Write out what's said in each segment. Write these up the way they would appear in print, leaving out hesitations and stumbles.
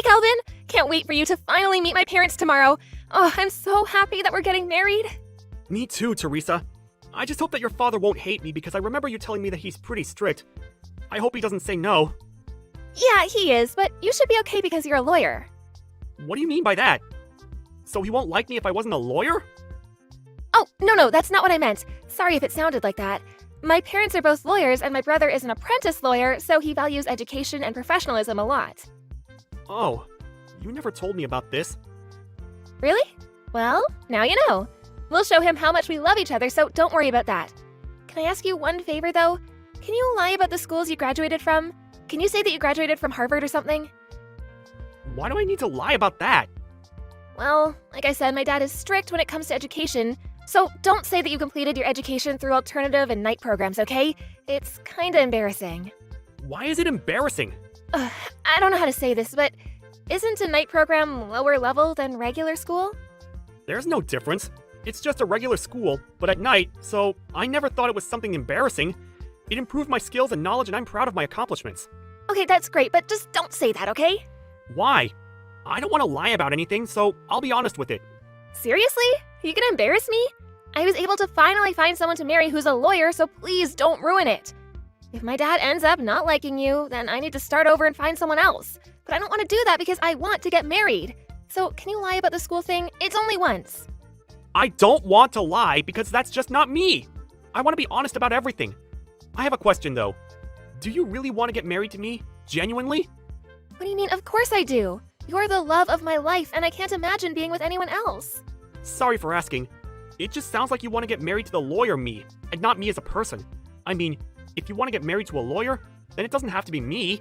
Calvin! Can't wait for you to finally meet my parents tomorrow. Oh, I'm so happy that we're getting married. Me too, Teresa. I just hope that your father won't hate me because I remember you telling me that he's pretty strict. I hope he doesn't say no. Yeah, he is, but you should be okay because you're a lawyer. What do you mean by that? So he won't like me if I wasn't a lawyer? Oh, no, that's not what I meant. Sorry if it sounded like that. My parents are both lawyers and my brother is an apprentice lawyer, so he values education and professionalism a lot. Oh, you never told me about this. Really? Well, now you know. We'll show him how much we love each other, so don't worry about that. Can I ask you one favor, though? Can you lie about the schools you graduated from? Can you say that you graduated from Harvard or something? Why do I need to lie about that? Well, like I said, my dad is strict when it comes to education, so don't say that you completed your education through alternative and night programs, okay? It's kinda embarrassing. Why is it embarrassing? I don't know how to say this, but isn't a night program lower level than regular school? There's no difference. It's just a regular school, but at night, so I never thought it was something embarrassing. It improved my skills and knowledge, and I'm proud of my accomplishments. Okay, that's great, but just don't say that, okay? Why? I don't want to lie about anything, so I'll be honest with it. Seriously? You gonna embarrass me? I was able to finally find someone to marry who's a lawyer, so please don't ruin it. If my dad ends up not liking you, then I need to start over and find someone else. But I don't want to do that because I want to get married. So can you lie about the school thing? It's only once. I don't want to lie because that's just not me. I want to be honest about everything. I have a question though. Do you really want to get married to me? Genuinely? What do you mean? Of course I do. You're the love of my life, and I can't imagine being with anyone else. Sorry for asking. It just sounds like you want to get married to the lawyer me, and not me as a person. I mean, if you want to get married to a lawyer, then it doesn't have to be me.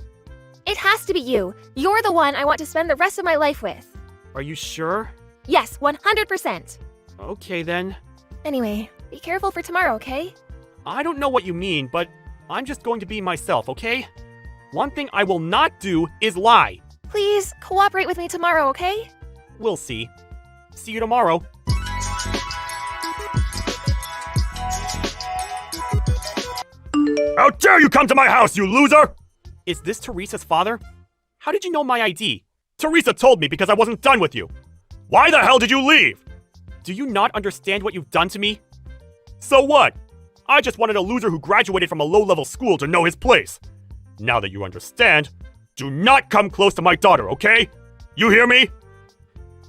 It has to be you. You're the one I want to spend the rest of my life with. Are you sure? Yes, 100%. Okay then. Anyway, be careful for tomorrow, okay? I don't know what you mean, but I'm just going to be myself, okay? One thing I will not do is lie. Please, cooperate with me tomorrow, okay? We'll see. See you tomorrow. How dare you come to my house, you loser! Is this Teresa's father? How did you know my ID? Teresa told me because I wasn't done with you. Why the hell did you leave? Do you not understand what you've done to me? So what? I just wanted a loser who graduated from a low-level school to know his place. Now that you understand, do not come close to my daughter, okay? You hear me?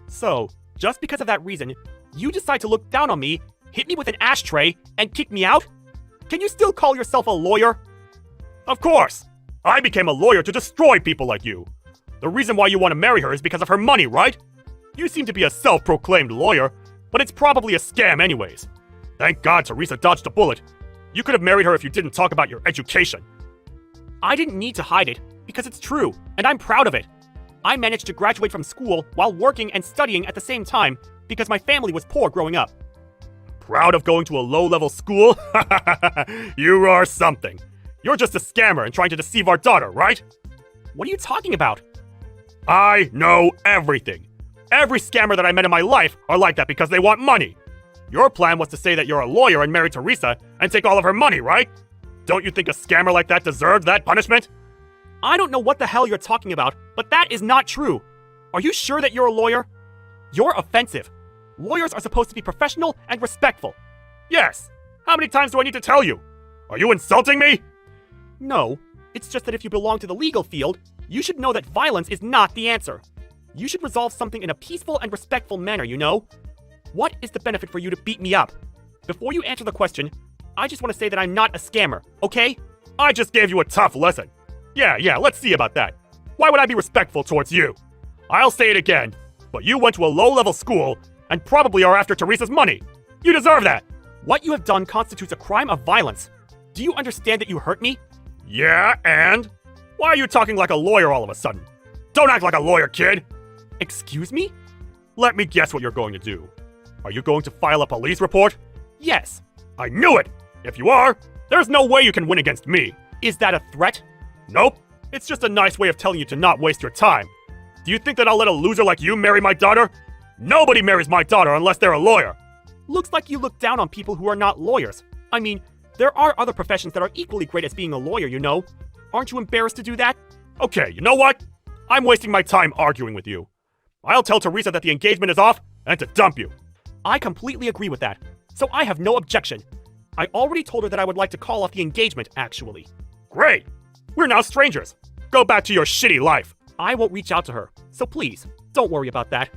So, just because of that reason, you decide to look down on me, hit me with an ashtray, and kick me out? Can you still call yourself a lawyer? Of course! I became a lawyer to destroy people like you. The reason why you want to marry her is because of her money, right? You seem to be a self-proclaimed lawyer, but it's probably a scam anyways. Thank God Teresa dodged a bullet. You could have married her if you didn't talk about your education. I didn't need to hide it, because it's true, and I'm proud of it. I managed to graduate from school while working and studying at the same time because my family was poor growing up. Proud of going to a low-level school? You are something. You're just a scammer and trying to deceive our daughter, right? What are you talking about? I know everything. Every scammer that I met in my life are like that because they want money. Your plan was to say that you're a lawyer and marry Teresa and take all of her money, right? Don't you think a scammer like that deserves that punishment? I don't know what the hell you're talking about, but that is not true. Are you sure that you're a lawyer? You're offensive. Lawyers are supposed to be professional and respectful. Yes. How many times do I need to tell you? Are you insulting me? No. It's just that if you belong to the legal field, you should know that violence is not the answer. You should resolve something in a peaceful and respectful manner, you know? What is the benefit for you to beat me up? Before you answer the question, I just want to say that I'm not a scammer, okay? I just gave you a tough lesson. Yeah, let's see about that. Why would I be respectful towards you? I'll say it again, but you went to a low-level school and probably are after Teresa's money. You deserve that. What you have done constitutes a crime of violence. Do you understand that you hurt me? Yeah, and? Why are you talking like a lawyer all of a sudden? Don't act like a lawyer, kid! Excuse me? Let me guess what you're going to do. Are you going to file a police report? Yes. I knew it! If you are, there's no way you can win against me. Is that a threat? Nope. It's just a nice way of telling you to not waste your time. Do you think that I'll let a loser like you marry my daughter? Nobody marries my daughter unless they're a lawyer. Looks like you look down on people who are not lawyers. I mean, there are other professions that are equally great as being a lawyer, you know. Aren't you embarrassed to do that? Okay, you know what? I'm wasting my time arguing with you. I'll tell Teresa that the engagement is off and to dump you. I completely agree with that, so I have no objection. I already told her that I would like to call off the engagement, actually. Great! We're now strangers. Go back to your shitty life. I won't reach out to her, so please, don't worry about that.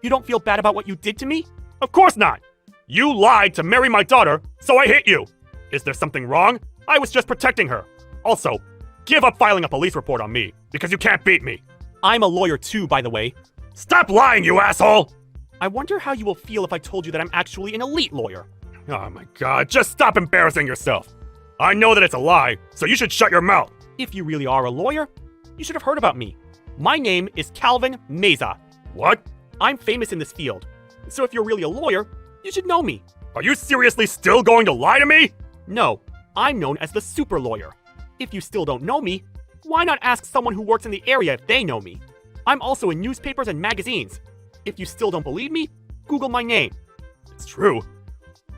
You don't feel bad about what you did to me? Of course not! You lied to marry my daughter, so I hit you! Is there something wrong? I was just protecting her. Also, give up filing a police report on me, because you can't beat me. I'm a lawyer too, by the way. Stop lying, you asshole! I wonder how you will feel if I told you that I'm actually an elite lawyer. Oh my god, just stop embarrassing yourself. I know that it's a lie, so you should shut your mouth. If you really are a lawyer, you should have heard about me. My name is Calvin Meza. What? I'm famous in this field, so if you're really a lawyer, you should know me. Are you seriously still going to lie to me? No, I'm known as the super lawyer. If you still don't know me, why not ask someone who works in the area if they know me? I'm also in newspapers and magazines. If you still don't believe me, Google my name. It's true.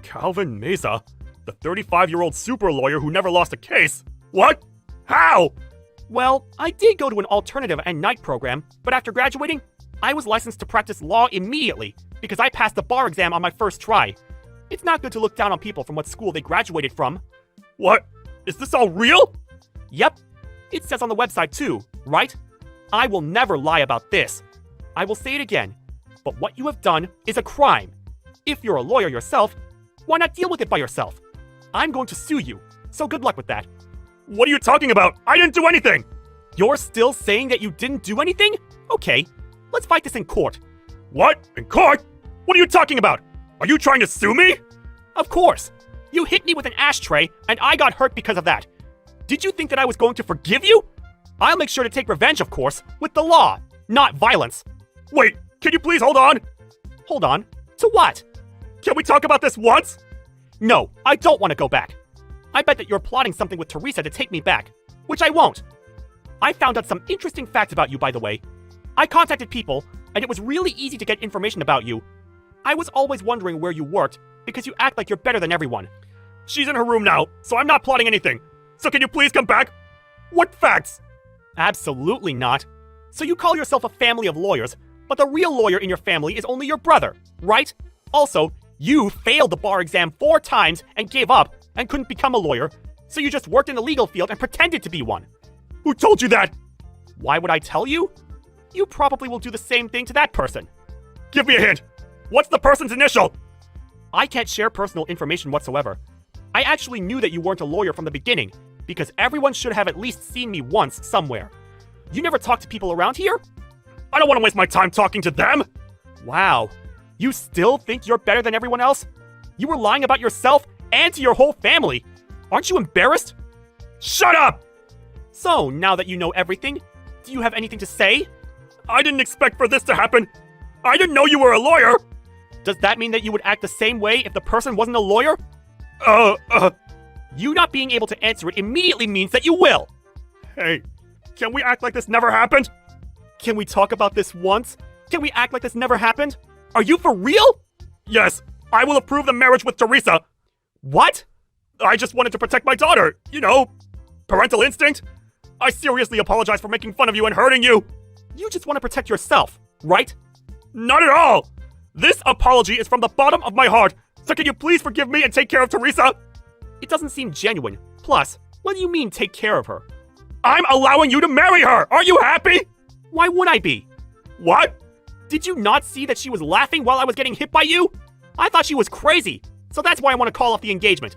Calvin Meza, the 35-year-old super lawyer who never lost a case. What? How? Well, I did go to an alternative and night program, but after graduating, I was licensed to practice law immediately because I passed the bar exam on my first try. It's not good to look down on people from what school they graduated from. What? Is this all real? Yep. It says on the website too, right? I will never lie about this. I will say it again, but what you have done is a crime. If you're a lawyer yourself, why not deal with it by yourself? I'm going to sue you, so good luck with that. What are you talking about? I didn't do anything! You're still saying that you didn't do anything? Okay, let's fight this in court. What? In court? What are you talking about? Are you trying to sue me? Of course. You hit me with an ashtray, and I got hurt because of that. Did you think that I was going to forgive you? I'll make sure to take revenge, of course, with the law, not violence. Wait, can you please hold on? Hold on? To what? Can we talk about this once? No, I don't want to go back. I bet that you're plotting something with Teresa to take me back, which I won't. I found out some interesting facts about you, by the way. I contacted people, and it was really easy to get information about you. I was always wondering where you worked, because you act like you're better than everyone. She's in her room now, so I'm not plotting anything. So can you please come back? What facts? Absolutely not. So you call yourself a family of lawyers, but the real lawyer in your family is only your brother, right? Also, you failed the bar exam 4 times and gave up and couldn't become a lawyer, so you just worked in the legal field and pretended to be one. Who told you that? Why would I tell you? You probably will do the same thing to that person. Give me a hint. What's the person's initial? I can't share personal information whatsoever. I actually knew that you weren't a lawyer from the beginning, because everyone should have at least seen me once somewhere. You never talk to people around here? I don't want to waste my time talking to them! Wow. You still think you're better than everyone else? You were lying about yourself and to your whole family. Aren't you embarrassed? Shut up! So, now that you know everything, do you have anything to say? I didn't expect for this to happen. I didn't know you were a lawyer. Does that mean that you would act the same way if the person wasn't a lawyer? You not being able to answer it immediately means that you will. Hey, can we act like this never happened? Can we talk about this once? Can we act like this never happened? Are you for real? Yes, I will approve the marriage with Teresa. What? I just wanted to protect my daughter. You know, parental instinct. I seriously apologize for making fun of you and hurting you. You just want to protect yourself, right? Not at all. This apology is from the bottom of my heart. So can you please forgive me and take care of Teresa? It doesn't seem genuine. Plus, what do you mean take care of her? I'm allowing you to marry her! Are you happy? Why would I be? What? Did you not see that she was laughing while I was getting hit by you? I thought she was crazy, so that's why I want to call off the engagement.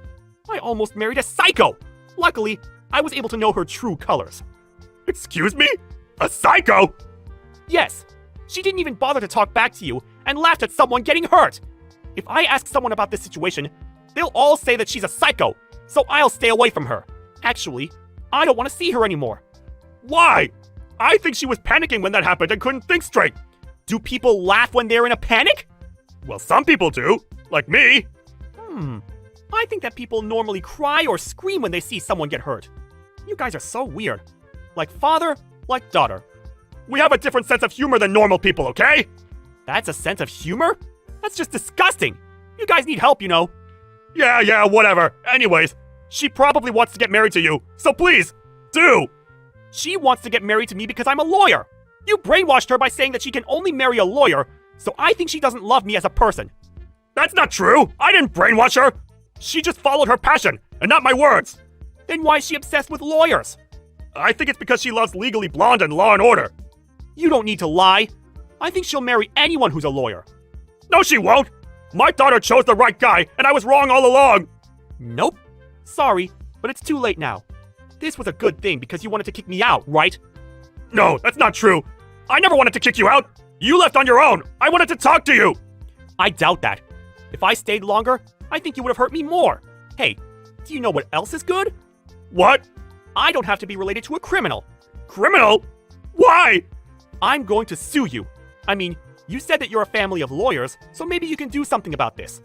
I almost married a psycho. Luckily, I was able to know her true colors. Excuse me? A psycho? Yes. She didn't even bother to talk back to you and laughed at someone getting hurt. If I ask someone about this situation, they'll all say that she's a psycho, so I'll stay away from her. Actually, I don't want to see her anymore. Why? I think she was panicking when that happened and couldn't think straight. Do people laugh when they're in a panic? Well, some people do, like me. I think that people normally cry or scream when they see someone get hurt. You guys are so weird. Like father, like daughter. We have a different sense of humor than normal people, okay? That's a sense of humor? That's just disgusting. You guys need help, you know. Yeah, whatever. Anyways, she probably wants to get married to you, so please, do! She wants to get married to me because I'm a lawyer. You brainwashed her by saying that she can only marry a lawyer, so I think she doesn't love me as a person. That's not true! I didn't brainwash her! She just followed her passion, and not my words! Then why is she obsessed with lawyers? I think it's because she loves Legally Blonde and Law and Order. You don't need to lie. I think she'll marry anyone who's a lawyer. No, she won't! My daughter chose the right guy, and I was wrong all along! Nope. Sorry, but it's too late now. This was a good thing because you wanted to kick me out, right? No, that's not true. I never wanted to kick you out. You left on your own. I wanted to talk to you. I doubt that. If I stayed longer, I think you would have hurt me more. Hey, do you know what else is good? What? I don't have to be related to a criminal. Criminal? Why? I'm going to sue you. I mean, you said that you're a family of lawyers, so maybe you can do something about this.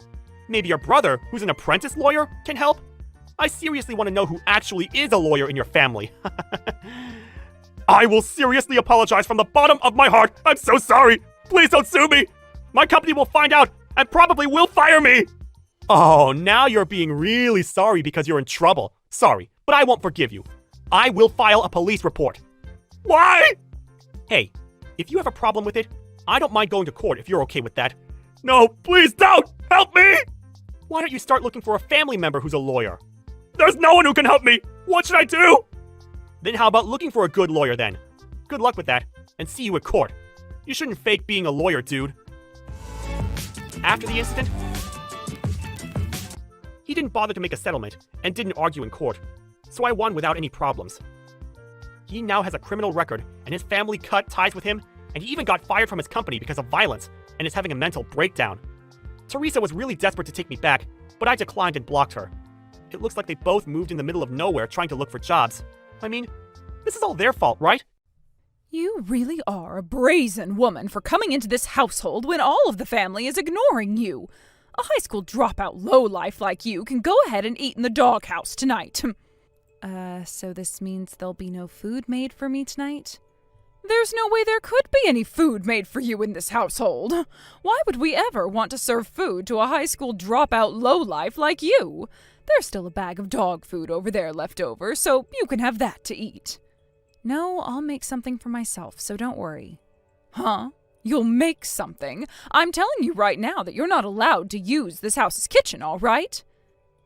Maybe your brother, who's an apprentice lawyer, can help? I seriously want to know who actually is a lawyer in your family. I will seriously apologize from the bottom of my heart. I'm so sorry. Please don't sue me. My company will find out and probably will fire me. Oh, now you're being really sorry because you're in trouble. Sorry, but I won't forgive you. I will file a police report. Why? Hey, if you have a problem with it, I don't mind going to court if you're okay with that. No, please don't! Help me! Why don't you start looking for a family member who's a lawyer? There's no one who can help me! What should I do? Then how about looking for a good lawyer then? Good luck with that, and see you at court. You shouldn't fake being a lawyer, dude. After the incident, he didn't bother to make a settlement and didn't argue in court, so I won without any problems. He now has a criminal record, and his family cut ties with him, and he even got fired from his company because of violence and is having a mental breakdown. Teresa was really desperate to take me back, but I declined and blocked her. It looks like they both moved in the middle of nowhere trying to look for jobs. I mean, this is all their fault, right? You really are a brazen woman for coming into this household when all of the family is ignoring you. A high school dropout lowlife like you can go ahead and eat in the doghouse tonight. So this means there'll be no food made for me tonight? There's no way there could be any food made for you in this household. Why would we ever want to serve food to a high school dropout lowlife like you? There's still a bag of dog food over there left over, so you can have that to eat. No, I'll make something for myself, so don't worry. Huh? You'll make something? I'm telling you right now that you're not allowed to use this house's kitchen, all right?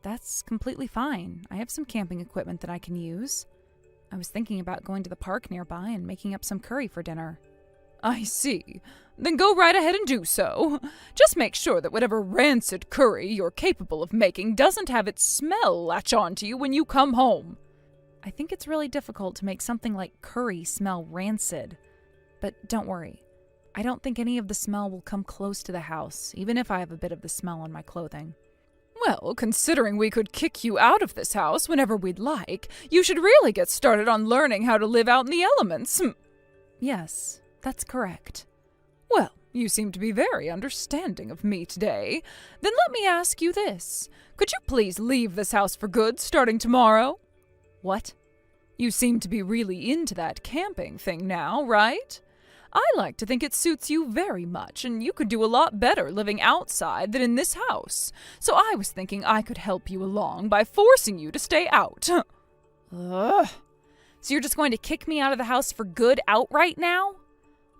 That's completely fine. I have some camping equipment that I can use. I was thinking about going to the park nearby and making up some curry for dinner. I see. Then go right ahead and do so. Just make sure that whatever rancid curry you're capable of making doesn't have its smell latch onto you when you come home. I think it's really difficult to make something like curry smell rancid. But don't worry. I don't think any of the smell will come close to the house, even if I have a bit of the smell on my clothing. Well, considering we could kick you out of this house whenever we'd like, you should really get started on learning how to live out in the elements. Yes, that's correct. Well, you seem to be very understanding of me today. Then let me ask you this. Could you please leave this house for good starting tomorrow? What? You seem to be really into that camping thing now, right? I like to think it suits you very much, and you could do a lot better living outside than in this house. So I was thinking I could help you along by forcing you to stay out. Ugh. So you're just going to kick me out of the house for good outright now?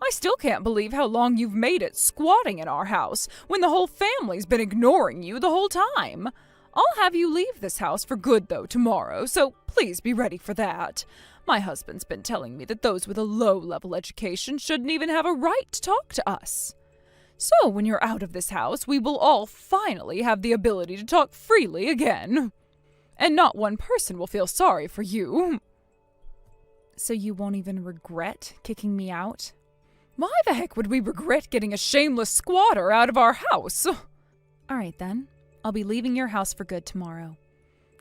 I still can't believe how long you've made it squatting in our house when the whole family's been ignoring you the whole time. I'll have you leave this house for good, though, tomorrow, so please be ready for that. My husband's been telling me that those with a low-level education shouldn't even have a right to talk to us. So when you're out of this house, we will all finally have the ability to talk freely again. And not one person will feel sorry for you. So you won't even regret kicking me out? Why the heck would we regret getting a shameless squatter out of our house? All right, then. I'll be leaving your house for good tomorrow.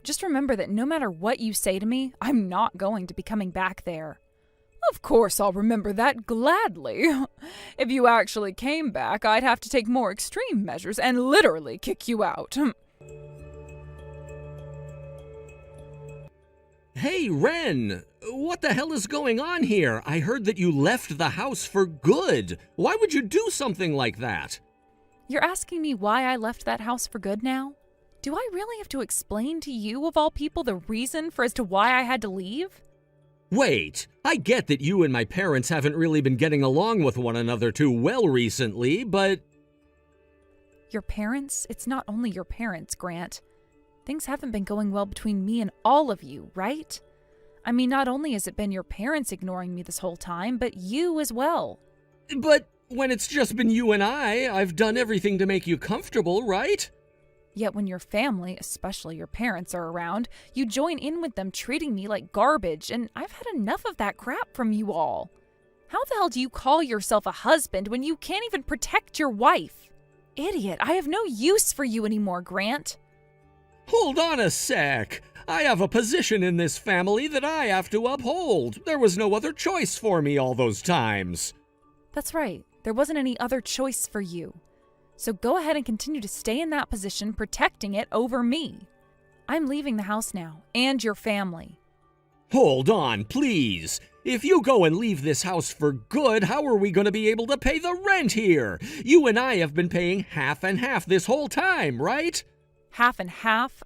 Just remember that no matter what you say to me, I'm not going to be coming back there. Of course I'll remember that gladly. If you actually came back, I'd have to take more extreme measures and literally kick you out. Hey, Ren! What the hell is going on here? I heard that you left the house for good. Why would you do something like that? You're asking me why I left that house for good now? Do I really have to explain to you, of all people, the reason for as to why I had to leave? Wait, I get that you and my parents haven't really been getting along with one another too well recently, but... Your parents? It's not only your parents, Grant. Things haven't been going well between me and all of you, right? I mean, not only has it been your parents ignoring me this whole time, but you as well. But when it's just been you and I've done everything to make you comfortable, right? Yet when your family, especially your parents, are around, you join in with them treating me like garbage, and I've had enough of that crap from you all. How the hell do you call yourself a husband when you can't even protect your wife? Idiot, I have no use for you anymore, Grant. Hold on a sec. I have a position in this family that I have to uphold. There was no other choice for me all those times. That's right. There wasn't any other choice for you. So go ahead and continue to stay in that position, protecting it over me. I'm leaving the house now, and your family. Hold on, please. If you go and leave this house for good, how are we going to be able to pay the rent here? You and I have been paying half and half this whole time, right? Half and half?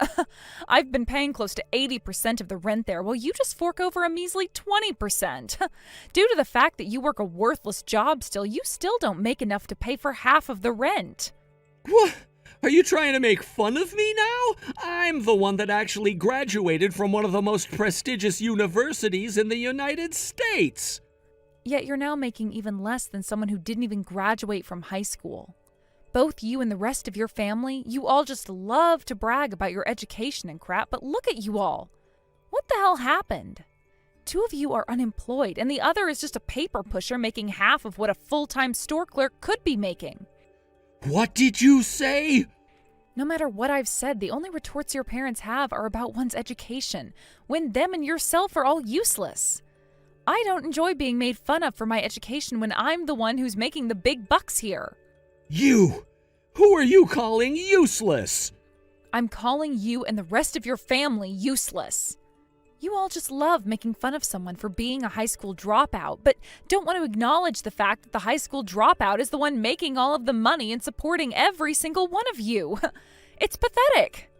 I've been paying close to 80% of the rent there, while you just fork over a measly 20%. Due to the fact that you work a worthless job still, you still don't make enough to pay for half of the rent. What? Are you trying to make fun of me now? I'm the one that actually graduated from one of the most prestigious universities in the United States. Yet you're now making even less than someone who didn't even graduate from high school. Both you and the rest of your family, you all just love to brag about your education and crap, but look at you all. What the hell happened? Two of you are unemployed, and the other is just a paper pusher making half of what a full-time store clerk could be making. What did you say? No matter what I've said, the only retorts your parents have are about one's education, when them and yourself are all useless. I don't enjoy being made fun of for my education when I'm the one who's making the big bucks here. You! Who are you calling useless? I'm calling you and the rest of your family useless. You all just love making fun of someone for being a high school dropout, but don't want to acknowledge the fact that the high school dropout is the one making all of the money and supporting every single one of you. It's pathetic.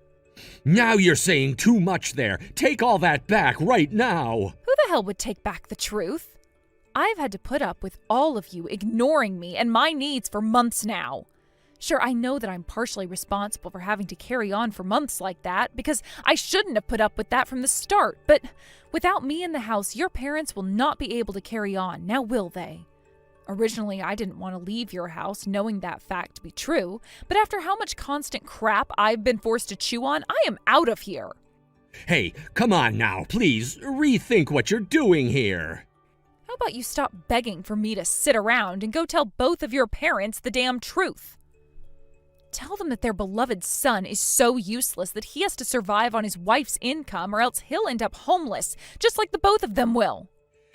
Now you're saying too much there. Take all that back right now. Who the hell would take back the truth? I've had to put up with all of you ignoring me and my needs for months now. Sure, I know that I'm partially responsible for having to carry on for months like that, because I shouldn't have put up with that from the start, but without me in the house, your parents will not be able to carry on, now will they? Originally, I didn't want to leave your house knowing that fact to be true, but after how much constant crap I've been forced to chew on, I am out of here. Hey, come on now, please, rethink what you're doing here. How about you stop begging for me to sit around and go tell both of your parents the damn truth? Tell them that their beloved son is so useless that he has to survive on his wife's income or else he'll end up homeless, just like the both of them will.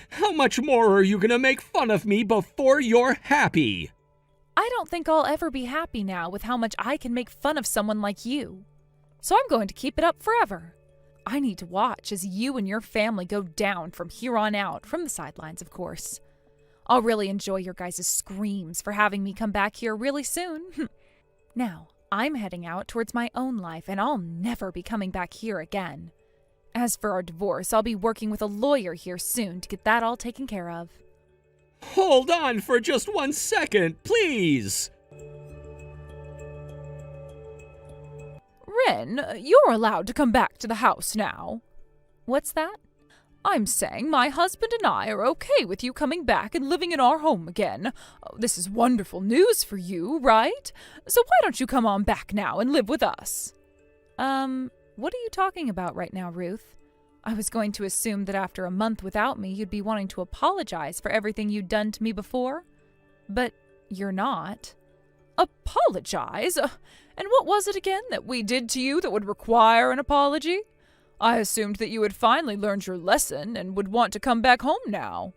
How much more are you gonna make fun of me before you're happy? I don't think I'll ever be happy now with how much I can make fun of someone like you. So I'm going to keep it up forever. I need to watch as you and your family go down from here on out, from the sidelines, of course. I'll really enjoy your guys' screams for having me come back here really soon. Now, I'm heading out towards my own life, and I'll never be coming back here again. As for our divorce, I'll be working with a lawyer here soon to get that all taken care of. Hold on for just 1 second, please. Ren, you're allowed to come back to the house now. What's that? I'm saying my husband and I are okay with you coming back and living in our home again. This is wonderful news for you, right? So why don't you come on back now and live with us? What are you talking about right now, Ruth? I was going to assume that after a month without me, you'd be wanting to apologize for everything you'd done to me before. But you're not. Apologize? And what was it again that we did to you that would require an apology? I assumed that you had finally learned your lesson and would want to come back home now.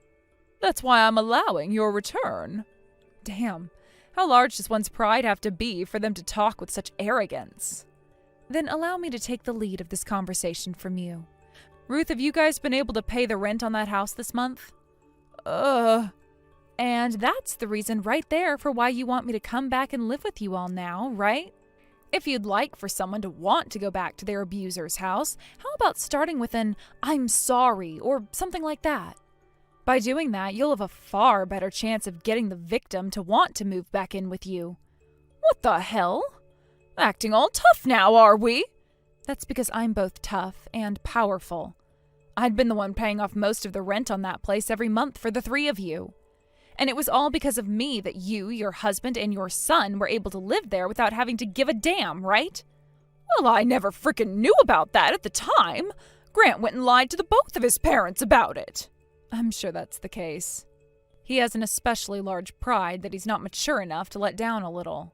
That's why I'm allowing your return. Damn, how large does one's pride have to be for them to talk with such arrogance? Then allow me to take the lead of this conversation from you. Ruth, have you guys been able to pay the rent on that house this month? And that's the reason right there for why you want me to come back and live with you all now, right? If you'd like for someone to want to go back to their abuser's house, how about starting with an "I'm sorry" or something like that? By doing that, you'll have a far better chance of getting the victim to want to move back in with you. What the hell? Acting all tough now, are we? That's because I'm both tough and powerful. I'd been the one paying off most of the rent on that place every month for the three of you. And it was all because of me that you, your husband, and your son were able to live there without having to give a damn, right? Well, I never frickin' knew about that at the time. Grant went and lied to the both of his parents about it. I'm sure that's the case. He has an especially large pride that he's not mature enough to let down a little.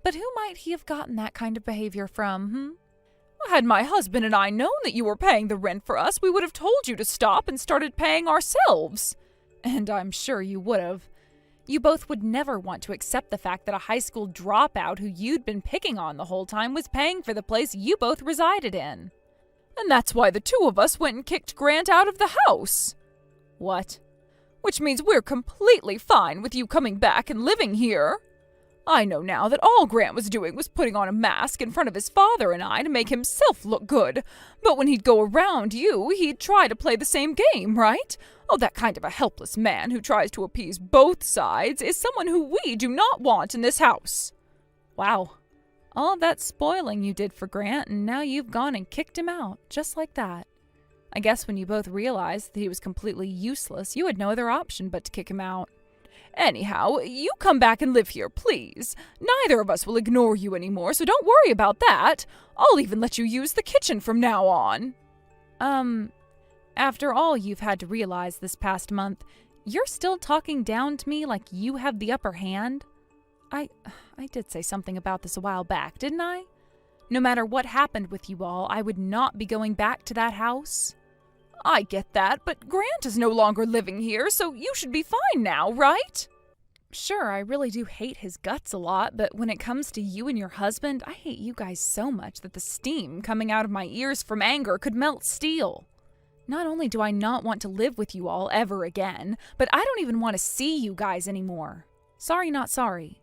But who might he have gotten that kind of behavior from, Had my husband and I known that you were paying the rent for us, we would have told you to stop and started paying ourselves. And I'm sure you would have. You both would never want to accept the fact that a high school dropout who you'd been picking on the whole time was paying for the place you both resided in. And that's why the two of us went and kicked Grant out of the house. What? Which means we're completely fine with you coming back and living here. I know now that all Grant was doing was putting on a mask in front of his father and I to make himself look good. But when he'd go around you, he'd try to play the same game, right? Oh, that kind of a helpless man who tries to appease both sides is someone who we do not want in this house. Wow. All of that spoiling you did for Grant, and now you've gone and kicked him out, just like that. I guess when you both realized that he was completely useless, you had no other option but to kick him out. Anyhow, you come back and live here, please. Neither of us will ignore you anymore, so don't worry about that. I'll even let you use the kitchen from now on. After all you've had to realize this past month, you're still talking down to me like you have the upper hand? I did say something about this a while back, didn't I? No matter what happened with you all, I would not be going back to that house. I get that, but Grant is no longer living here, so you should be fine now, right? Sure, I really do hate his guts a lot, but when it comes to you and your husband, I hate you guys so much that the steam coming out of my ears from anger could melt steel. Not only do I not want to live with you all ever again, but I don't even want to see you guys anymore. Sorry, not sorry.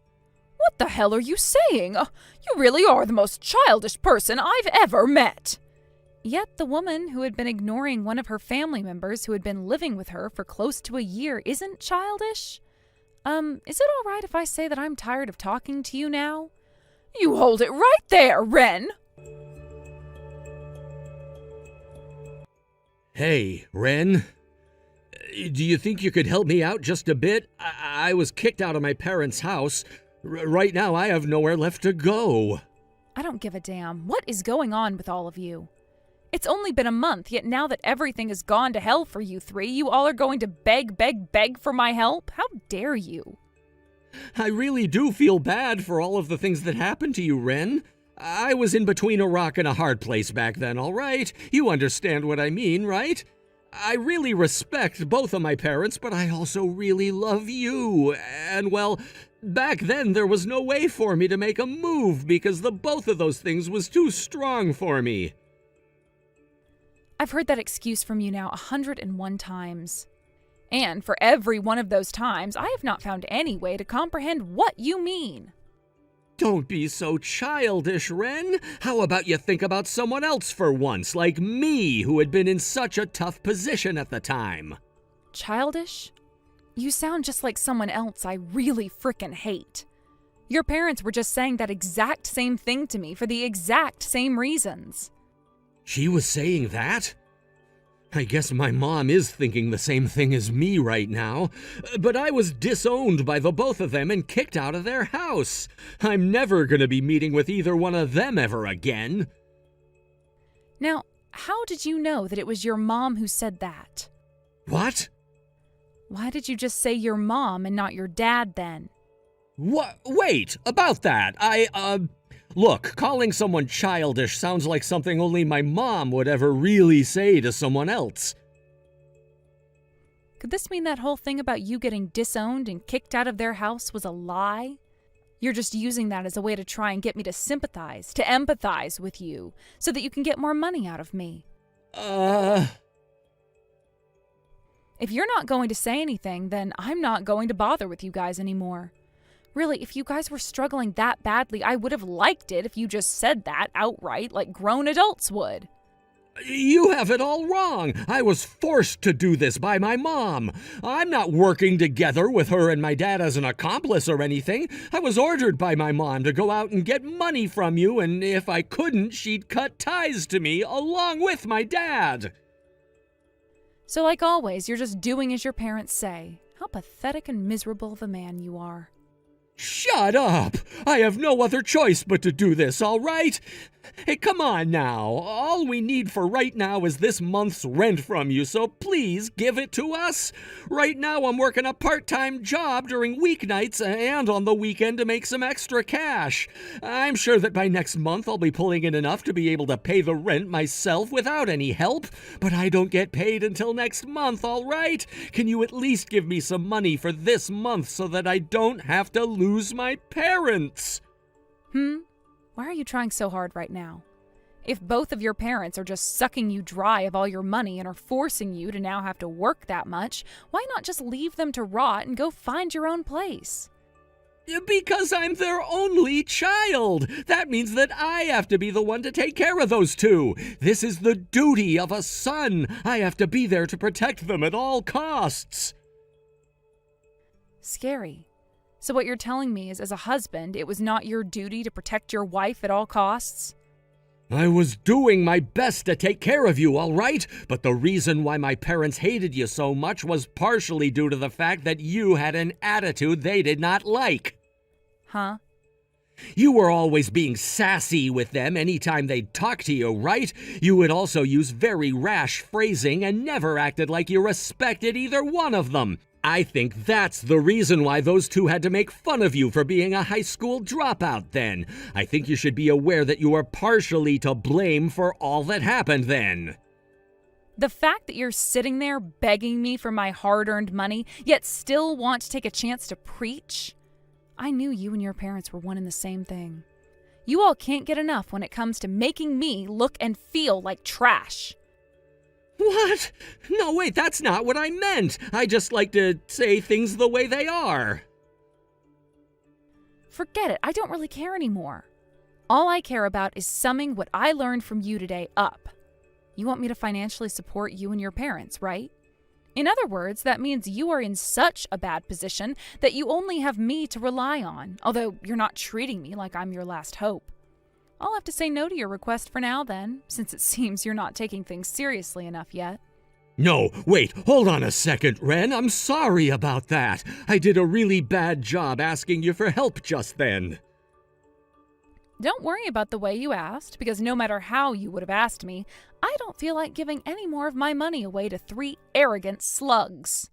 What the hell are you saying? You really are the most childish person I've ever met. Yet the woman who had been ignoring one of her family members who had been living with her for close to a year isn't childish? Is it all right if I say that I'm tired of talking to you now? You hold it right there, Ren! Hey, Ren. Do you think you could help me out just a bit? I was kicked out of my parents' house. Right now I have nowhere left to go. I don't give a damn. What is going on with all of you? It's only been a month, yet now that everything has gone to hell for you three, you all are going to beg for my help? How dare you? I really do feel bad for all of the things that happened to you, Ren. I was in between a rock and a hard place back then, all right? You understand what I mean, right? I really respect both of my parents, but I also really love you. And, well, back then there was no way for me to make a move because the both of those things was too strong for me. I've heard that excuse from you now 101 times. And for every one of those times, I have not found any way to comprehend what you mean. Don't be so childish, Ren. How about you think about someone else for once, like me, who had been in such a tough position at the time? Childish? You sound just like someone else I really frickin' hate. Your parents were just saying that exact same thing to me for the exact same reasons. She was saying that? I guess my mom is thinking the same thing as me right now. But I was disowned by the both of them and kicked out of their house. I'm never gonna be meeting with either one of them ever again. Now, how did you know that it was your mom who said that? What? Why did you just say your mom and not your dad then? What? Wait, about that, Look, calling someone childish sounds like something only my mom would ever really say to someone else. Could this mean that whole thing about you getting disowned and kicked out of their house was a lie? You're just using that as a way to try and get me to sympathize, to empathize with you, so that you can get more money out of me. If you're not going to say anything, then I'm not going to bother with you guys anymore. Really, if you guys were struggling that badly, I would have liked it if you just said that outright like grown adults would. You have it all wrong. I was forced to do this by my mom. I'm not working together with her and my dad as an accomplice or anything. I was ordered by my mom to go out and get money from you, and if I couldn't, she'd cut ties to me along with my dad. So like always, you're just doing as your parents say. How pathetic and miserable of a man you are. Shut up! I have no other choice but to do this, all right? Hey, come on now. All we need for right now is this month's rent from you, so please give it to us. Right now I'm working a part-time job during weeknights and on the weekend to make some extra cash. I'm sure that by next month I'll be pulling in enough to be able to pay the rent myself without any help, but I don't get paid until next month, all right? Can you at least give me some money for this month so that I don't have to lose my parents? Why are you trying so hard right now? If both of your parents are just sucking you dry of all your money and are forcing you to now have to work that much, why not just leave them to rot and go find your own place? Because I'm their only child. That means that I have to be the one to take care of those two. This is the duty of a son. I have to be there to protect them at all costs. Scary. So what you're telling me is, as a husband, it was not your duty to protect your wife at all costs? I was doing my best to take care of you, all right? But the reason why my parents hated you so much was partially due to the fact that you had an attitude they did not like. Huh? You were always being sassy with them anytime they'd talk to you, right? You would also use very rash phrasing and never acted like you respected either one of them. I think that's the reason why those two had to make fun of you for being a high school dropout then. I think you should be aware that you are partially to blame for all that happened then. The fact that you're sitting there begging me for my hard-earned money, yet still want to take a chance to preach? I knew you and your parents were one and the same thing. You all can't get enough when it comes to making me look and feel like trash. What? No, wait, that's not what I meant. I just like to say things the way they are. Forget it. I don't really care anymore. All I care about is summing what I learned from you today up. You want me to financially support you and your parents, right? In other words, that means you are in such a bad position that you only have me to rely on, although you're not treating me like I'm your last hope. I'll have to say no to your request for now then, since it seems you're not taking things seriously enough yet. No, wait, hold on a second, Ren. I'm sorry about that. I did a really bad job asking you for help just then. Don't worry about the way you asked, because no matter how you would have asked me, I don't feel like giving any more of my money away to 3 arrogant slugs.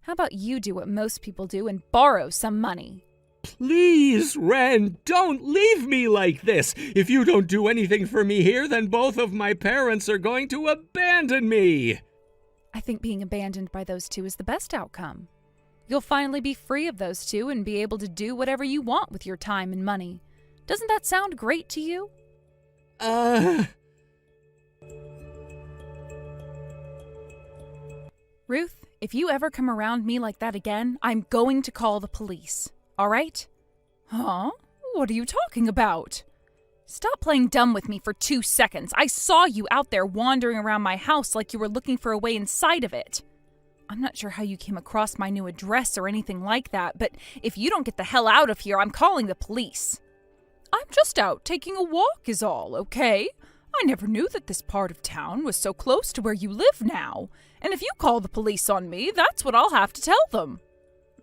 How about you do what most people do and borrow some money? Please, Ren, don't leave me like this. If you don't do anything for me here, then both of my parents are going to abandon me. I think being abandoned by those two is the best outcome. You'll finally be free of those two and be able to do whatever you want with your time and money. Doesn't that sound great to you? Ruth, if you ever come around me like that again, I'm going to call the police. All right? Huh? What are you talking about? Stop playing dumb with me for 2 seconds. I saw you out there wandering around my house like you were looking for a way inside of it. I'm not sure how you came across my new address or anything like that, but if you don't get the hell out of here, I'm calling the police. I'm just out taking a walk is all, okay? I never knew that this part of town was so close to where you live now. And if you call the police on me, that's what I'll have to tell them.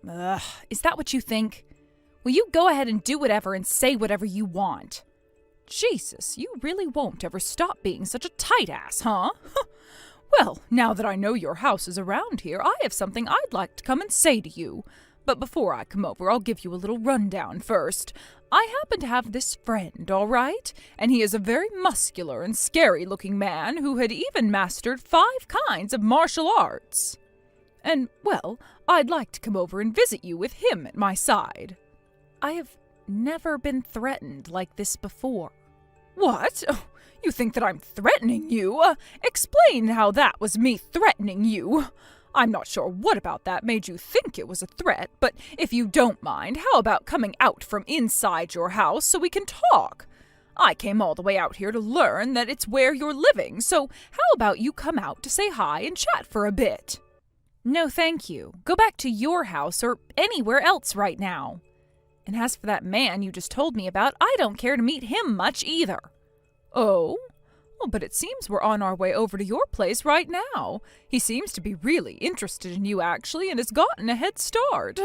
Ugh, is that what you think? Will you go ahead and do whatever and say whatever you want? Jesus, you really won't ever stop being such a tight ass, huh? Well, now that I know your house is around here, I have something I'd like to come and say to you. But before I come over, I'll give you a little rundown first. I happen to have this friend, all right? And he is a very muscular and scary-looking man who had even mastered 5 kinds of martial arts. And, well, I'd like to come over and visit you with him at my side. I have never been threatened like this before. What? Oh, you think that I'm threatening you? Explain how that was me threatening you. I'm not sure what about that made you think it was a threat, but if you don't mind, how about coming out from inside your house so we can talk? I came all the way out here to learn that it's where you're living, so how about you come out to say hi and chat for a bit? No, thank you. Go back to your house or anywhere else right now. And as for that man you just told me about, I don't care to meet him much either. Oh? Well, but it seems we're on our way over to your place right now. He seems to be really interested in you, actually, and has gotten a head start.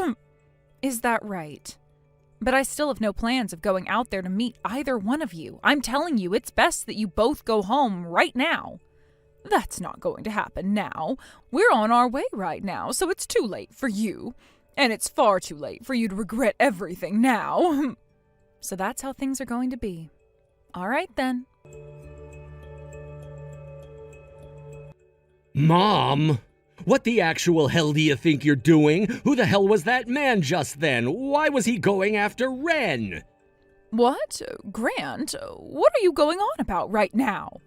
Is that right? But I still have no plans of going out there to meet either one of you. I'm telling you, it's best that you both go home right now. That's not going to happen now. We're on our way right now, so it's too late for you. And it's far too late for you to regret everything now. So that's how things are going to be. All right, then. Mom? What the actual hell do you think you're doing? Who the hell was that man just then? Why was he going after Ren? What? Grant, what are you going on about right now?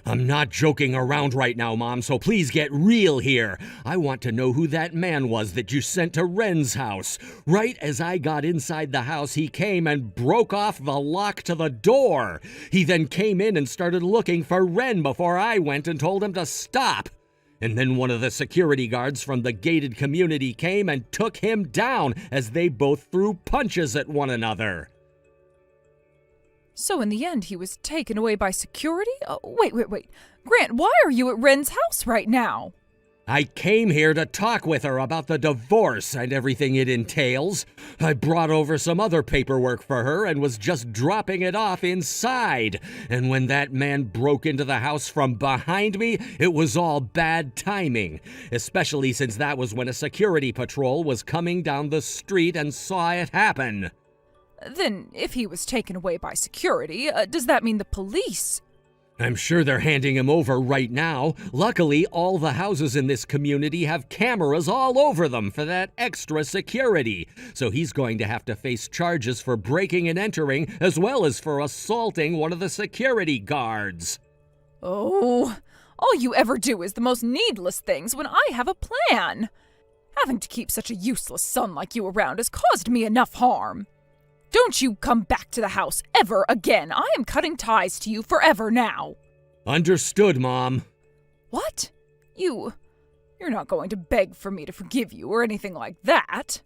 I'm not joking around right now, Mom, so please get real here. I want to know who that man was that you sent to Ren's house. Right as I got inside the house, he came and broke off the lock to the door. He then came in and started looking for Ren before I went and told him to stop. And then one of the security guards from the gated community came and took him down as they both threw punches at one another. So in the end, he was taken away by security? Wait. Grant, why are you at Ren's house right now? I came here to talk with her about the divorce and everything it entails. I brought over some other paperwork for her and was just dropping it off inside. And when that man broke into the house from behind me, it was all bad timing. Especially since that was when a security patrol was coming down the street and saw it happen. Then, if he was taken away by security, does that mean the police? I'm sure they're handing him over right now. Luckily, all the houses in this community have cameras all over them for that extra security. So he's going to have to face charges for breaking and entering, as well as for assaulting one of the security guards. Oh, all you ever do is the most needless things when I have a plan. Having to keep such a useless son like you around has caused me enough harm. Don't you come back to the house ever again. I am cutting ties to you forever now. Understood, Mom. What? You're not going to beg for me to forgive you or anything like that.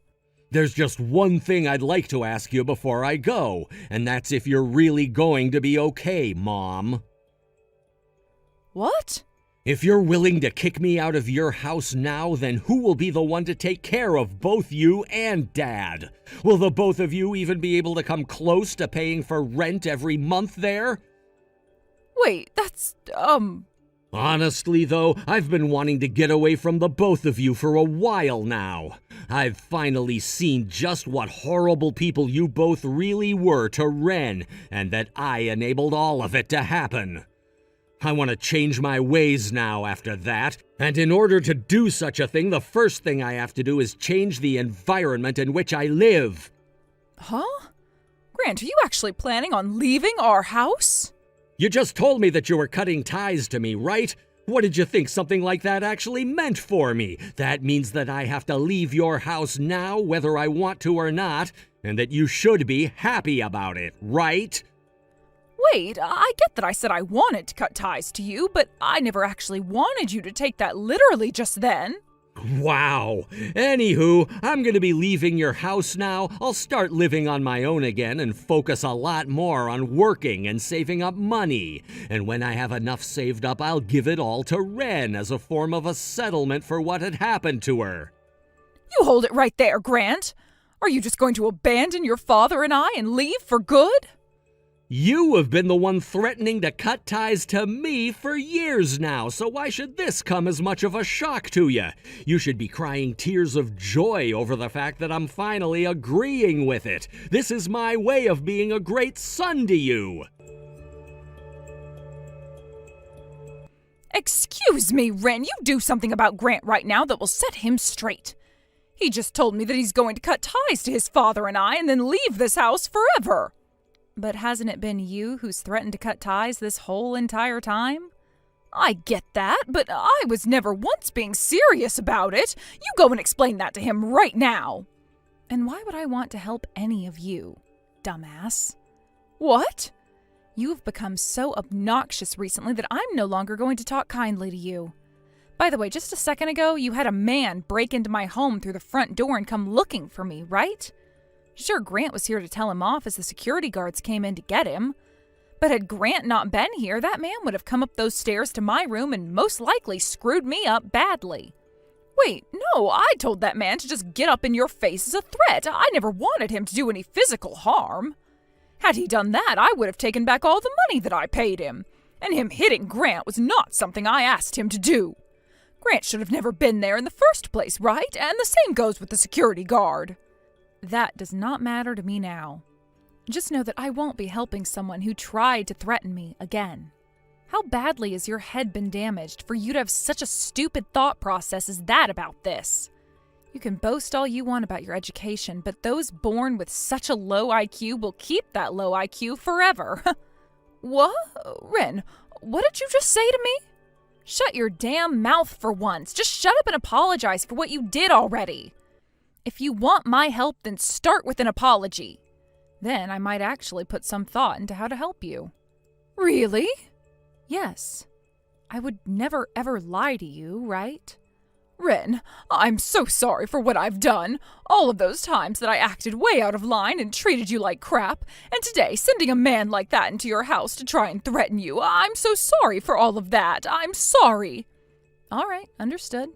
There's just one thing I'd like to ask you before I go, and that's if you're really going to be okay, Mom. What? If you're willing to kick me out of your house now, then who will be the one to take care of both you and Dad? Will the both of you even be able to come close to paying for rent every month there? Wait, that's, Honestly, though, I've been wanting to get away from the both of you for a while now. I've finally seen just what horrible people you both really were to Ren, and that I enabled all of it to happen. I want to change my ways now after that, and in order to do such a thing, the first thing I have to do is change the environment in which I live. Huh? Grant, are you actually planning on leaving our house? You just told me that you were cutting ties to me, right? What did you think something like that actually meant for me? That means that I have to leave your house now, whether I want to or not, and that you should be happy about it, right? Wait, I get that I said I wanted to cut ties to you, but I never actually wanted you to take that literally just then. Wow. Anywho, I'm gonna be leaving your house now. I'll start living on my own again and focus a lot more on working and saving up money. And when I have enough saved up, I'll give it all to Ren as a form of a settlement for what had happened to her. You hold it right there, Grant. Are you just going to abandon your father and I and leave for good? You have been the one threatening to cut ties to me for years now, so why should this come as much of a shock to you? You should be crying tears of joy over the fact that I'm finally agreeing with it. This is my way of being a great son to you. Excuse me, Ren, you do something about Grant right now that will set him straight. He just told me that he's going to cut ties to his father and I and then leave this house forever. But hasn't it been you who's threatened to cut ties this whole entire time? I get that, but I was never once being serious about it. You go and explain that to him right now. And why would I want to help any of you, dumbass? What? You've become so obnoxious recently that I'm no longer going to talk kindly to you. By the way, just a second ago, you had a man break into my home through the front door and come looking for me, right? Sure, Grant was here to tell him off as the security guards came in to get him. But had Grant not been here, that man would have come up those stairs to my room and most likely screwed me up badly. Wait, no, I told that man to just get up in your face as a threat. I never wanted him to do any physical harm. Had he done that, I would have taken back all the money that I paid him. And him hitting Grant was not something I asked him to do. Grant should have never been there in the first place, right? And the same goes with the security guard. That does not matter to me now. Just know that I won't be helping someone who tried to threaten me again. How badly has your head been damaged for you to have such a stupid thought process as that about this? You can boast all you want about your education, but those born with such a low IQ will keep that low IQ forever. What? Ren, what did you just say to me? Shut your damn mouth for once. Just shut up and apologize for what you did already. If you want my help, then start with an apology. Then I might actually put some thought into how to help you. Really? Yes. I would never ever lie to you, right? Ren, I'm so sorry for what I've done. All of those times that I acted way out of line and treated you like crap. And today, sending a man like that into your house to try and threaten you. I'm so sorry for all of that. I'm sorry. All right, understood.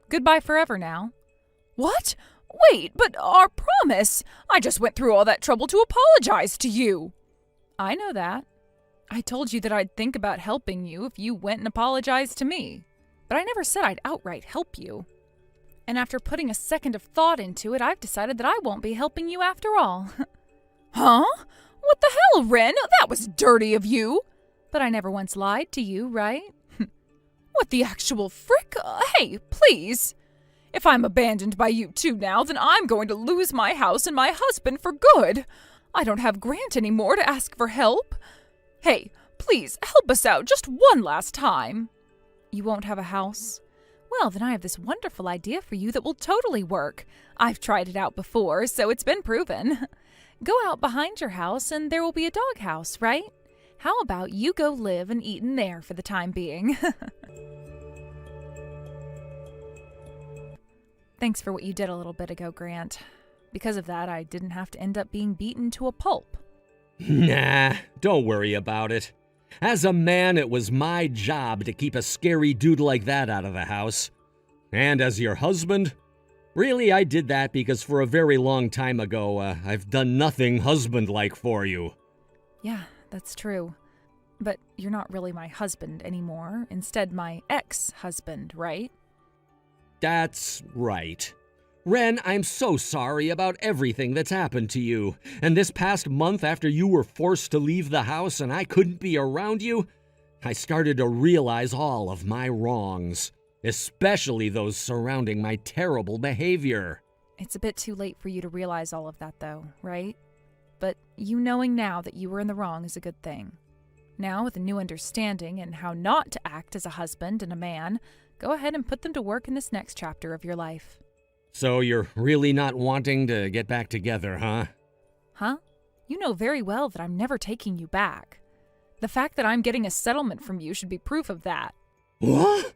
Goodbye forever now. What? Wait, but our promise! I just went through all that trouble to apologize to you. I know that. I told you that I'd think about helping you if you went and apologized to me. But I never said I'd outright help you. And after putting a second of thought into it, I've decided that I won't be helping you after all. Huh? What the hell, Ren? That was dirty of you. But I never once lied to you, right? What the actual frick? Hey, please. If I'm abandoned by you two now, then I'm going to lose my house and my husband for good. I don't have Grant anymore to ask for help. Hey, please, help us out just one last time. You won't have a house? Well, then I have this wonderful idea for you that will totally work. I've tried it out before, so it's been proven. Go out behind your house and there will be a doghouse, right? How about you go live and eat in there for the time being? Thanks for what you did a little bit ago, Grant. Because of that, I didn't have to end up being beaten to a pulp. Nah, don't worry about it. As a man, it was my job to keep a scary dude like that out of the house. And as your husband? Really, I did that because for a very long time ago, I've done nothing husband-like for you. Yeah, that's true. But you're not really my husband anymore. Instead, my ex-husband, right? That's right. Ren, I'm so sorry about everything that's happened to you. And this past month after you were forced to leave the house and I couldn't be around you, I started to realize all of my wrongs, especially those surrounding my terrible behavior. It's a bit too late for you to realize all of that, though, right? But you knowing now that you were in the wrong is a good thing. Now, with a new understanding and how not to act as a husband and a man, go ahead and put them to work in this next chapter of your life. So you're really not wanting to get back together, huh? Huh? You know very well that I'm never taking you back. The fact that I'm getting a settlement from you should be proof of that. What?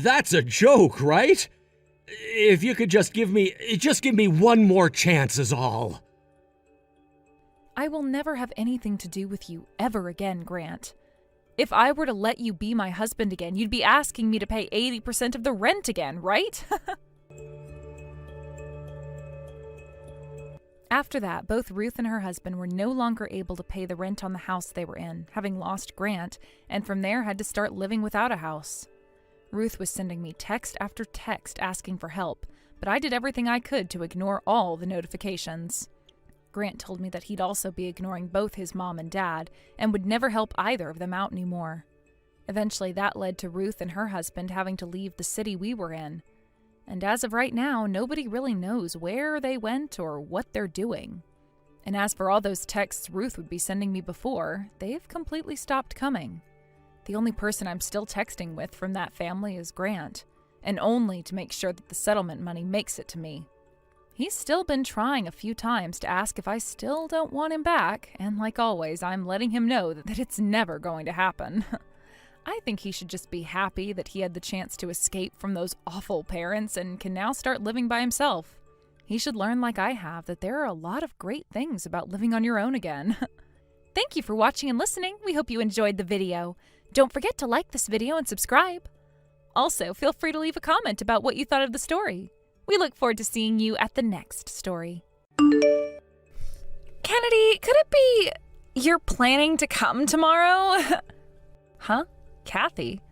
That's a joke, right? If you could just give me one more chance is all. I will never have anything to do with you ever again, Grant. If I were to let you be my husband again, you'd be asking me to pay 80% of the rent again, right? After that, both Ruth and her husband were no longer able to pay the rent on the house they were in, having lost Grant, and from there had to start living without a house. Ruth was sending me text after text asking for help, but I did everything I could to ignore all the notifications. Grant told me that he'd also be ignoring both his mom and dad, and would never help either of them out anymore. Eventually, that led to Ruth and her husband having to leave the city we were in. And as of right now, nobody really knows where they went or what they're doing. And as for all those texts Ruth would be sending me before, they've completely stopped coming. The only person I'm still texting with from that family is Grant, and only to make sure that the settlement money makes it to me. He's still been trying a few times to ask if I still don't want him back, and like always, I'm letting him know that it's never going to happen. I think he should just be happy that he had the chance to escape from those awful parents and can now start living by himself. He should learn, like I have, that there are a lot of great things about living on your own again. Thank you for watching and listening. We hope you enjoyed the video. Don't forget to like this video and subscribe. Also, feel free to leave a comment about what you thought of the story. We look forward to seeing you at the next story. Kennedy, could it be you're planning to come tomorrow? Huh? Kathy?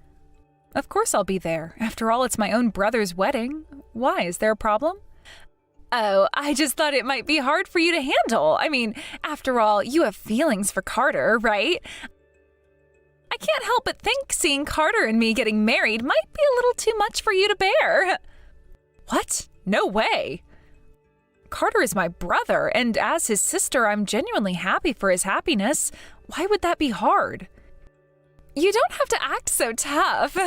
Of course I'll be there. After all, it's my own brother's wedding. Why? Is there a problem? Oh, I just thought it might be hard for you to handle. I mean, after all, you have feelings for Carter, right? I can't help but think seeing Carter and me getting married might be a little too much for you to bear. What? No way. Carter is my brother, and as his sister, I'm genuinely happy for his happiness. Why would that be hard? You don't have to act so tough.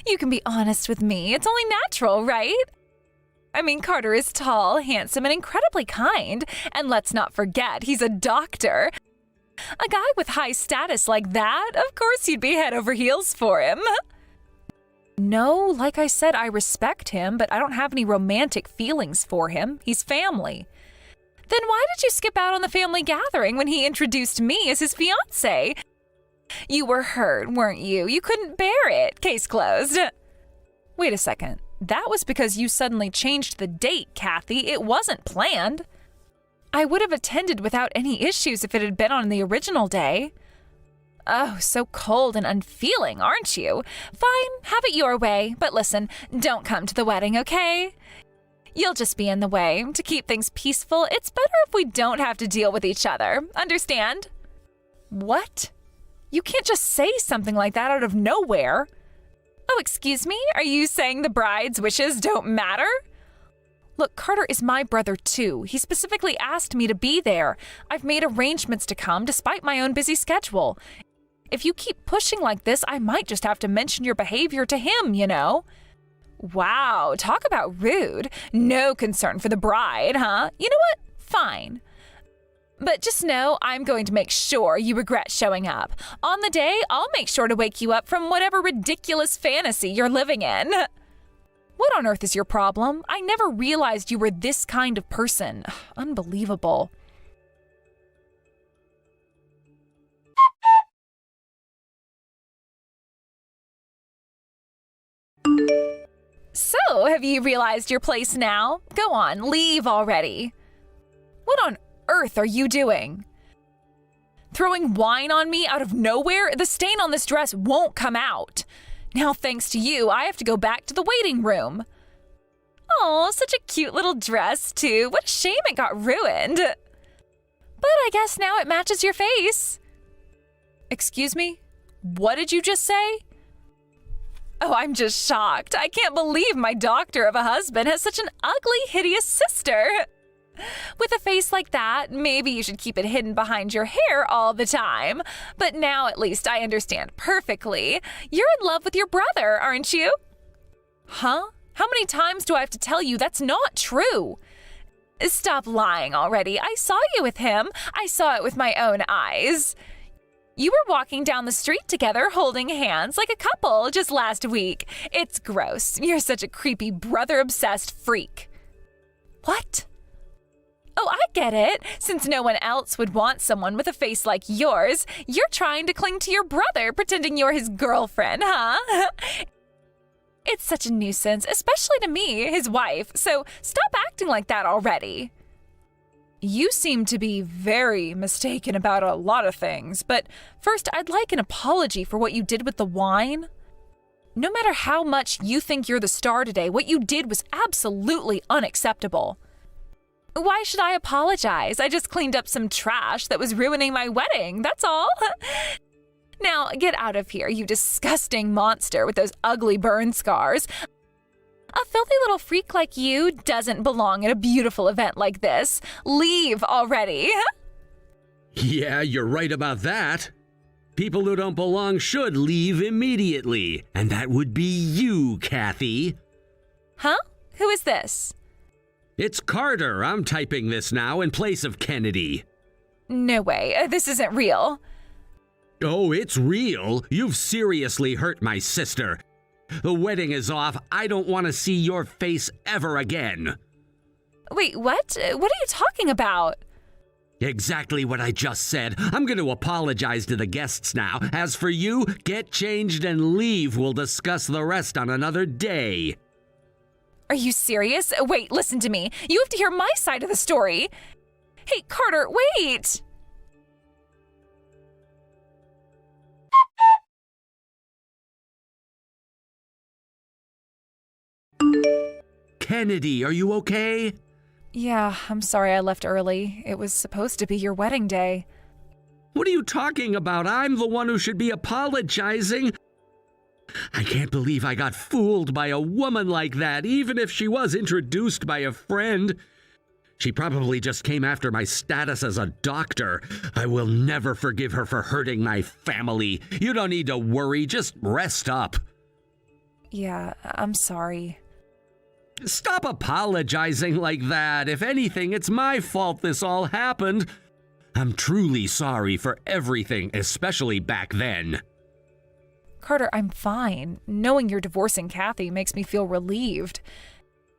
You can be honest with me. It's only natural, right? I mean, Carter is tall, handsome, and incredibly kind. And let's not forget, he's a doctor. A guy with high status like that, of course you'd be head over heels for him. No, like I said, I respect him, but I don't have any romantic feelings for him. He's family. Then why did you skip out on the family gathering when he introduced me as his fiancé? You were hurt, weren't you? You couldn't bear it. Case closed. Wait a second. That was because you suddenly changed the date, Kathy. It wasn't planned. I would have attended without any issues if it had been on the original day. Oh, so cold and unfeeling, aren't you? Fine, have it your way. But listen, don't come to the wedding, okay? You'll just be in the way. To keep things peaceful, it's better if we don't have to deal with each other. Understand? What? You can't just say something like that out of nowhere. Oh, excuse me? Are you saying the bride's wishes don't matter? Look, Carter is my brother too. He specifically asked me to be there. I've made arrangements to come despite my own busy schedule. If you keep pushing like this, I might just have to mention your behavior to him, you know? Wow, talk about rude. No concern for the bride, huh? You know what? Fine. But just know I'm going to make sure you regret showing up. On the day, I'll make sure to wake you up from whatever ridiculous fantasy you're living in. What on earth is your problem? I never realized you were this kind of person. Unbelievable. So, have you realized your place now? Go on, leave already. What on earth are you doing? Throwing wine on me out of nowhere? The stain on this dress won't come out. Now, thanks to you, I have to go back to the waiting room. Oh, such a cute little dress, too. What a shame it got ruined. But I guess now it matches your face. Excuse me? What did you just say? Oh, I'm just shocked. I can't believe my doctor of a husband has such an ugly, hideous sister. With a face like that, maybe you should keep it hidden behind your hair all the time. But now at least I understand perfectly. You're in love with your brother, aren't you? Huh? How many times do I have to tell you that's not true? Stop lying already. I saw you with him. I saw it with my own eyes. You were walking down the street together holding hands like a couple just last week. It's gross. You're such a creepy brother-obsessed freak. What? Oh, I get it. Since no one else would want someone with a face like yours, you're trying to cling to your brother, pretending you're his girlfriend, huh? It's such a nuisance, especially to me, his wife, so stop acting like that already. You seem to be very mistaken about a lot of things, but first I'd like an apology for what you did with the wine. No matter how much you think you're the star today, what you did was absolutely unacceptable. Why should I apologize? I just cleaned up some trash that was ruining my wedding, that's all. Now, get out of here, you disgusting monster with those ugly burn scars. A filthy little freak like you doesn't belong at a beautiful event like this. Leave already. Yeah, you're right about that. People who don't belong should leave immediately. And that would be you, Kathy. Huh? Who is this? It's Carter. I'm typing this now in place of Kennedy. No way. This isn't real. Oh, it's real. You've seriously hurt my sister. The wedding is off. I don't want to see your face ever again. Wait, what? What are you talking about? Exactly what I just said. I'm going to apologize to the guests now. As for you, get changed and leave. We'll discuss the rest on another day. Are you serious? Wait, listen to me. You have to hear my side of the story. Hey, Carter, wait! Kennedy, are you okay? Yeah, I'm sorry I left early. It was supposed to be your wedding day. What are you talking about? I'm the one who should be apologizing. I can't believe I got fooled by a woman like that, even if she was introduced by a friend. She probably just came after my status as a doctor. I will never forgive her for hurting my family. You don't need to worry, just rest up. Yeah, I'm sorry. Stop apologizing like that. If anything, it's my fault this all happened. I'm truly sorry for everything, especially back then. Carter, I'm fine. Knowing you're divorcing Kathy makes me feel relieved.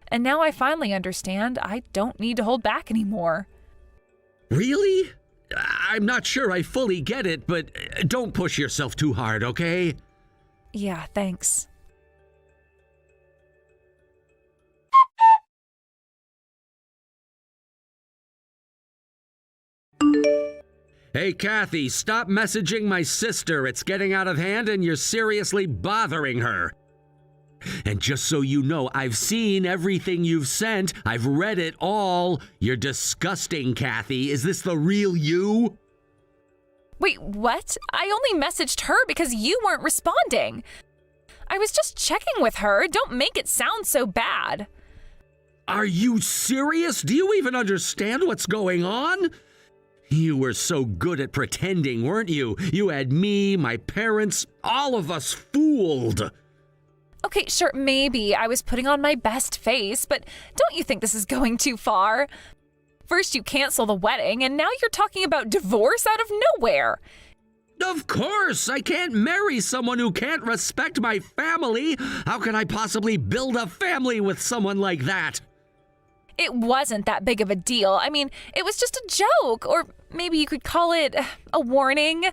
And now I finally understand I don't need to hold back anymore. Really? I'm not sure I fully get it, but don't push yourself too hard, okay? Yeah, thanks. Hey, Kathy, stop messaging my sister. It's getting out of hand and you're seriously bothering her. And just so you know, I've seen everything you've sent. I've read it all. You're disgusting, Kathy. Is this the real you? Wait, what? I only messaged her because you weren't responding. I was just checking with her. Don't make it sound so bad. Are you serious? Do you even understand what's going on? You were so good at pretending, weren't you? You had me, my parents, all of us fooled. Okay, sure, maybe I was putting on my best face, but don't you think this is going too far? First you cancel the wedding, and now you're talking about divorce out of nowhere. Of course, I can't marry someone who can't respect my family. How can I possibly build a family with someone like that? It wasn't that big of a deal. I mean, it was just a joke, or maybe you could call it a warning.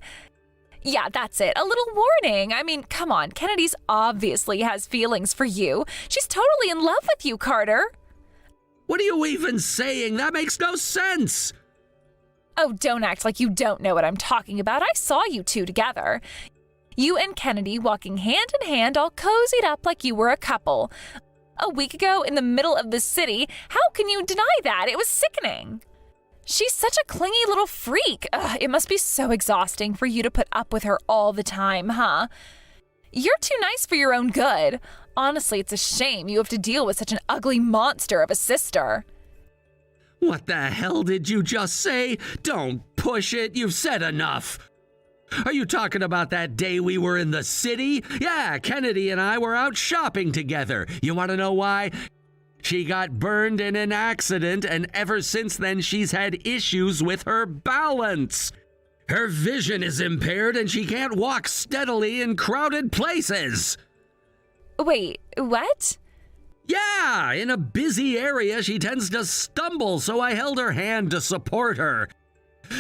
Yeah, that's it. A little warning. I mean, come on. Kennedy's obviously has feelings for you. She's totally in love with you, Carter. What are you even saying? That makes no sense. Oh, don't act like you don't know what I'm talking about. I saw you two together. You and Kennedy walking hand in hand, all cozied up like you were a couple. A week ago in the middle of the city. How can you deny that? It was sickening. She's such a clingy little freak. Ugh, it must be so exhausting for you to put up with her all the time, huh? You're too nice for your own good. Honestly, it's a shame you have to deal with such an ugly monster of a sister. What the hell did you just say? Don't push it. You've said enough. Are you talking about that day we were in the city? Yeah, Kennedy and I were out shopping together. You want to know why? She got burned in an accident, and ever since then she's had issues with her balance. Her vision is impaired and she can't walk steadily in crowded places. Wait, what? Yeah, in a busy area she tends to stumble, so I held her hand to support her.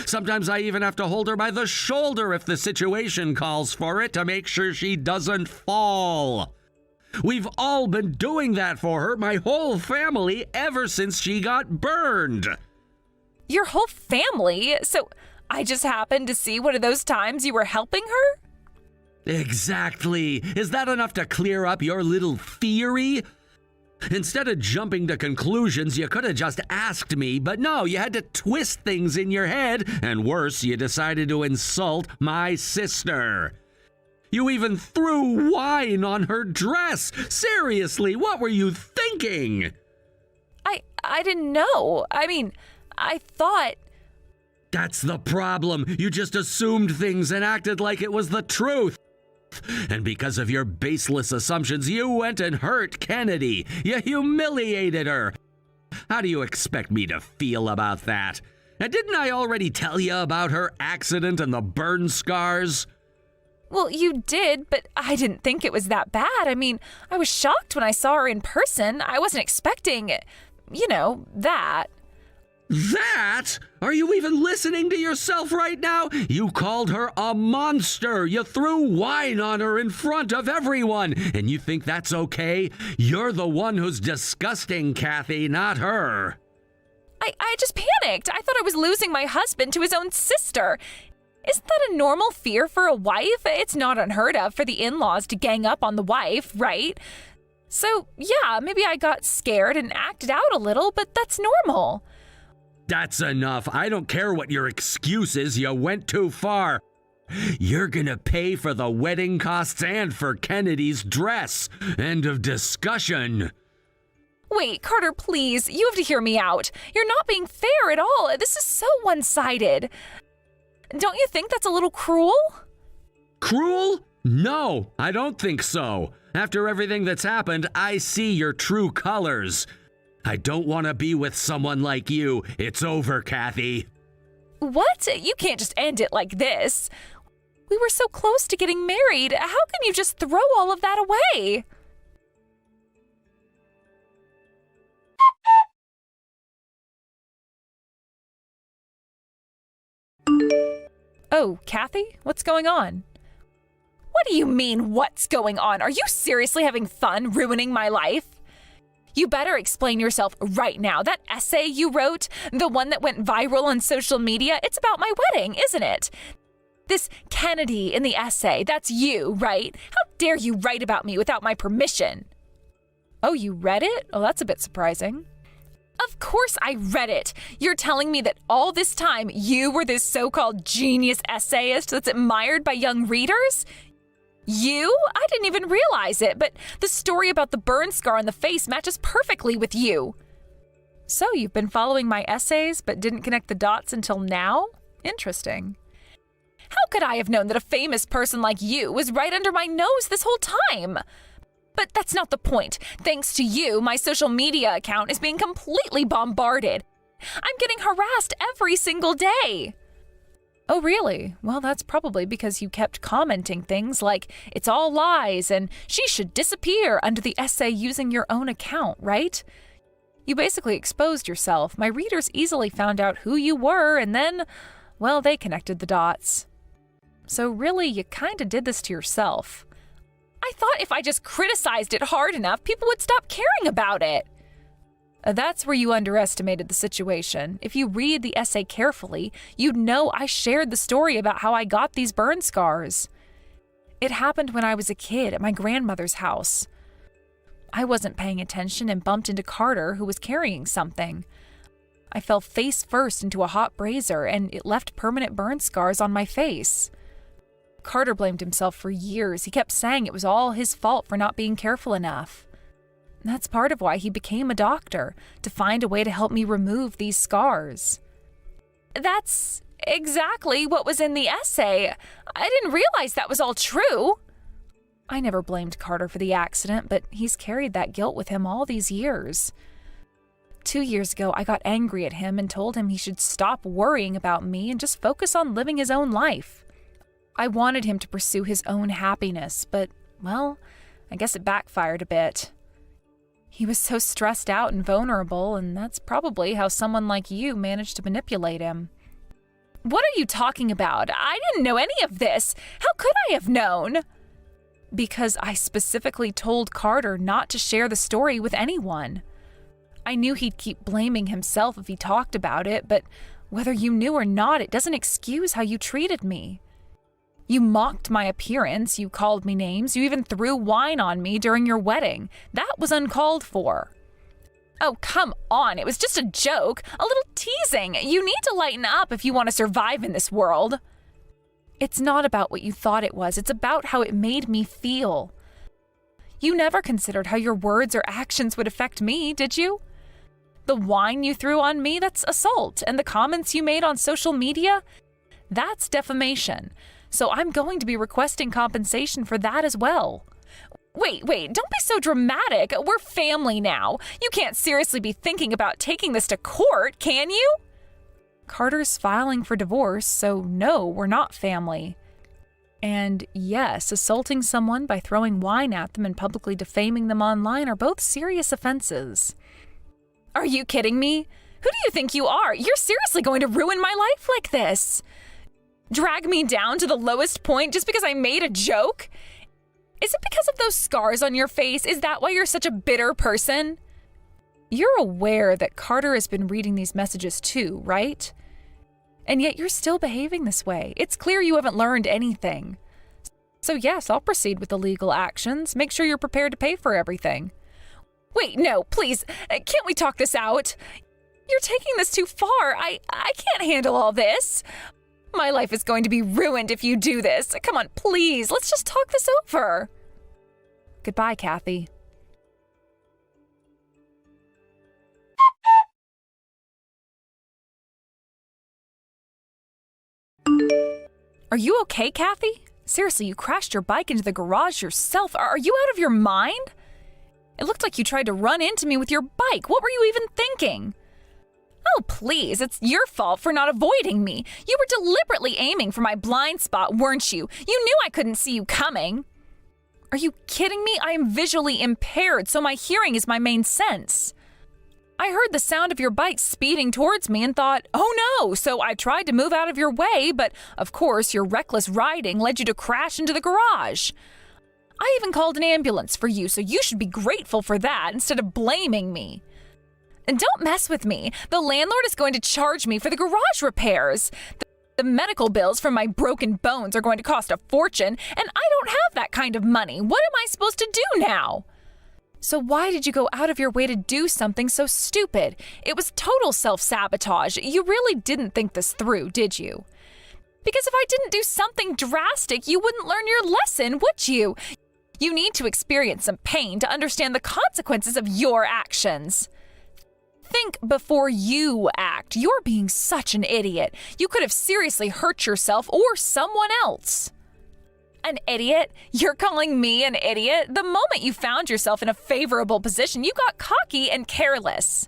Sometimes I even have to hold her by the shoulder if the situation calls for it to make sure she doesn't fall. We've all been doing that for her, my whole family, ever since she got burned. Your whole family? So I just happened to see one of those times you were helping her? Exactly. Is that enough to clear up your little theory? Instead of jumping to conclusions, you could have just asked me, but no, you had to twist things in your head, and worse, you decided to insult my sister. You even threw wine on her dress. Seriously, what were you thinking? I didn't know. I mean, I thought... That's the problem. You just assumed things and acted like it was the truth. And because of your baseless assumptions, you went and hurt Kennedy. You humiliated her. How do you expect me to feel about that? And didn't I already tell you about her accident and the burn scars? Well, you did, but I didn't think it was that bad. I mean, I was shocked when I saw her in person. I wasn't expecting, that. That? Are you even listening to yourself right now? You called her a monster. You threw wine on her in front of everyone. And you think that's okay? You're the one who's disgusting, Kathy, not her. I just panicked. I thought I was losing my husband to his own sister. Isn't that a normal fear for a wife? It's not unheard of for the in-laws to gang up on the wife, right? So, yeah, maybe I got scared and acted out a little, but that's normal. That's enough. I don't care what your excuse is. You went too far. You're gonna pay for the wedding costs and for Kennedy's dress. End of discussion. Wait, Carter, please. You have to hear me out. You're not being fair at all. This is so one-sided. Don't you think that's a little cruel? Cruel? No, I don't think so. After everything that's happened, I see your true colors. I don't want to be with someone like you. It's over, Kathy. What? You can't just end it like this. We were so close to getting married. How can you just throw all of that away? Oh, Kathy? What's going on? What do you mean, what's going on? Are you seriously having fun ruining my life? You better explain yourself right now. That essay you wrote, the one that went viral on social media, it's about my wedding, isn't it? This Kennedy in the essay, that's you, right? How dare you write about me without my permission? Oh, you read it? Oh, that's a bit surprising. Of course I read it. You're telling me that all this time you were this so-called genius essayist that's admired by young readers? You? I didn't even realize it, but the story about the burn scar on the face matches perfectly with you. So you've been following my essays but didn't connect the dots until now? Interesting. How could I have known that a famous person like you was right under my nose this whole time? But that's not the point. Thanks to you, my social media account is being completely bombarded. I'm getting harassed every single day. Oh, really? Well, that's probably because you kept commenting things like, it's all lies and she should disappear under the essay using your own account, right? You basically exposed yourself. My readers easily found out who you were and then, well, they connected the dots. So really, you kinda did this to yourself. I thought if I just criticized it hard enough, people would stop caring about it. That's where you underestimated the situation. If you read the essay carefully, you'd know I shared the story about how I got these burn scars. It happened when I was a kid at my grandmother's house. I wasn't paying attention and bumped into Carter, who was carrying something. I fell face first into a hot brazier, and it left permanent burn scars on my face. Carter blamed himself for years. He kept saying it was all his fault for not being careful enough. That's part of why he became a doctor, to find a way to help me remove these scars. That's exactly what was in the essay. I didn't realize that was all true. I never blamed Carter for the accident, but he's carried that guilt with him all these years. 2 years ago, I got angry at him and told him he should stop worrying about me and just focus on living his own life. I wanted him to pursue his own happiness, but, well, I guess it backfired a bit. He was so stressed out and vulnerable, and that's probably how someone like you managed to manipulate him. What are you talking about? I didn't know any of this. How could I have known? Because I specifically told Carter not to share the story with anyone. I knew he'd keep blaming himself if he talked about it, but whether you knew or not, it doesn't excuse how you treated me. You mocked my appearance, you called me names, you even threw wine on me during your wedding. That was uncalled for. Oh, come on, it was just a joke, a little teasing. You need to lighten up if you want to survive in this world. It's not about what you thought it was, it's about how it made me feel. You never considered how your words or actions would affect me, did you? The wine you threw on me, that's assault. And the comments you made on social media, that's defamation. So I'm going to be requesting compensation for that as well. Wait, don't be so dramatic. We're family now. You can't seriously be thinking about taking this to court, can you? Carter's filing for divorce, so no, we're not family. And yes, assaulting someone by throwing wine at them and publicly defaming them online are both serious offenses. Are you kidding me? Who do you think you are? You're seriously going to ruin my life like this? Drag me down to the lowest point just because I made a joke? Is it because of those scars on your face? Is that why you're such a bitter person? You're aware that Carter has been reading these messages too, right? And yet you're still behaving this way. It's clear you haven't learned anything. So yes, I'll proceed with the legal actions. Make sure you're prepared to pay for everything. Wait, no, please, can't we talk this out? You're taking this too far. I can't handle all this. My life is going to be ruined if you do this. Come on, please, let's just talk this over. Goodbye, Kathy. Are you okay, Kathy? Seriously, you crashed your bike into the garage yourself. Are you out of your mind? It looked like you tried to run into me with your bike. What were you even thinking? Oh, please, it's your fault for not avoiding me. You were deliberately aiming for my blind spot, weren't you? You knew I couldn't see you coming. Are you kidding me? I am visually impaired, so my hearing is my main sense. I heard the sound of your bike speeding towards me and thought, oh no, so I tried to move out of your way, but of course your reckless riding led you to crash into the garage. I even called an ambulance for you, so you should be grateful for that instead of blaming me. And don't mess with me. The landlord is going to charge me for the garage repairs. The medical bills from my broken bones are going to cost a fortune, and I don't have that kind of money. What am I supposed to do now? So why did you go out of your way to do something so stupid? It was total self-sabotage. You really didn't think this through, did you? Because if I didn't do something drastic, you wouldn't learn your lesson, would you? You need to experience some pain to understand the consequences of your actions. Think before you act. You're being such an idiot. You could have seriously hurt yourself or someone else. An idiot? You're calling me an idiot? The moment you found yourself in a favorable position, you got cocky and careless.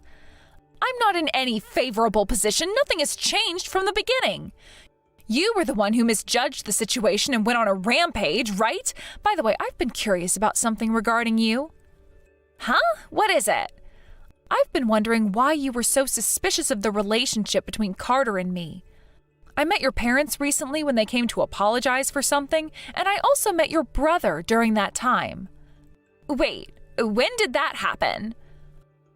I'm not in any favorable position. Nothing has changed from the beginning. You were the one who misjudged the situation and went on a rampage, right? By the way, I've been curious about something regarding you. Huh? What is it? I've been wondering why you were so suspicious of the relationship between Carter and me. I met your parents recently when they came to apologize for something, and I also met your brother during that time. Wait, when did that happen?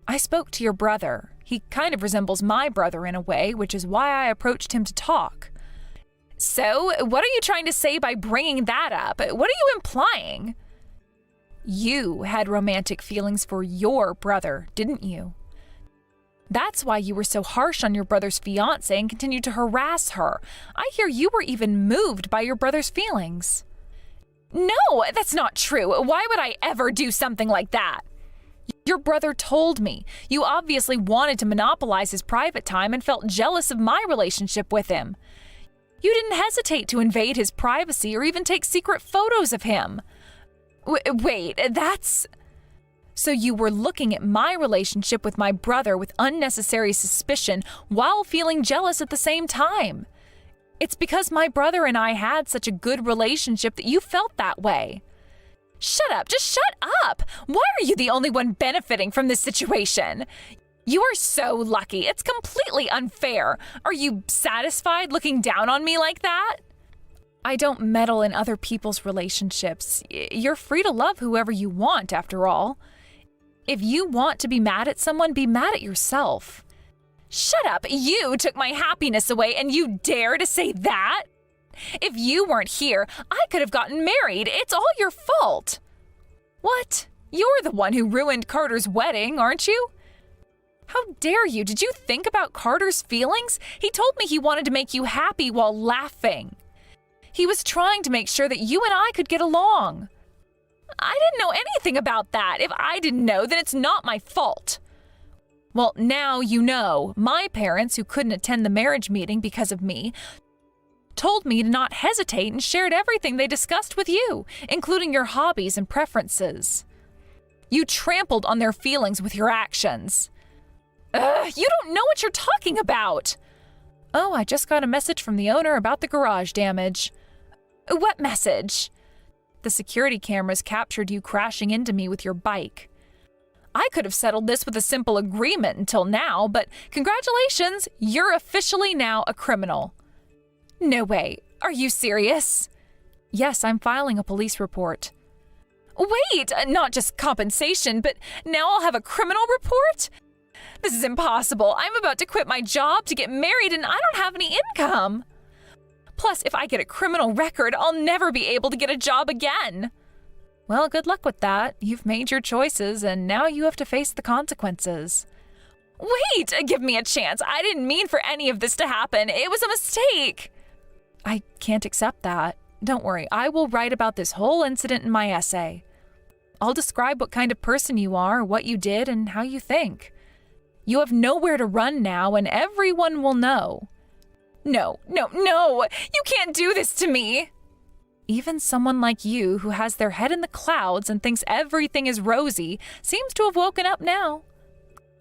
I spoke to your brother. He kind of resembles my brother in a way, which is why I approached him to talk. So, what are you trying to say by bringing that up? What are you implying? You had romantic feelings for your brother, didn't you? That's why you were so harsh on your brother's fiancé and continued to harass her. I hear you were even moved by your brother's feelings. No, that's not true. Why would I ever do something like that? Your brother told me. You obviously wanted to monopolize his private time and felt jealous of my relationship with him. You didn't hesitate to invade his privacy or even take secret photos of him. Wait, that's... So you were looking at my relationship with my brother with unnecessary suspicion while feeling jealous at the same time. It's because my brother and I had such a good relationship that you felt that way. Shut up, just shut up! Why are you the only one benefiting from this situation? You are so lucky, it's completely unfair. Are you satisfied looking down on me like that? I don't meddle in other people's relationships. You're free to love whoever you want, after all. If you want to be mad at someone, be mad at yourself. Shut up! You took my happiness away and you dare to say that? If you weren't here, I could have gotten married. It's all your fault. What? You're the one who ruined Carter's wedding, aren't you? How dare you? Did you think about Carter's feelings? He told me he wanted to make you happy while laughing. He was trying to make sure that you and I could get along. I didn't know anything about that. If I didn't know, then it's not my fault. Well, now you know. My parents, who couldn't attend the marriage meeting because of me, told me to not hesitate and shared everything they discussed with you, including your hobbies and preferences. You trampled on their feelings with your actions. You don't know what you're talking about. Oh, I just got a message from the owner about the garage damage. What message? The security cameras captured you crashing into me with your bike. I could have settled this with a simple agreement until now, but congratulations, you're officially now a criminal. No way. Are you serious? Yes, I'm filing a police report. Wait, not just compensation, but now I'll have a criminal report? This is impossible. I'm about to quit my job to get married and I don't have any income. Plus, if I get a criminal record, I'll never be able to get a job again. Well, good luck with that. You've made your choices and now you have to face the consequences. Wait, give me a chance. I didn't mean for any of this to happen. It was a mistake. I can't accept that. Don't worry, I will write about this whole incident in my essay. I'll describe what kind of person you are, what you did, and how you think. You have nowhere to run now, and everyone will know. No, you can't do this to me. Even someone like you, who has their head in the clouds and thinks everything is rosy, seems to have woken up now.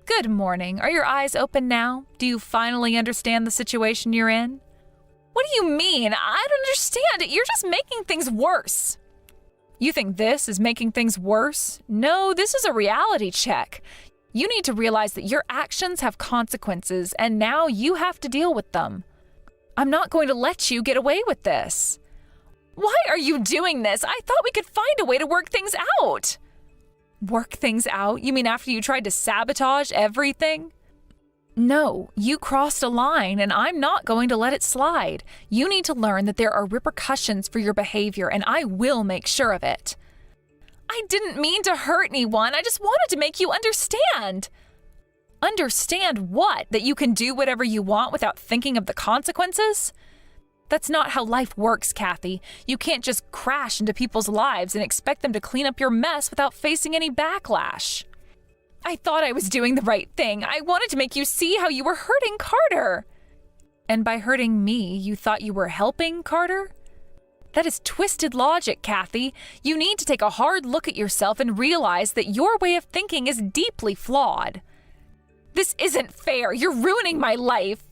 Good morning. Are your eyes open now? Do you finally understand the situation you're in? What do you mean? I don't understand. You're just making things worse. You think this is making things worse? No, this is a reality check. You need to realize that your actions have consequences, and now you have to deal with them. I'm not going to let you get away with this. Why are you doing this? I thought we could find a way to work things out. Work things out? You mean after you tried to sabotage everything? No, you crossed a line and I'm not going to let it slide. You need to learn that there are repercussions for your behavior and I will make sure of it. I didn't mean to hurt anyone. I just wanted to make you understand. Understand what? That you can do whatever you want without thinking of the consequences? That's not how life works, Kathy. You can't just crash into people's lives and expect them to clean up your mess without facing any backlash. I thought I was doing the right thing. I wanted to make you see how you were hurting Carter. And by hurting me, you thought you were helping Carter? That is twisted logic, Kathy. You need to take a hard look at yourself and realize that your way of thinking is deeply flawed. This isn't fair. You're ruining my life.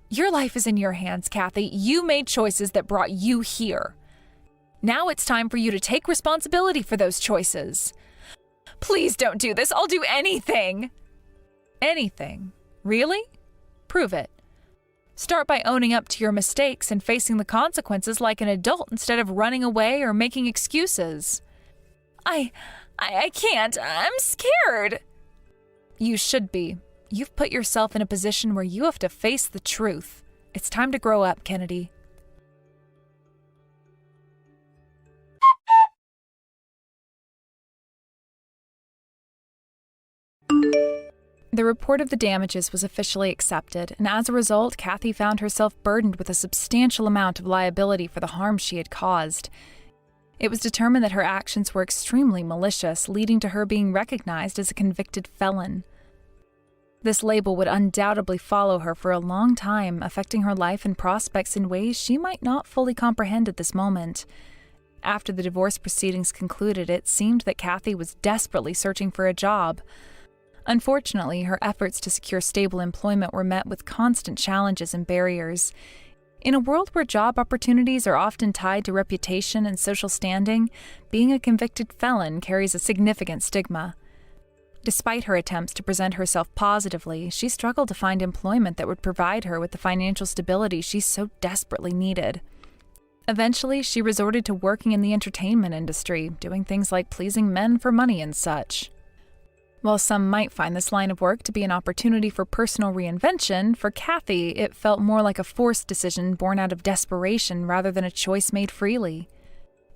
Your life is in your hands, Kathy. You made choices that brought you here. Now it's time for you to take responsibility for those choices. Please don't do this. I'll do anything. Anything? Really? Prove it. Start by owning up to your mistakes and facing the consequences like an adult instead of running away or making excuses. I can't. I'm scared. You should be. You've put yourself in a position where you have to face the truth. It's time to grow up, Kennedy. The report of the damages was officially accepted, and as a result, Kathy found herself burdened with a substantial amount of liability for the harm she had caused. It was determined that her actions were extremely malicious, leading to her being recognized as a convicted felon. This label would undoubtedly follow her for a long time, affecting her life and prospects in ways she might not fully comprehend at this moment. After the divorce proceedings concluded, it seemed that Kathy was desperately searching for a job. Unfortunately, her efforts to secure stable employment were met with constant challenges and barriers. In a world where job opportunities are often tied to reputation and social standing, being a convicted felon carries a significant stigma. Despite her attempts to present herself positively, she struggled to find employment that would provide her with the financial stability she so desperately needed. Eventually, she resorted to working in the entertainment industry, doing things like pleasing men for money and such. While some might find this line of work to be an opportunity for personal reinvention, for Kathy, it felt more like a forced decision born out of desperation rather than a choice made freely.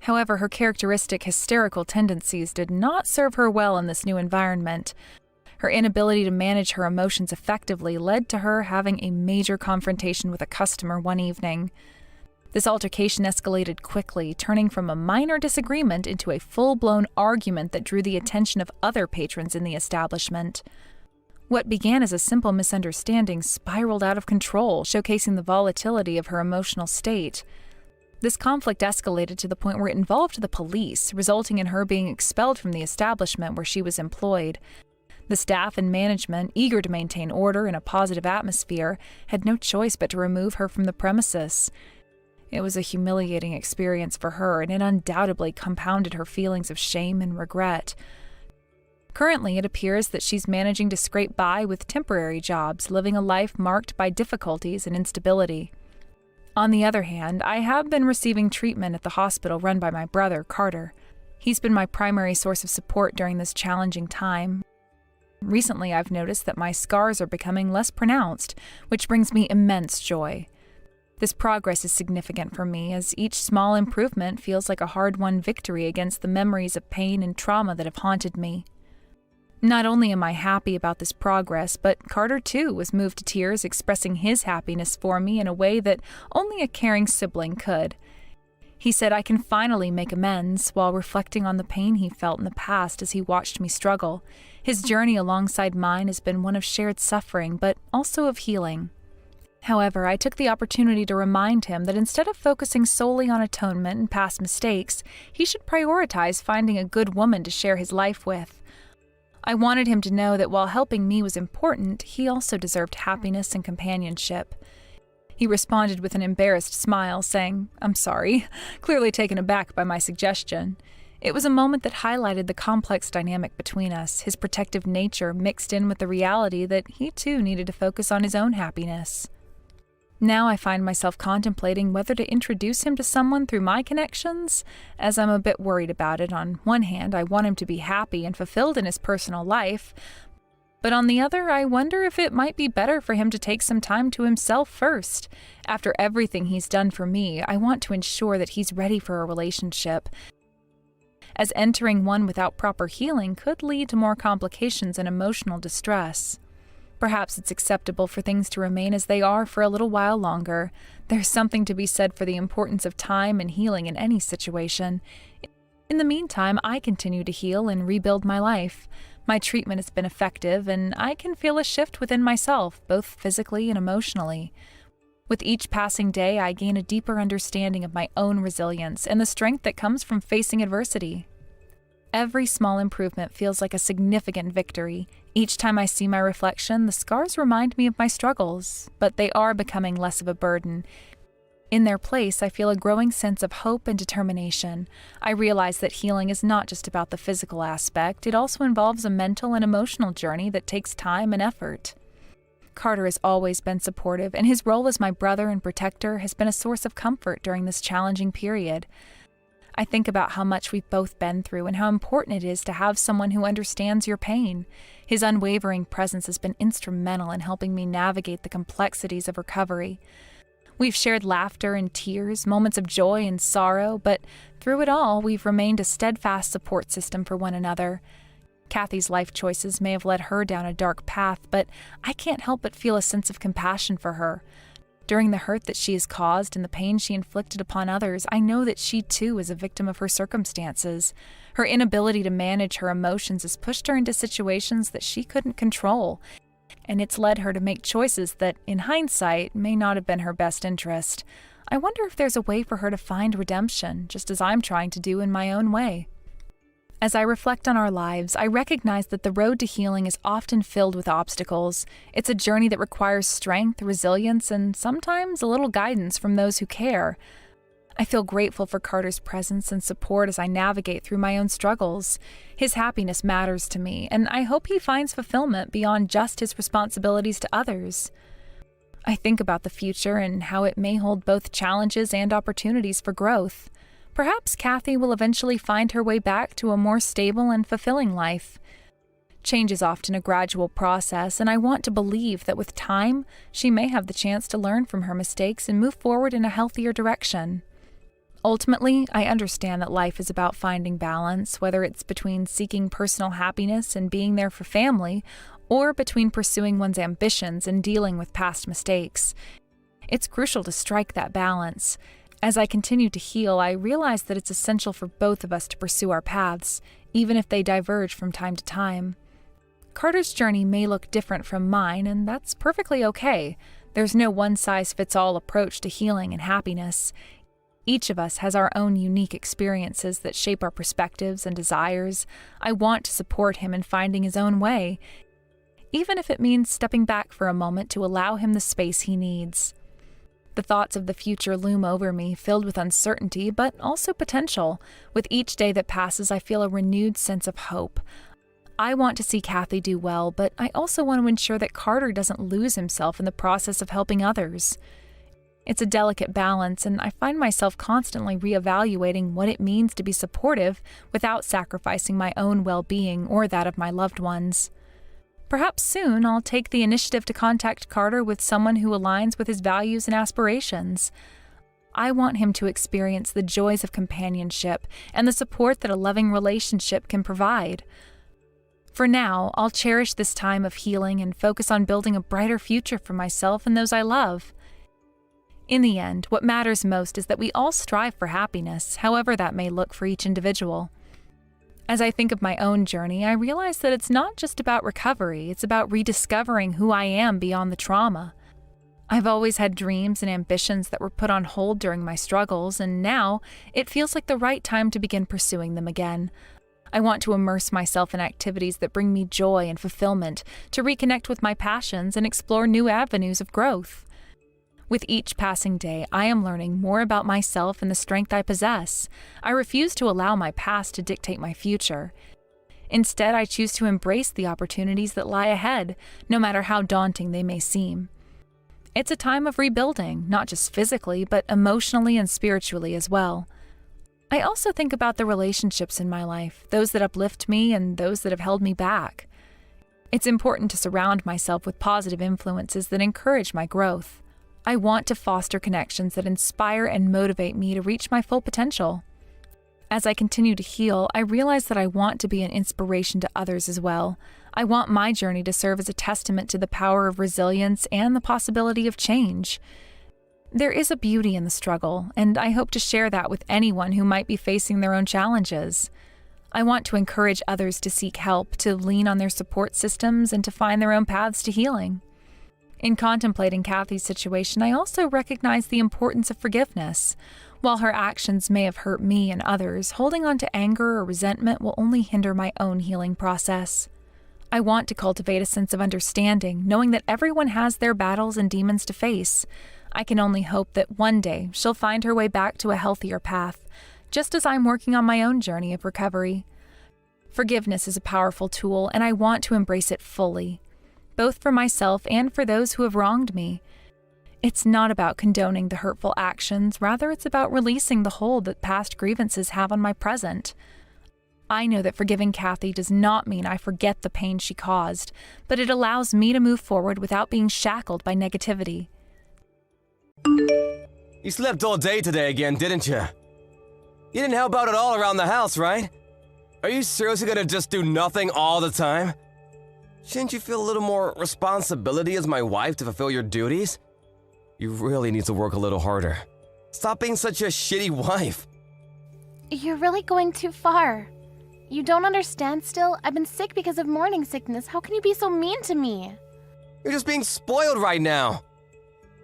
However, her characteristic hysterical tendencies did not serve her well in this new environment. Her inability to manage her emotions effectively led to her having a major confrontation with a customer one evening. This altercation escalated quickly, turning from a minor disagreement into a full-blown argument that drew the attention of other patrons in the establishment. What began as a simple misunderstanding spiraled out of control, showcasing the volatility of her emotional state. This conflict escalated to the point where it involved the police, resulting in her being expelled from the establishment where she was employed. The staff and management, eager to maintain order and a positive atmosphere, had no choice but to remove her from the premises. It was a humiliating experience for her, and it undoubtedly compounded her feelings of shame and regret. Currently, it appears that she's managing to scrape by with temporary jobs, living a life marked by difficulties and instability. On the other hand, I have been receiving treatment at the hospital run by my brother, Carter. He's been my primary source of support during this challenging time. Recently, I've noticed that my scars are becoming less pronounced, which brings me immense joy. This progress is significant for me, as each small improvement feels like a hard-won victory against the memories of pain and trauma that have haunted me. Not only am I happy about this progress, but Carter too was moved to tears, expressing his happiness for me in a way that only a caring sibling could. He said I can finally make amends, while reflecting on the pain he felt in the past as he watched me struggle. His journey alongside mine has been one of shared suffering, but also of healing. However, I took the opportunity to remind him that instead of focusing solely on atonement and past mistakes, he should prioritize finding a good woman to share his life with. I wanted him to know that while helping me was important, he also deserved happiness and companionship. He responded with an embarrassed smile, saying, "I'm sorry," clearly taken aback by my suggestion. It was a moment that highlighted the complex dynamic between us, his protective nature mixed in with the reality that he too needed to focus on his own happiness. Now I find myself contemplating whether to introduce him to someone through my connections, as I'm a bit worried about it. On one hand, I want him to be happy and fulfilled in his personal life, but on the other, I wonder if it might be better for him to take some time to himself first. After everything he's done for me, I want to ensure that he's ready for a relationship, as entering one without proper healing could lead to more complications and emotional distress. Perhaps it's acceptable for things to remain as they are for a little while longer. There's something to be said for the importance of time and healing in any situation. In the meantime, I continue to heal and rebuild my life. My treatment has been effective, and I can feel a shift within myself, both physically and emotionally. With each passing day, I gain a deeper understanding of my own resilience and the strength that comes from facing adversity. Every small improvement feels like a significant victory. Each time I see my reflection, the scars remind me of my struggles, but they are becoming less of a burden. In their place, I feel a growing sense of hope and determination. I realize that healing is not just about the physical aspect, it also involves a mental and emotional journey that takes time and effort. Carter has always been supportive, and his role as my brother and protector has been a source of comfort during this challenging period. I think about how much we've both been through and how important it is to have someone who understands your pain. His unwavering presence has been instrumental in helping me navigate the complexities of recovery. We've shared laughter and tears, moments of joy and sorrow, but through it all, we've remained a steadfast support system for one another. Kathy's life choices may have led her down a dark path, but I can't help but feel a sense of compassion for her. During the hurt that she has caused and the pain she inflicted upon others, I know that she too is a victim of her circumstances. Her inability to manage her emotions has pushed her into situations that she couldn't control, and it's led her to make choices that, in hindsight, may not have been her best interest. I wonder if there's a way for her to find redemption, just as I'm trying to do in my own way. As I reflect on our lives, I recognize that the road to healing is often filled with obstacles. It's a journey that requires strength, resilience, and sometimes a little guidance from those who care. I feel grateful for Carter's presence and support as I navigate through my own struggles. His happiness matters to me, and I hope he finds fulfillment beyond just his responsibilities to others. I think about the future and how it may hold both challenges and opportunities for growth. Perhaps Kathy will eventually find her way back to a more stable and fulfilling life. Change is often a gradual process, and I want to believe that with time, she may have the chance to learn from her mistakes and move forward in a healthier direction. Ultimately, I understand that life is about finding balance, whether it's between seeking personal happiness and being there for family, or between pursuing one's ambitions and dealing with past mistakes. It's crucial to strike that balance. As I continue to heal, I realize that it's essential for both of us to pursue our paths, even if they diverge from time to time. Carter's journey may look different from mine, and that's perfectly okay. There's no one-size-fits-all approach to healing and happiness. Each of us has our own unique experiences that shape our perspectives and desires. I want to support him in finding his own way, even if it means stepping back for a moment to allow him the space he needs. The thoughts of the future loom over me, filled with uncertainty, but also potential. With each day that passes, I feel a renewed sense of hope. I want to see Kathy do well, but I also want to ensure that Carter doesn't lose himself in the process of helping others. It's a delicate balance, and I find myself constantly reevaluating what it means to be supportive without sacrificing my own well-being or that of my loved ones. Perhaps soon I'll take the initiative to contact Carter with someone who aligns with his values and aspirations. I want him to experience the joys of companionship and the support that a loving relationship can provide. For now, I'll cherish this time of healing and focus on building a brighter future for myself and those I love. In the end, what matters most is that we all strive for happiness, however that may look for each individual. As I think of my own journey, I realize that it's not just about recovery, it's about rediscovering who I am beyond the trauma. I've always had dreams and ambitions that were put on hold during my struggles, and now it feels like the right time to begin pursuing them again. I want to immerse myself in activities that bring me joy and fulfillment, to reconnect with my passions and explore new avenues of growth. With each passing day, I am learning more about myself and the strength I possess. I refuse to allow my past to dictate my future. Instead, I choose to embrace the opportunities that lie ahead, no matter how daunting they may seem. It's a time of rebuilding, not just physically, but emotionally and spiritually as well. I also think about the relationships in my life, those that uplift me and those that have held me back. It's important to surround myself with positive influences that encourage my growth. I want to foster connections that inspire and motivate me to reach my full potential. As I continue to heal, I realize that I want to be an inspiration to others as well. I want my journey to serve as a testament to the power of resilience and the possibility of change. There is a beauty in the struggle, and I hope to share that with anyone who might be facing their own challenges. I want to encourage others to seek help, to lean on their support systems, and to find their own paths to healing. In contemplating Kathy's situation, I also recognize the importance of forgiveness. While her actions may have hurt me and others, holding on to anger or resentment will only hinder my own healing process. I want to cultivate a sense of understanding, knowing that everyone has their battles and demons to face. I can only hope that one day she'll find her way back to a healthier path, just as I'm working on my own journey of recovery. Forgiveness is a powerful tool, and I want to embrace it fully, both for myself and for those who have wronged me. It's not about condoning the hurtful actions, rather it's about releasing the hold that past grievances have on my present. I know that forgiving Kathy does not mean I forget the pain she caused, but it allows me to move forward without being shackled by negativity. You slept all day today again, didn't you? You didn't help out at all around the house, right? Are you seriously gonna just do nothing all the time? Shouldn't you feel a little more responsibility as my wife to fulfill your duties? You really need to work a little harder. Stop being such a shitty wife. You're really going too far. You don't understand still? I've been sick because of morning sickness. How can you be so mean to me? You're just being spoiled right now.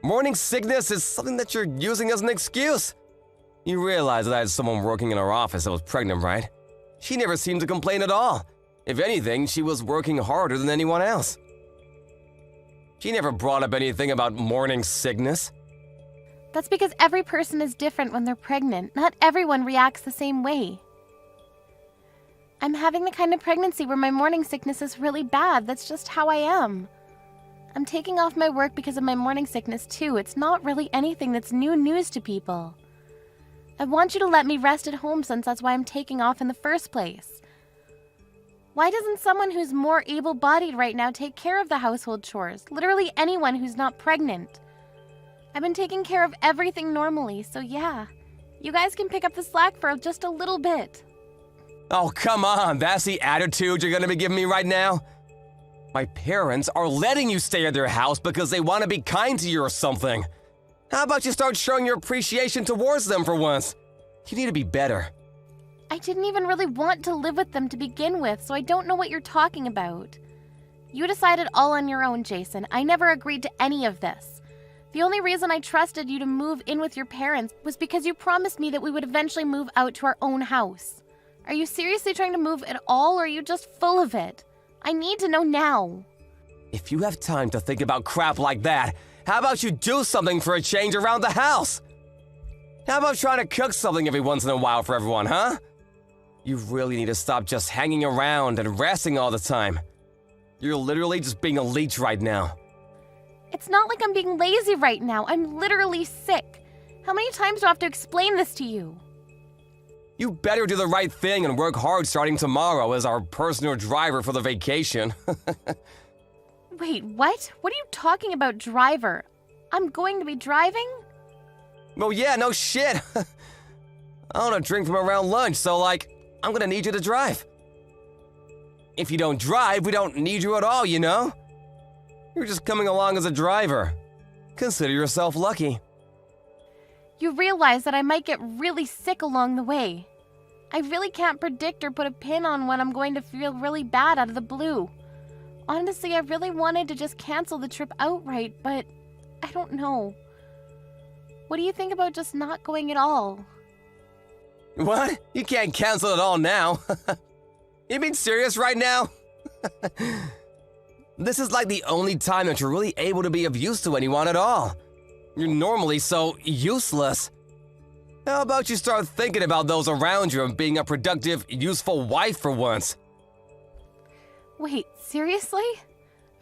Morning sickness is something that you're using as an excuse. You realize that I had someone working in our office that was pregnant, right? She never seemed to complain at all. If anything, she was working harder than anyone else. She never brought up anything about morning sickness. That's because every person is different when they're pregnant. Not everyone reacts the same way. I'm having the kind of pregnancy where my morning sickness is really bad. That's just how I am. I'm taking off my work because of my morning sickness too. It's not really anything that's new news to people. I want you to let me rest at home since that's why I'm taking off in the first place. Why doesn't someone who's more able-bodied right now take care of the household chores? Literally anyone who's not pregnant. I've been taking care of everything normally, so yeah. You guys can pick up the slack for just a little bit. Oh, come on, that's the attitude you're gonna be giving me right now? My parents are letting you stay at their house because they want to be kind to you or something. How about you start showing your appreciation towards them for once? You need to be better. I didn't even really want to live with them to begin with, so I don't know what you're talking about. You decided all on your own, Jason. I never agreed to any of this. The only reason I trusted you to move in with your parents was because you promised me that we would eventually move out to our own house. Are you seriously trying to move at all, or are you just full of it? I need to know now. If you have time to think about crap like that, how about you do something for a change around the house? How about trying to cook something every once in a while for everyone, huh? You really need to stop just hanging around and resting all the time. You're literally just being a leech right now. It's not like I'm being lazy right now. I'm literally sick. How many times do I have to explain this to you? You better do the right thing and work hard starting tomorrow as our personal driver for the vacation. Wait, what? What are you talking about, driver? I'm going to be driving? Well, yeah, no shit. I want to drink from around lunch, so I'm gonna need you to drive. If you don't drive, we don't need you at all, you know? You're just coming along as a driver. Consider yourself lucky. You realize that I might get really sick along the way. I really can't predict or put a pin on when I'm going to feel really bad out of the blue. Honestly, I really wanted to just cancel the trip outright, but I don't know. What do you think about just not going at all? What? You can't cancel it all now. You being serious right now? This is like the only time that you're really able to be of use to anyone at all. You're normally so useless. How about you start thinking about those around you and being a productive, useful wife for once? Wait, seriously?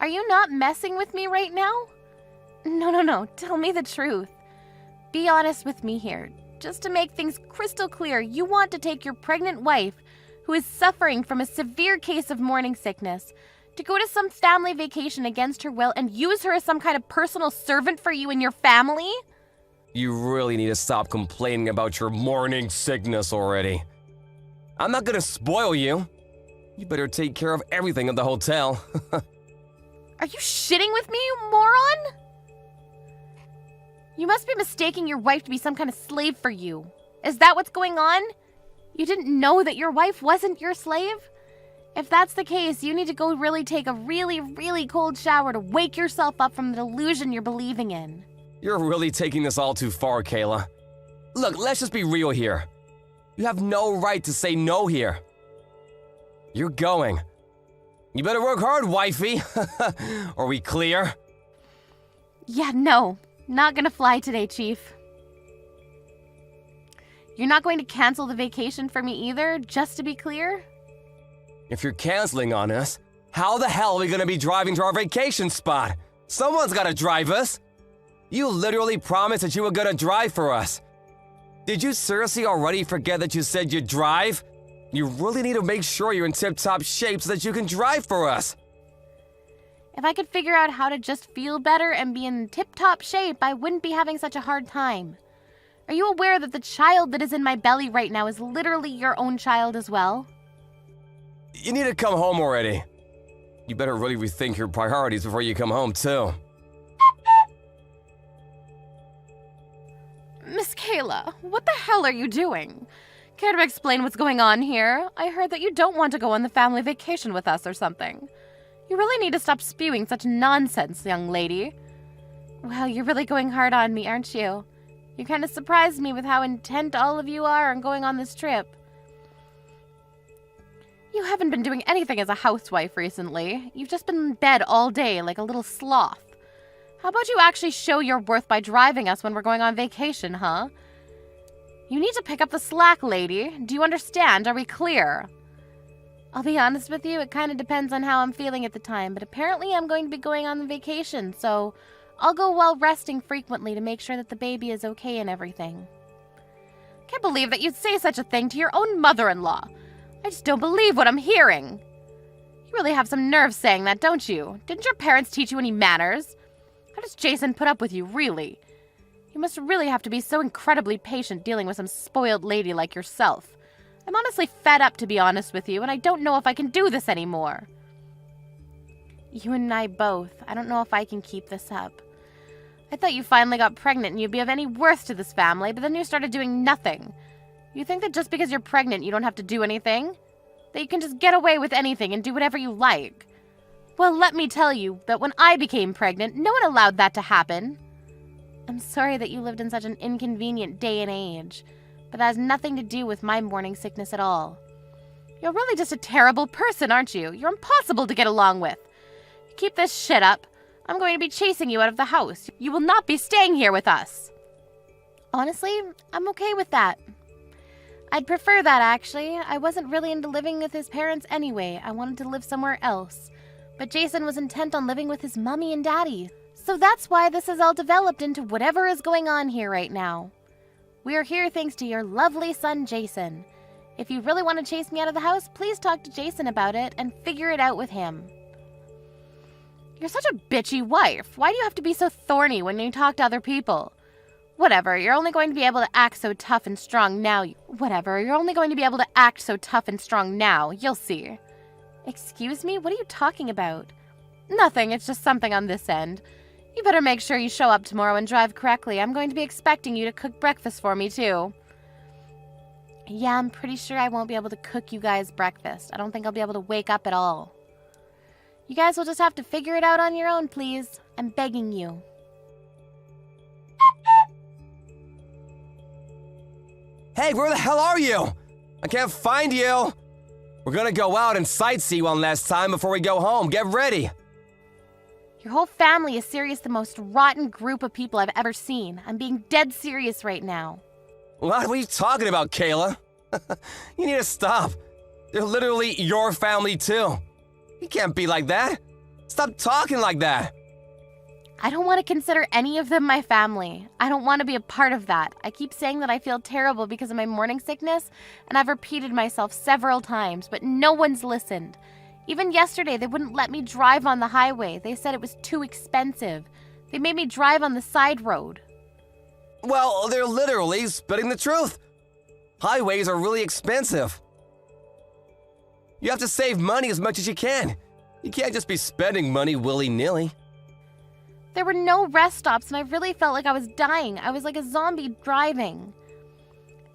Are you not messing with me right now? No. Tell me the truth. Be honest with me here. Just to make things crystal clear, you want to take your pregnant wife, who is suffering from a severe case of morning sickness, to go to some family vacation against her will and use her as some kind of personal servant for you and your family? You really need to stop complaining about your morning sickness already. I'm not gonna spoil you. You better take care of everything at the hotel. Are you shitting with me, you moron? You must be mistaking your wife to be some kind of slave for you. Is that what's going on? You didn't know that your wife wasn't your slave? If that's the case, you need to go really take a really cold shower to wake yourself up from the delusion you're believing in. You're really taking this all too far, Kayla. Look, let's just be real here. You have no right to say no here. You're going. You better work hard, wifey. Are we clear? Yeah, no. Not gonna fly today, Chief. You're not going to cancel the vacation for me either, just to be clear? If you're canceling on us, how the hell are we gonna be driving to our vacation spot? Someone's gotta drive us. You literally promised that you were gonna drive for us. Did you seriously already forget that you said you'd drive? You really need to make sure you're in tip-top shape so that you can drive for us. If I could figure out how to just feel better and be in tip-top shape, I wouldn't be having such a hard time. Are you aware that the child that is in my belly right now is literally your own child as well? You need to come home already. You better really rethink your priorities before you come home, too. Miss Kayla, what the hell are you doing? Care to explain what's going on here? I heard that you don't want to go on the family vacation with us or something. You really need to stop spewing such nonsense, young lady. Well, you're really going hard on me, aren't you? You kind of surprised me with how intent all of you are on going on this trip. You haven't been doing anything as a housewife recently. You've just been in bed all day like a little sloth. How about you actually show your worth by driving us when we're going on vacation, huh? You need to pick up the slack, lady. Do you understand? Are we clear? I'll be honest with you, it kind of depends on how I'm feeling at the time, but apparently I'm going to be going on the vacation, so I'll go while resting frequently to make sure that the baby is okay and everything. Can't believe that you'd say such a thing to your own mother-in-law. I just don't believe what I'm hearing. You really have some nerve saying that, don't you? Didn't your parents teach you any manners? How does Jason put up with you, really? You must really have to be so incredibly patient dealing with some spoiled lady like yourself. I'm honestly fed up, to be honest with you, and I don't know if I can do this anymore. You and I both. I don't know if I can keep this up. I thought you finally got pregnant and you'd be of any worth to this family, but then you started doing nothing. You think that just because you're pregnant you don't have to do anything? That you can just get away with anything and do whatever you like? Well, let me tell you that when I became pregnant, no one allowed that to happen. I'm sorry that you lived in such an inconvenient day and age, but that has nothing to do with my morning sickness at all. You're really just a terrible person, aren't you? You're impossible to get along with. Keep this shit up. I'm going to be chasing you out of the house. You will not be staying here with us. Honestly, I'm okay with that. I'd prefer that, actually. I wasn't really into living with his parents anyway. I wanted to live somewhere else. But Jason was intent on living with his mommy and daddy. So that's why this has all developed into whatever is going on here right now. We're here thanks to your lovely son, Jason. If you really want to chase me out of the house, please talk to Jason about it and figure it out with him. You're such a bitchy wife. Why do you have to be so thorny when you talk to other people? Whatever, you're only going to be able to act so tough and strong now. You'll see. Excuse me? What are you talking about? Nothing, it's just something on this end. You better make sure you show up tomorrow and drive correctly. I'm going to be expecting you to cook breakfast for me, too. Yeah, I'm pretty sure I won't be able to cook you guys breakfast. I don't think I'll be able to wake up at all. You guys will just have to figure it out on your own, please. I'm begging you. Hey, where the hell are you? I can't find you. We're gonna go out and sightsee one last time before we go home. Get ready. Your whole family is serious, the most rotten group of people I've ever seen. I'm being dead serious right now. What are you talking about, Kayla? You need to stop. They're literally your family, too. You can't be like that. Stop talking like that. I don't want to consider any of them my family. I don't want to be a part of that. I keep saying that I feel terrible because of my morning sickness, and I've repeated myself several times, but no one's listened. Even yesterday, they wouldn't let me drive on the highway. They said it was too expensive. They made me drive on the side road. Well, they're literally spitting the truth. Highways are really expensive. You have to save money as much as you can. You can't just be spending money willy-nilly. There were no rest stops, and I really felt like I was dying. I was like a zombie driving.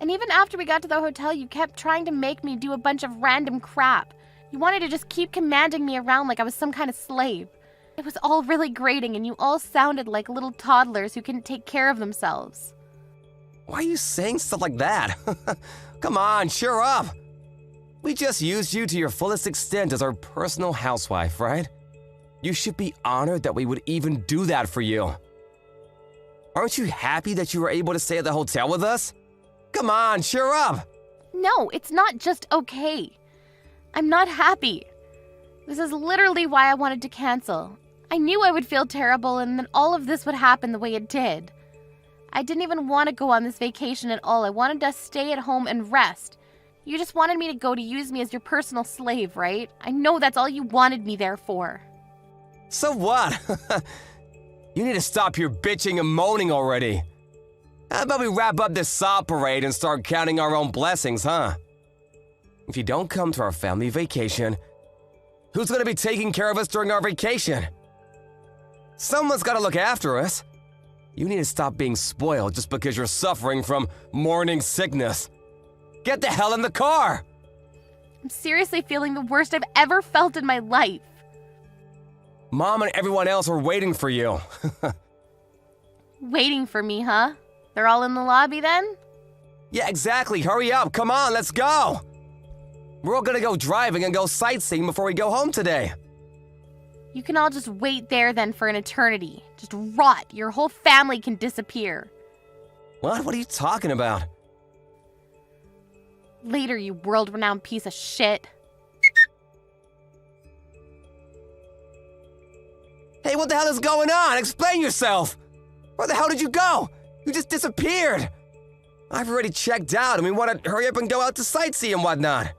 And even after we got to the hotel, you kept trying to make me do a bunch of random crap. You wanted to just keep commanding me around like I was some kind of slave. It was all really grating, and you all sounded like little toddlers who couldn't take care of themselves. Why are you saying stuff like that? Come on, cheer up. We just used you to your fullest extent as our personal housewife, right? You should be honored that we would even do that for you. Aren't you happy that you were able to stay at the hotel with us? Come on, cheer up. No, it's not just okay. I'm not happy. This is literally why I wanted to cancel. I knew I would feel terrible and then all of this would happen the way it did. I didn't even want to go on this vacation at all. I wanted to stay at home and rest. You just wanted me to go to use me as your personal slave, right? I know that's all you wanted me there for. So what? You need to stop your bitching and moaning already. How about we wrap up this sob parade and start counting our own blessings, huh? If you don't come to our family vacation, who's gonna be taking care of us during our vacation? Someone's gotta look after us. You need to stop being spoiled just because you're suffering from morning sickness. Get the hell in the car! I'm seriously feeling the worst I've ever felt in my life. Mom and everyone else are waiting for you. Waiting for me, huh? They're all in the lobby then? Yeah, exactly. Hurry up. Come on, let's go. We're all gonna go driving and go sightseeing before we go home today. You can all just wait there then for an eternity. Just rot. Your whole family can disappear. What? What are you talking about? Later, you world-renowned piece of shit. Hey, what the hell is going on? Explain yourself! Where the hell did you go? You just disappeared! I've already checked out and we want to hurry up and go out to sightsee and whatnot.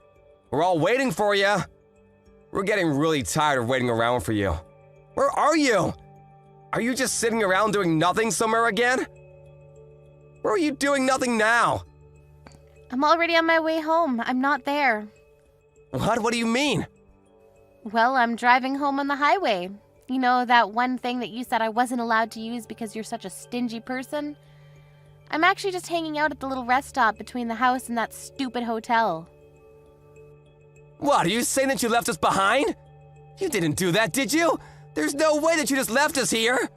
We're all waiting for you. We're getting really tired of waiting around for you. Where are you? Are you just sitting around doing nothing somewhere again? Where are you doing nothing now? I'm already on my way home. I'm not there. What? What do you mean? Well, I'm driving home on the highway. You know, that one thing that you said I wasn't allowed to use because you're such a stingy person? I'm actually just hanging out at the little rest stop between the house and that stupid hotel. What, are you saying that you left us behind? You didn't do that, did you? There's no way that you just left us here.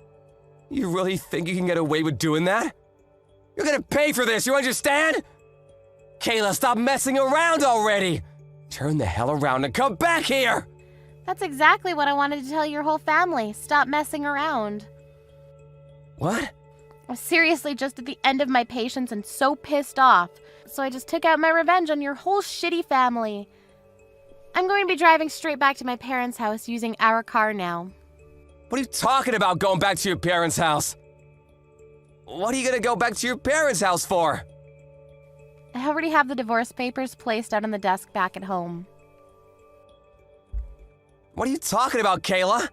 You really think you can get away with doing that? You're gonna pay for this, you understand? Kayla, stop messing around already! Turn the hell around and come back here! That's exactly what I wanted to tell your whole family. Stop messing around. What? I was seriously just at the end of my patience and so pissed off. So I just took out my revenge on your whole shitty family. I'm going to be driving straight back to my parents' house using our car now. What are you talking about going back to your parents' house? What are you gonna go back to your parents' house for? I already have the divorce papers placed out on the desk back at home. What are you talking about, Kayla?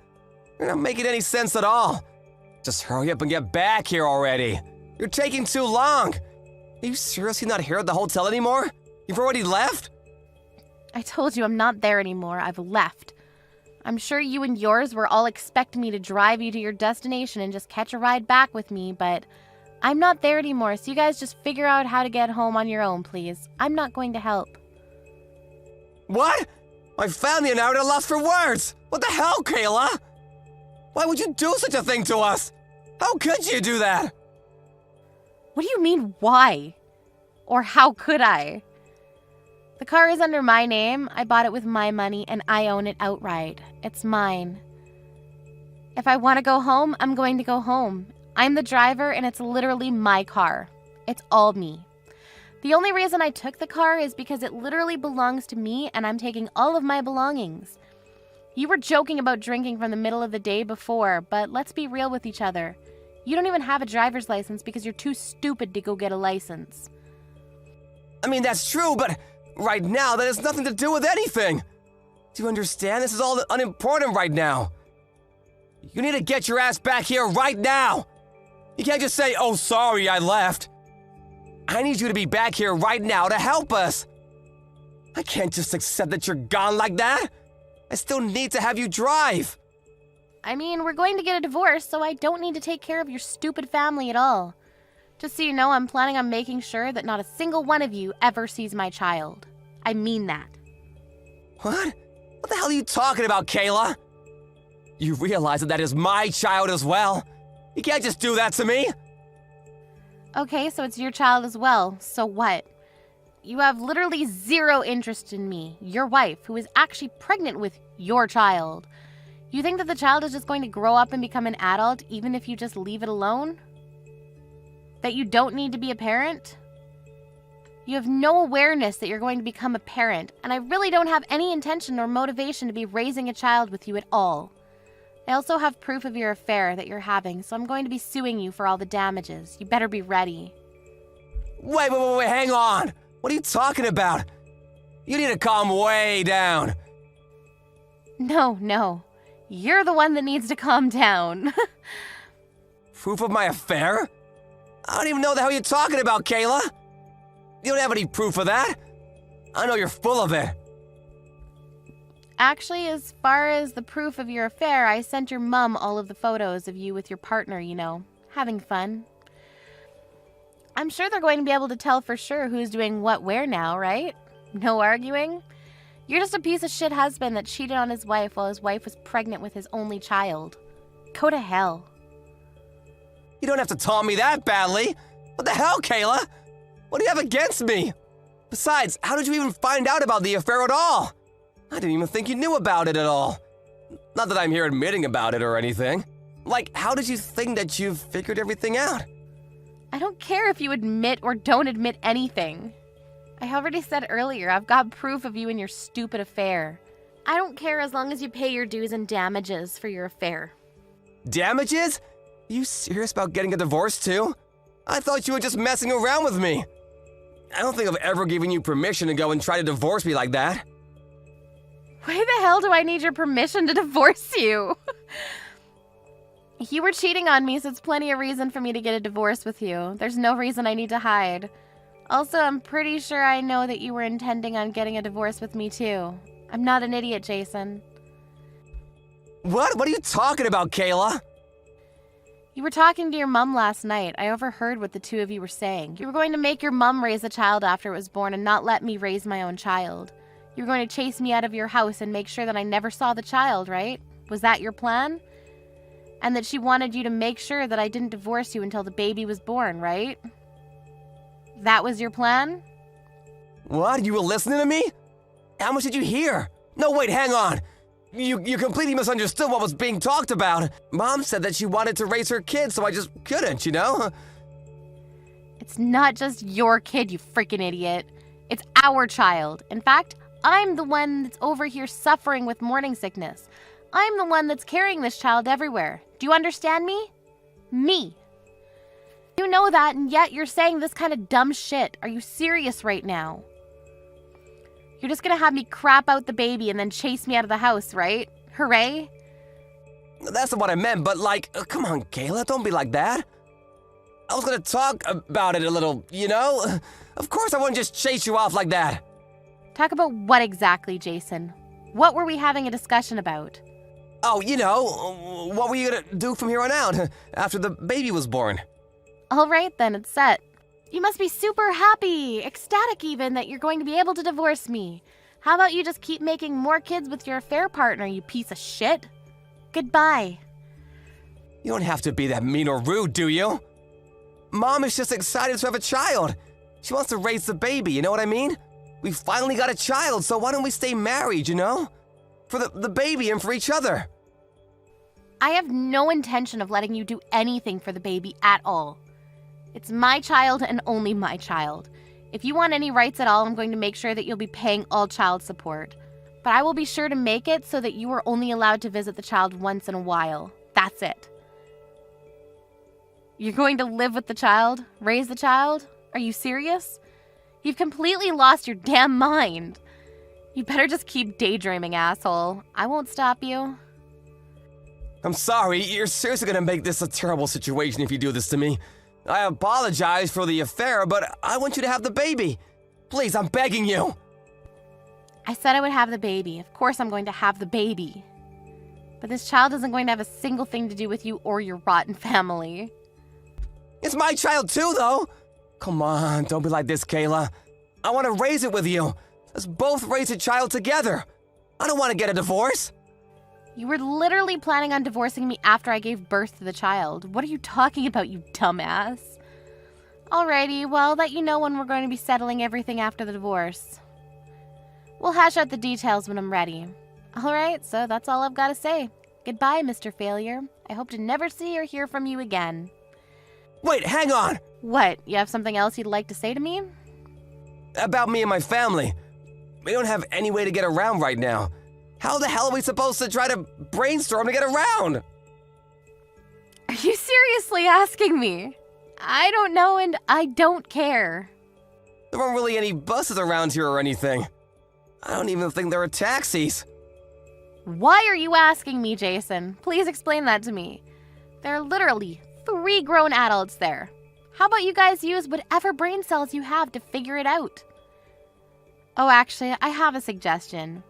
You're not making any sense at all. Just hurry up and get back here already. You're taking too long. Are you seriously not here at the hotel anymore? You've already left? I told you I'm not there anymore. I've left. I'm sure you and yours were all expecting me to drive you to your destination and just catch a ride back with me, but I'm not there anymore, so you guys just figure out how to get home on your own, please. I'm not going to help. What? My family and I are at a loss for words. What the hell, Kayla? Why would you do such a thing to us? How could you do that? What do you mean, why? Or how could I? The car is under my name. I bought it with my money, and I own it outright. It's mine. If I want to go home, I'm going to go home. I'm the driver, and it's literally my car. It's all me. The only reason I took the car is because it literally belongs to me, and I'm taking all of my belongings. You were joking about drinking from the middle of the day before, but let's be real with each other. You don't even have a driver's license because you're too stupid to go get a license. I mean, that's true, but right now that has nothing to do with anything. Do you understand? This is all unimportant right now. You need to get your ass back here right now. You can't just say, oh, sorry, I left. I need you to be back here right now to help us. I can't just accept that you're gone like that. I still need to have you drive. I mean, we're going to get a divorce, so I don't need to take care of your stupid family at all. Just so you know, I'm planning on making sure that not a single one of you ever sees my child. I mean that. What? What the hell are you talking about, Kayla? You realize that that is my child as well? You can't just do that to me. Okay, so it's your child as well. So what? You have literally zero interest in me, your wife, who is actually pregnant with your child. You think that the child is just going to grow up and become an adult even if you just leave it alone? That you don't need to be a parent? You have no awareness that you're going to become a parent, and I really don't have any intention or motivation to be raising a child with you at all. I also have proof of your affair that you're having, so I'm going to be suing you for all the damages. You better be ready. Wait, hang on. What are you talking about? You need to calm way down. No. You're the one that needs to calm down. Proof of my affair? I don't even know the hell you're talking about, Kayla. You don't have any proof of that. I know you're full of it. Actually, as far as the proof of your affair, I sent your mom all of the photos of you with your partner, you know, having fun. I'm sure they're going to be able to tell for sure who's doing what where now, right? No arguing? You're just a piece of shit husband that cheated on his wife while his wife was pregnant with his only child. Go to hell. You don't have to taunt me that badly. What the hell, Kayla? What do you have against me? Besides, how did you even find out about the affair at all? I didn't even think you knew about it at all. Not that I'm here admitting about it or anything. Like, how did you think that you've figured everything out? I don't care if you admit or don't admit anything. I already said earlier, I've got proof of you and your stupid affair. I don't care as long as you pay your dues and damages for your affair. Damages? Are you serious about getting a divorce too? I thought you were just messing around with me. I don't think I've ever given you permission to go and try to divorce me like that. Why the hell do I need your permission to divorce you? You were cheating on me, so it's plenty of reason for me to get a divorce with you. There's no reason I need to hide. Also, I'm pretty sure I know that you were intending on getting a divorce with me too. I'm not an idiot, Jason. What? What are you talking about, Kayla? You were talking to your mom last night. I overheard what the two of you were saying. You were going to make your mom raise the child after it was born and not let me raise my own child. You were going to chase me out of your house and make sure that I never saw the child, right? Was that your plan? And that she wanted you to make sure that I didn't divorce you until the baby was born, right? That was your plan? What? You were listening to me? How much did you hear? No, wait, hang on. You completely misunderstood what was being talked about. Mom said that she wanted to raise her kid, so I just couldn't, you know? It's not just your kid, you freaking idiot. It's our child. In fact, I'm the one that's over here suffering with morning sickness. I'm the one that's carrying this child everywhere. Do you understand me? Me. You know that, and yet you're saying this kind of dumb shit. Are you serious right now? You're just gonna have me crap out the baby and then chase me out of the house, right? Hooray? That's not what I meant, but come on, Kayla, don't be like that. I was gonna talk about it a little, you know? Of course I wouldn't just chase you off like that. Talk about what exactly, Jason? What were we having a discussion about? Oh, you know, what were you gonna do from here on out, after the baby was born? All right, then, it's set. You must be super happy, ecstatic even, that you're going to be able to divorce me. How about you just keep making more kids with your affair partner, you piece of shit? Goodbye. You don't have to be that mean or rude, do you? Mom is just excited to have a child. She wants to raise the baby, you know what I mean? We finally got a child, so why don't we stay married, you know? For the baby and for each other. I have no intention of letting you do anything for the baby at all. It's my child and only my child. If you want any rights at all, I'm going to make sure that you'll be paying all child support. But I will be sure to make it so that you are only allowed to visit the child once in a while. That's it. You're going to live with the child? Raise the child? Are you serious? You've completely lost your damn mind. You better just keep daydreaming, asshole. I won't stop you. I'm sorry, you're seriously gonna make this a terrible situation if you do this to me. I apologize for the affair, but I want you to have the baby. Please, I'm begging you. I said I would have the baby. Of course I'm going to have the baby. But this child isn't going to have a single thing to do with you or your rotten family. It's my child too, though. Come on, don't be like this, Kayla. I want to raise it with you. Let's both raise a child together. I don't want to get a divorce. You were literally planning on divorcing me after I gave birth to the child. What are you talking about, you dumbass? Alrighty, well, I'll let you know when we're going to be settling everything after the divorce. We'll hash out the details when I'm ready. Alright, so that's all I've got to say. Goodbye, Mr. Failure. I hope to never see or hear from you again. Wait, hang on. What, you have something else you'd like to say to me? About me and my family. We don't have any way to get around right now. How the hell are we supposed to try to brainstorm to get around? Are you seriously asking me? I don't know and I don't care. There aren't really any buses around here or anything. I don't even think there are taxis. Why are you asking me, Jason? Please explain that to me. There are literally 3 grown adults there. How about you guys use whatever brain cells you have to figure it out? Oh, actually, I have a suggestion.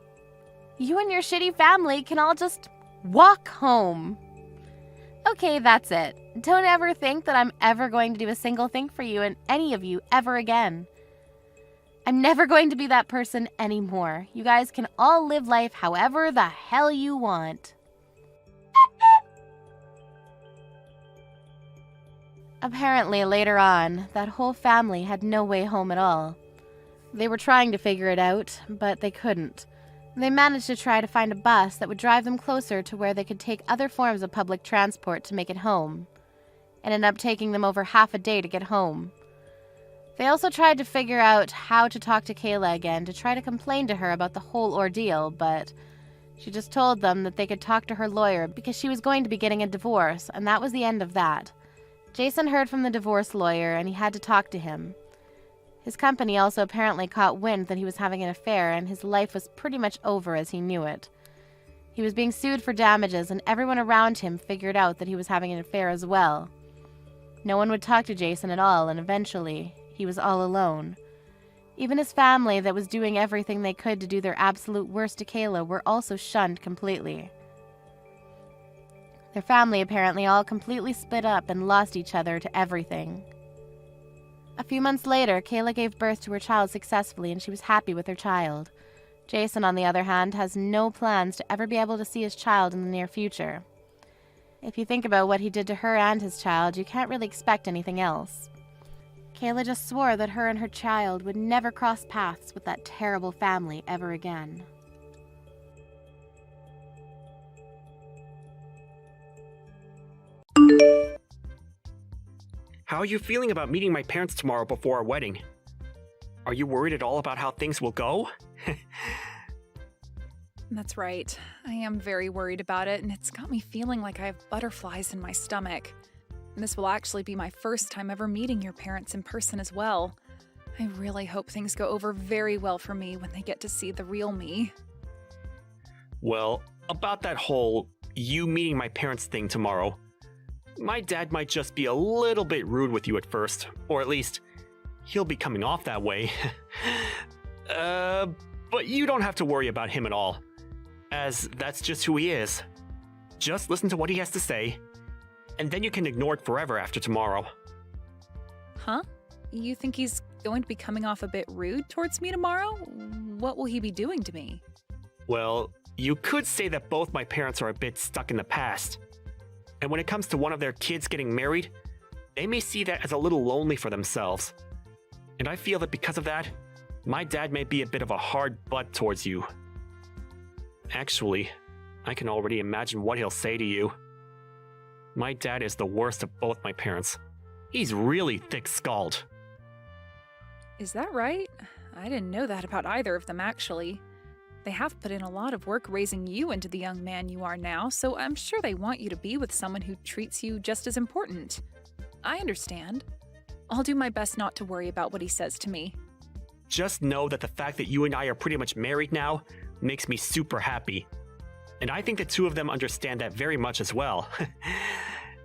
You and your shitty family can all just walk home. Okay, that's it. Don't ever think that I'm ever going to do a single thing for you and any of you ever again. I'm never going to be that person anymore. You guys can all live life however the hell you want. Apparently, later on, that whole family had no way home at all. They were trying to figure it out, but they couldn't. They managed to try to find a bus that would drive them closer to where they could take other forms of public transport to make it home. It ended up taking them over half a day to get home. They also tried to figure out how to talk to Kayla again to try to complain to her about the whole ordeal, but she just told them that they could talk to her lawyer because she was going to be getting a divorce, and that was the end of that. Jason heard from the divorce lawyer, and he had to talk to him. His company also apparently caught wind that he was having an affair, and his life was pretty much over as he knew it. He was being sued for damages, and everyone around him figured out that he was having an affair as well. No one would talk to Jason at all, and eventually, he was all alone. Even his family that was doing everything they could to do their absolute worst to Kayla were also shunned completely. Their family apparently all completely split up and lost each other to everything. A few months later, Kayla gave birth to her child successfully and she was happy with her child. Jason, on the other hand, has no plans to ever be able to see his child in the near future. If you think about what he did to her and his child, you can't really expect anything else. Kayla just swore that her and her child would never cross paths with that terrible family ever again. How are you feeling about meeting my parents tomorrow before our wedding? Are you worried at all about how things will go? That's right. I am very worried about it, and it's got me feeling like I have butterflies in my stomach. And this will actually be my first time ever meeting your parents in person as well. I really hope things go over very well for me when they get to see the real me. Well, about that whole you meeting my parents thing tomorrow, my dad might just be a little bit rude with you at first, or at least he'll be coming off that way. But you don't have to worry about him at all, as that's just who he is. Just listen to what he has to say, and then you can ignore it forever after tomorrow. Huh? You think he's going to be coming off a bit rude towards me tomorrow? What will he be doing to me? Well, you could say that both my parents are a bit stuck in the past. And when it comes to one of their kids getting married, they may see that as a little lonely for themselves. And I feel that because of that, my dad may be a bit of a hard butt towards you. Actually, I can already imagine what he'll say to you. My dad is the worst of both my parents. He's really thick-skulled. Is that right? I didn't know that about either of them, actually. They have put in a lot of work raising you into the young man you are now, so I'm sure they want you to be with someone who treats you just as important. I understand. I'll do my best not to worry about what he says to me. Just know that the fact that you and I are pretty much married now makes me super happy. And I think the two of them understand that very much as well.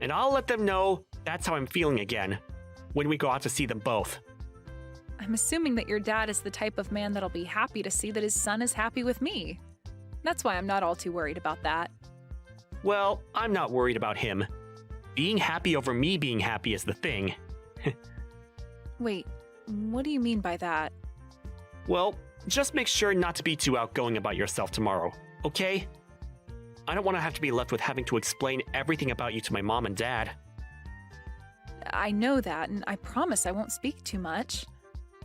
And I'll let them know that's how I'm feeling again, when we go out to see them both. I'm assuming that your dad is the type of man that'll be happy to see that his son is happy with me. That's why I'm not all too worried about that. Well, I'm not worried about him. Being happy over me being happy is the thing. Wait, what do you mean by that? Well, just make sure not to be too outgoing about yourself tomorrow, okay? I don't want to have to be left with having to explain everything about you to my mom and dad. I know that, and I promise I won't speak too much.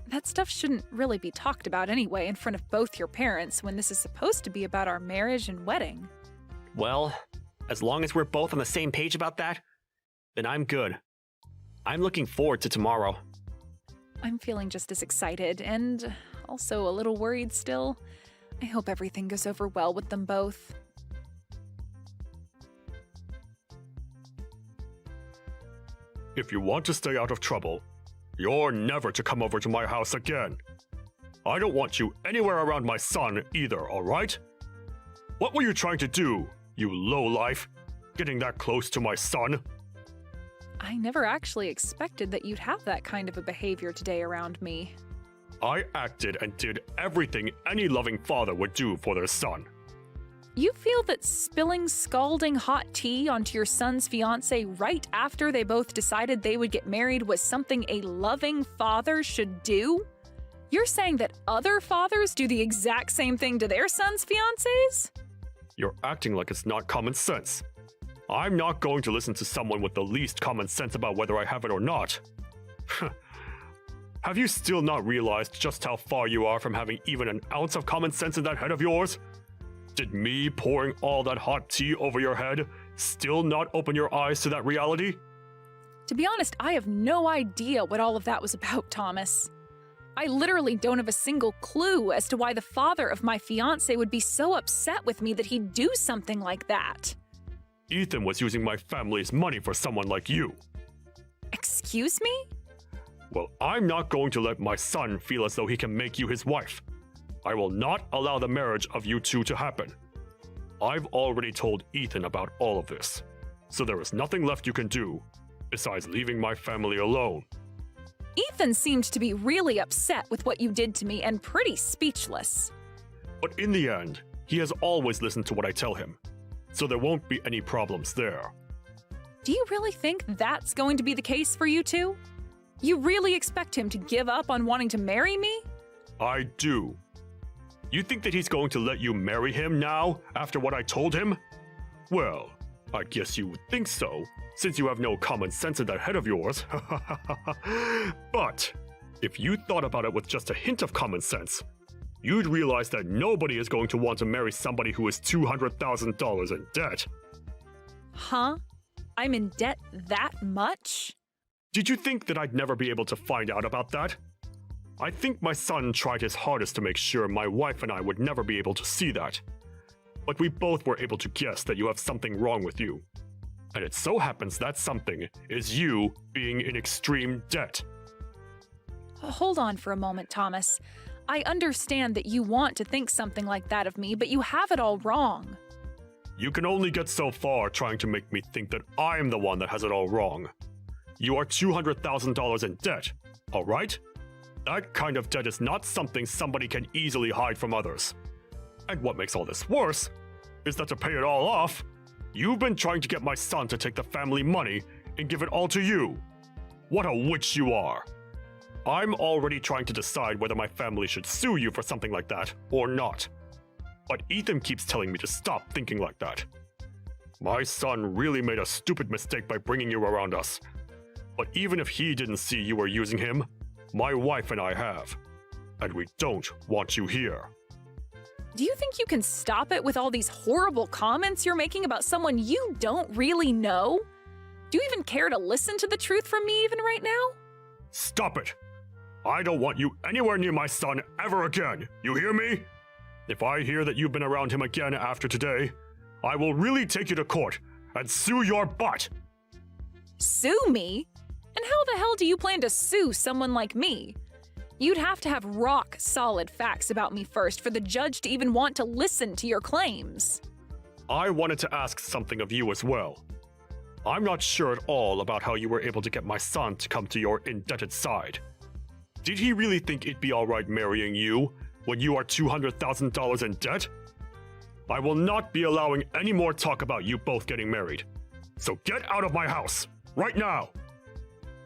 That stuff shouldn't really be talked about anyway in front of both your parents when this is supposed to be about our marriage and wedding. Well, as long as we're both on the same page about that, then I'm good. I'm looking forward to tomorrow. I'm feeling just as excited and also a little worried still. I hope everything goes over well with them both. If you want to stay out of trouble, you're never to come over to my house again. I don't want you anywhere around my son either, alright? What were you trying to do, you lowlife? Getting that close to my son? I never actually expected that you'd have that kind of a behavior today around me. I acted and did everything any loving father would do for their son. You feel that spilling scalding hot tea onto your son's fiancé right after they both decided they would get married was something a loving father should do? You're saying that other fathers do the exact same thing to their sons' fiancés? You're acting like it's not common sense. I'm not going to listen to someone with the least common sense about whether I have it or not. Have you still not realized just how far you are from having even an ounce of common sense in that head of yours? Did me pouring all that hot tea over your head still not open your eyes to that reality? To be honest, I have no idea what all of that was about, Thomas. I literally don't have a single clue as to why the father of my fiancé would be so upset with me that he'd do something like that. Ethan was using my family's money for someone like you. Excuse me? Well, I'm not going to let my son feel as though he can make you his wife. I will not allow the marriage of you two to happen. I've already told Ethan about all of this, so there is nothing left you can do besides leaving my family alone. Ethan seemed to be really upset with what you did to me and pretty speechless. But in the end, he has always listened to what I tell him, so there won't be any problems there. Do you really think that's going to be the case for you two? You really expect him to give up on wanting to marry me? I do. You think that he's going to let you marry him now, after what I told him? Well, I guess you would think so, since you have no common sense in that head of yours. But, if you thought about it with just a hint of common sense, you'd realize that nobody is going to want to marry somebody who is $200,000 in debt. Huh? I'm in debt that much? Did you think that I'd never be able to find out about that? I think my son tried his hardest to make sure my wife and I would never be able to see that. But we both were able to guess that you have something wrong with you. And it so happens that something is you being in extreme debt. Hold on for a moment, Thomas. I understand that you want to think something like that of me, but you have it all wrong. You can only get so far trying to make me think that I'm the one that has it all wrong. You are $200,000 in debt, all right? That kind of debt is not something somebody can easily hide from others. And what makes all this worse is that to pay it all off, you've been trying to get my son to take the family money and give it all to you. What a witch you are. I'm already trying to decide whether my family should sue you for something like that or not. But Ethan keeps telling me to stop thinking like that. My son really made a stupid mistake by bringing you around us. But even if he didn't see you were using him, my wife and I have. And we don't want you here. Do you think you can stop it with all these horrible comments you're making about someone you don't really know? Do you even care to listen to the truth from me even right now? Stop it! I don't want you anywhere near my son ever again, you hear me? If I hear that you've been around him again after today, I will really take you to court and sue your butt! Sue me? And how the hell do you plan to sue someone like me? You'd have to have rock-solid facts about me first for the judge to even want to listen to your claims. I wanted to ask something of you as well. I'm not sure at all about how you were able to get my son to come to your indebted side. Did he really think it'd be alright marrying you when you are $200,000 in debt? I will not be allowing any more talk about you both getting married. So get out of my house, right now!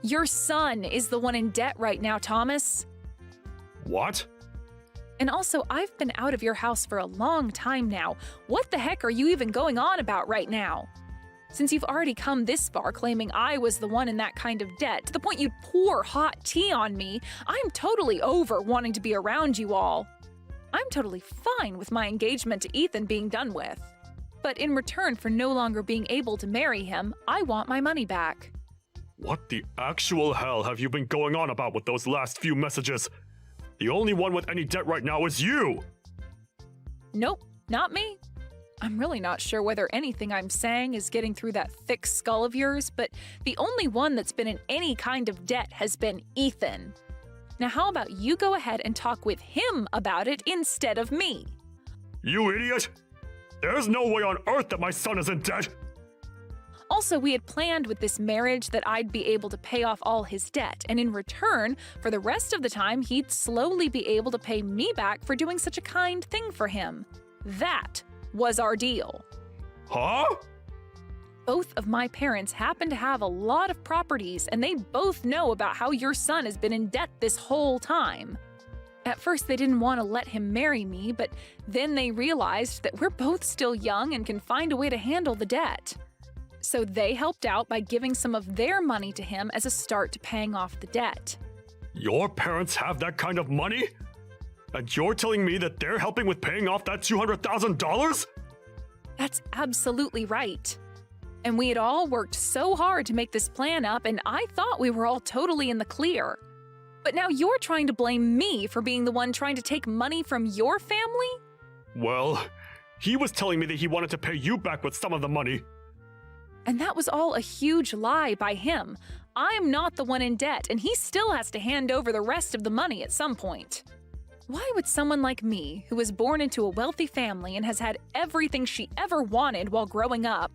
Your son is the one in debt right now, Thomas. What? And also, I've been out of your house for a long time now. What the heck are you even going on about right now? Since you've already come this far claiming I was the one in that kind of debt, to the point you'd pour hot tea on me, I'm totally over wanting to be around you all. I'm totally fine with my engagement to Ethan being done with. But in return for no longer being able to marry him, I want my money back. What the actual hell have you been going on about with those last few messages? The only one with any debt right now is you! Nope, not me. I'm really not sure whether anything I'm saying is getting through that thick skull of yours, but the only one that's been in any kind of debt has been Ethan. Now how about you go ahead and talk with him about it instead of me? You idiot! There's no way on earth that my son is in debt! Also, we had planned with this marriage that I'd be able to pay off all his debt, and in return, for the rest of the time, he'd slowly be able to pay me back for doing such a kind thing for him. That was our deal. Huh? Both of my parents happen to have a lot of properties, and they both know about how your son has been in debt this whole time. At first, they didn't want to let him marry me, but then they realized that we're both still young and can find a way to handle the debt. So they helped out by giving some of their money to him as a start to paying off the debt. Your parents have that kind of money? And you're telling me that they're helping with paying off that $200,000? That's absolutely right. And we had all worked so hard to make this plan up, and I thought we were all totally in the clear. But now you're trying to blame me for being the one trying to take money from your family? Well, he was telling me that he wanted to pay you back with some of the money. And that was all a huge lie by him. I'm not the one in debt, and he still has to hand over the rest of the money at some point. Why would someone like me, who was born into a wealthy family and has had everything she ever wanted while growing up,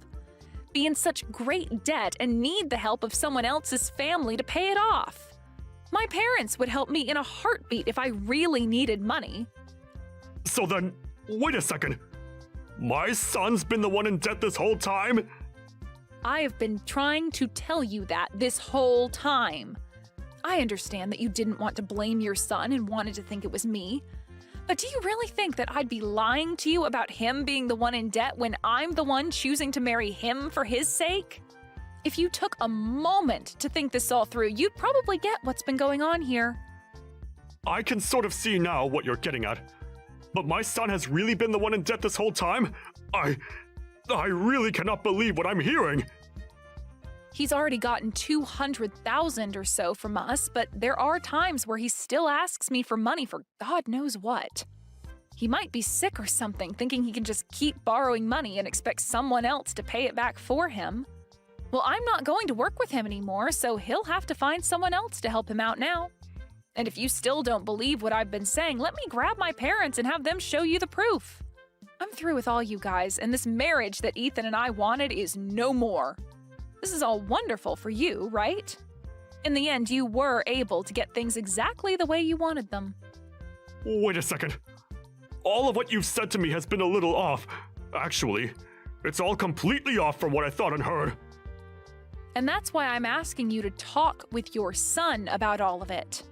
be in such great debt and need the help of someone else's family to pay it off? My parents would help me in a heartbeat if I really needed money. So then, wait a second. My son's been the one in debt this whole time? I have been trying to tell you that this whole time. I understand that you didn't want to blame your son and wanted to think it was me. But do you really think that I'd be lying to you about him being the one in debt when I'm the one choosing to marry him for his sake? If you took a moment to think this all through, you'd probably get what's been going on here. I can sort of see now what you're getting at. But my son has really been the one in debt this whole time? I really cannot believe what I'm hearing. He's already gotten $200,000 or so from us, but there are times where he still asks me for money for God knows what. He might be sick or something, thinking he can just keep borrowing money and expect someone else to pay it back for him. Well, I'm not going to work with him anymore, so he'll have to find someone else to help him out now. And if you still don't believe what I've been saying, let me grab my parents and have them show you the proof. I'm through with all you guys, and this marriage that Ethan and I wanted is no more. This is all wonderful for you, right? In the end, you were able to get things exactly the way you wanted them. Wait a second. All of what you've said to me has been a little off. Actually, it's all completely off from what I thought and heard. And that's why I'm asking you to talk with your son about all of it.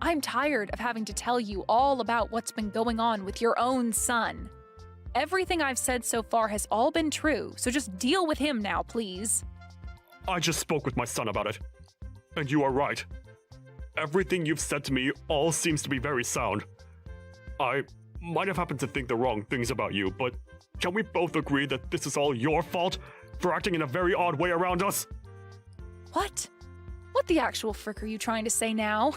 I'm tired of having to tell you all about what's been going on with your own son. Everything I've said so far has all been true, so just deal with him now, please. I just spoke with my son about it. And you are right. Everything you've said to me all seems to be very sound. I might have happened to think the wrong things about you, but can we both agree that this is all your fault for acting in a very odd way around us? What? What the actual frick are you trying to say now?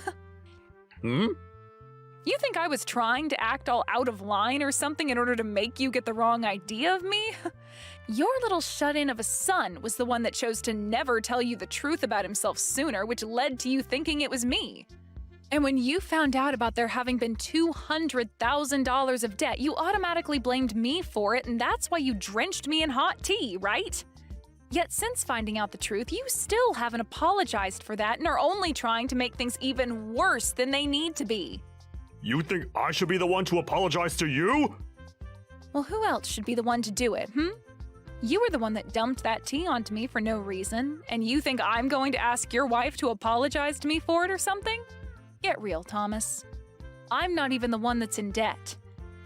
You think I was trying to act all out of line or something in order to make you get the wrong idea of me? Your little shut-in of a son was the one that chose to never tell you the truth about himself sooner, which led to you thinking it was me. And when you found out about there having been $200,000 of debt, you automatically blamed me for it, and that's why you drenched me in hot tea, right? Yet since finding out the truth, you still haven't apologized for that and are only trying to make things even worse than they need to be. You think I should be the one to apologize to you? Well, who else should be the one to do it, You were the one that dumped that tea onto me for no reason, and you think I'm going to ask your wife to apologize to me for it or something? Get real, Thomas. I'm not even the one that's in debt.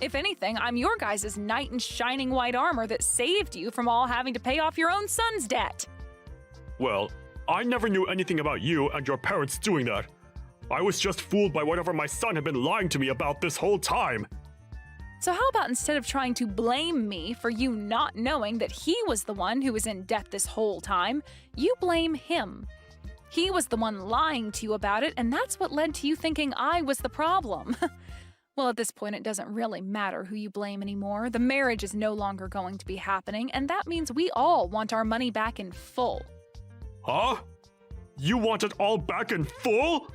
If anything, I'm your guys' knight in shining white armor that saved you from all having to pay off your own son's debt. Well, I never knew anything about you and your parents doing that. I was just fooled by whatever my son had been lying to me about this whole time. So how about instead of trying to blame me for you not knowing that he was the one who was in debt this whole time, you blame him. He was the one lying to you about it, and that's what led to you thinking I was the problem. Well, at this point, it doesn't really matter who you blame anymore. The marriage is no longer going to be happening, and that means we all want our money back in full. Huh? You want it all back in full?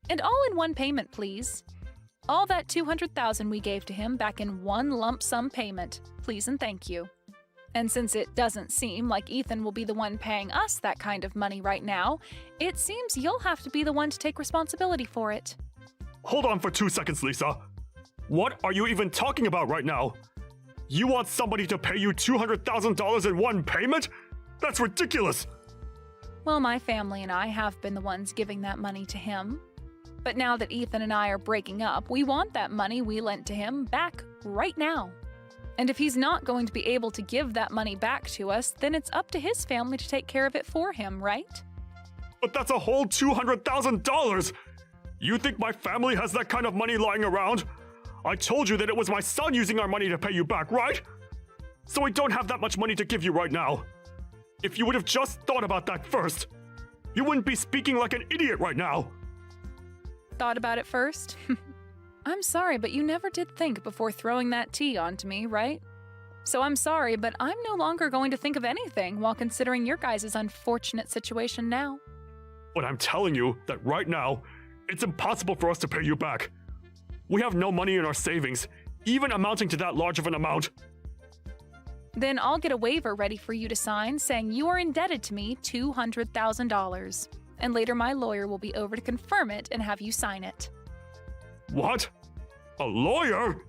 And all in one payment, please. All that $200,000 we gave to him back in one lump sum payment, please and thank you. And since it doesn't seem like Ethan will be the one paying us that kind of money right now, it seems you'll have to be the one to take responsibility for it. Hold on for 2 seconds, Lisa. What are you even talking about right now? You want somebody to pay you $200,000 in one payment? That's ridiculous! Well, my family and I have been the ones giving that money to him. But now that Ethan and I are breaking up, we want that money we lent to him back right now. And if he's not going to be able to give that money back to us, then it's up to his family to take care of it for him, right? But that's a whole $200,000! You think my family has that kind of money lying around? I told you that it was my son using our money to pay you back, right? So we don't have that much money to give you right now. If you would have just thought about that first, you wouldn't be speaking like an idiot right now. Thought about it first? I'm sorry, but you never did think before throwing that tea onto me, right? So I'm sorry, but I'm no longer going to think of anything while considering your guys' unfortunate situation now. But I'm telling you that right now, it's impossible for us to pay you back. We have no money in our savings, even amounting to that large of an amount. Then I'll get a waiver ready for you to sign saying you are indebted to me $200,000. And later my lawyer will be over to confirm it and have you sign it. What? A lawyer?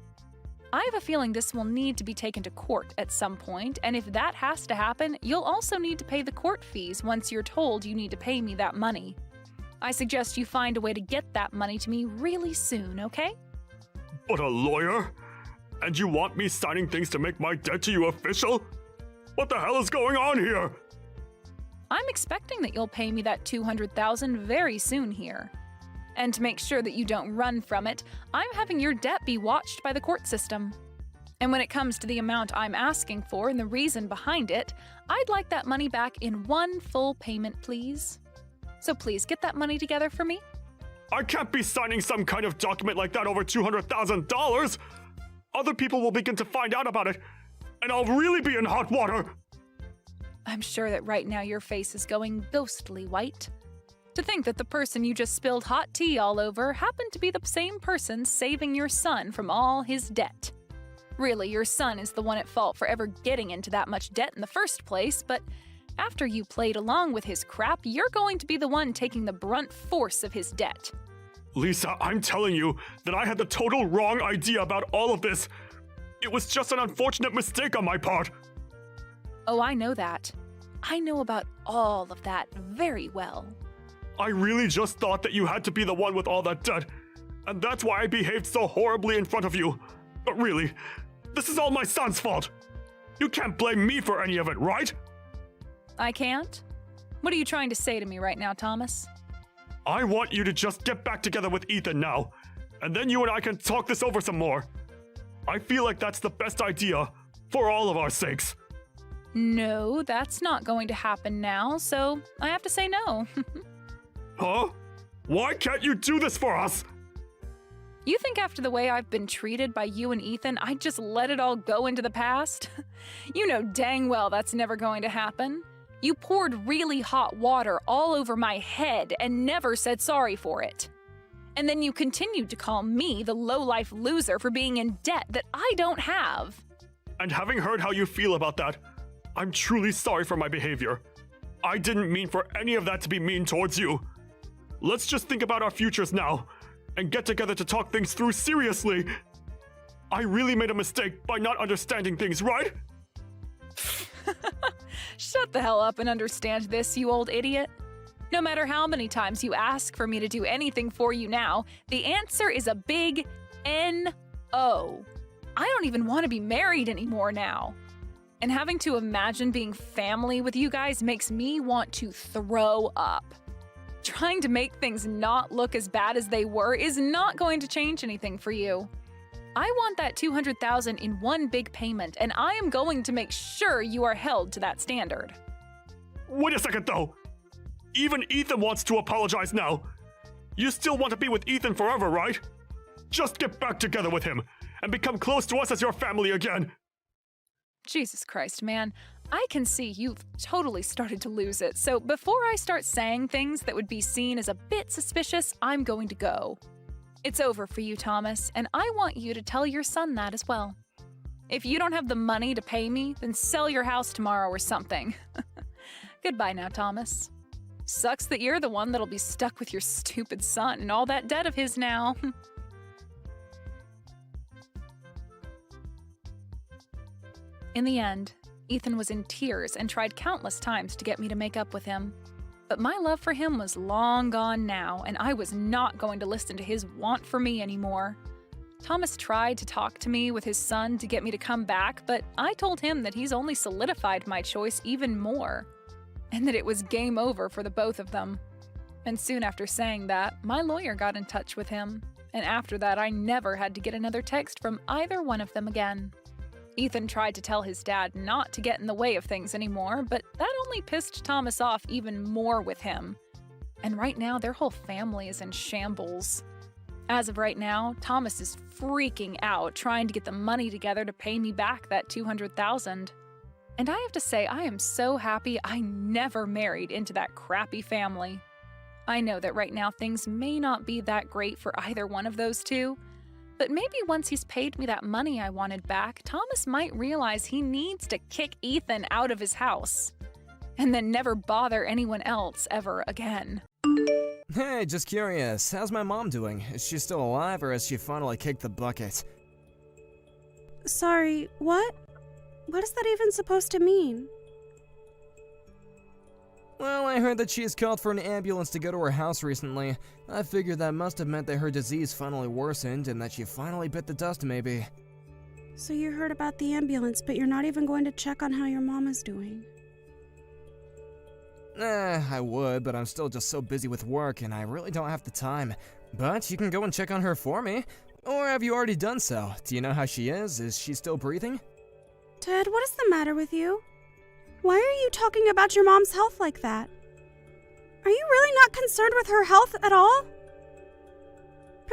I have a feeling this will need to be taken to court at some point, and if that has to happen, you'll also need to pay the court fees once you're told you need to pay me that money. I suggest you find a way to get that money to me really soon, okay? But a lawyer? And you want me signing things to make my debt to you official? What the hell is going on here? I'm expecting that you'll pay me that $200,000 very soon here. And to make sure that you don't run from it, I'm having your debt be watched by the court system. And when it comes to the amount I'm asking for and the reason behind it, I'd like that money back in one full payment, please. So please get that money together for me. I can't be signing some kind of document like that over $200,000! Other people will begin to find out about it, and I'll really be in hot water! I'm sure that right now your face is going ghostly white. To think that the person you just spilled hot tea all over happened to be the same person saving your son from all his debt. Really, your son is the one at fault for ever getting into that much debt in the first place, but after you played along with his crap, you're going to be the one taking the brunt force of his debt. Lisa, I'm telling you that I had the total wrong idea about all of this. It was just an unfortunate mistake on my part. Oh, I know that. I know about all of that very well. I really just thought that you had to be the one with all that debt, and that's why I behaved so horribly in front of you. But really, this is all my son's fault. You can't blame me for any of it, right? I can't? What are you trying to say to me right now, Thomas? I want you to just get back together with Ethan now, and then you and I can talk this over some more. I feel like that's the best idea, for all of our sakes. No, that's not going to happen now, so I have to say no. Huh? Why can't you do this for us? You think after the way I've been treated by you and Ethan, I'd just let it all go into the past? You know dang well that's never going to happen. You poured really hot water all over my head and never said sorry for it. And then you continued to call me the low-life loser for being in debt that I don't have. And having heard how you feel about that, I'm truly sorry for my behavior. I didn't mean for any of that to be mean towards you. Let's just think about our futures now, and get together to talk things through seriously. I really made a mistake by not understanding things, right? Shut the hell up and understand this, you old idiot. No matter how many times you ask for me to do anything for you now, the answer is a big N-O. I don't even want to be married anymore now. And having to imagine being family with you guys makes me want to throw up. Trying to make things not look as bad as they were is not going to change anything for you. I want that $200,000 in one big payment, and I am going to make sure you are held to that standard. Wait a second, though. Even Ethan wants to apologize now. You still want to be with Ethan forever, right? Just get back together with him and become close to us as your family again. Jesus Christ, man. I can see you've totally started to lose it, so before I start saying things that would be seen as a bit suspicious, I'm going to go. It's over for you, Thomas, and I want you to tell your son that as well. If you don't have the money to pay me, then sell your house tomorrow or something. Goodbye now, Thomas. Sucks that you're the one that'll be stuck with your stupid son and all that debt of his now. In the end, Ethan was in tears and tried countless times to get me to make up with him. But my love for him was long gone now, and I was not going to listen to his want for me anymore. Thomas tried to talk to me with his son to get me to come back, but I told him that he's only solidified my choice even more, and that it was game over for the both of them. And soon after saying that, my lawyer got in touch with him, and after that I never had to get another text from either one of them again. Ethan tried to tell his dad not to get in the way of things anymore, but that only pissed Thomas off even more with him. And right now, their whole family is in shambles. As of right now, Thomas is freaking out trying to get the money together to pay me back that $200,000. And I have to say, I am so happy I never married into that crappy family. I know that right now things may not be that great for either one of those two, but maybe once he's paid me that money I wanted back, Thomas might realize he needs to kick Ethan out of his house. And then never bother anyone else ever again. Hey, just curious, how's my mom doing? Is she still alive or has she finally kicked the bucket? Sorry, what? What is that even supposed to mean? Well, I heard that she has called for an ambulance to go to her house recently. I figured that must have meant that her disease finally worsened and that she finally bit the dust, maybe. So you heard about the ambulance, but you're not even going to check on how your mom is doing. I would, but I'm still just so busy with work and I really don't have the time. But you can go and check on her for me. Or have you already done so? Do you know how she is? Is she still breathing? Ted, what is the matter with you? Why are you talking about your mom's health like that? Are you really not concerned with her health at all?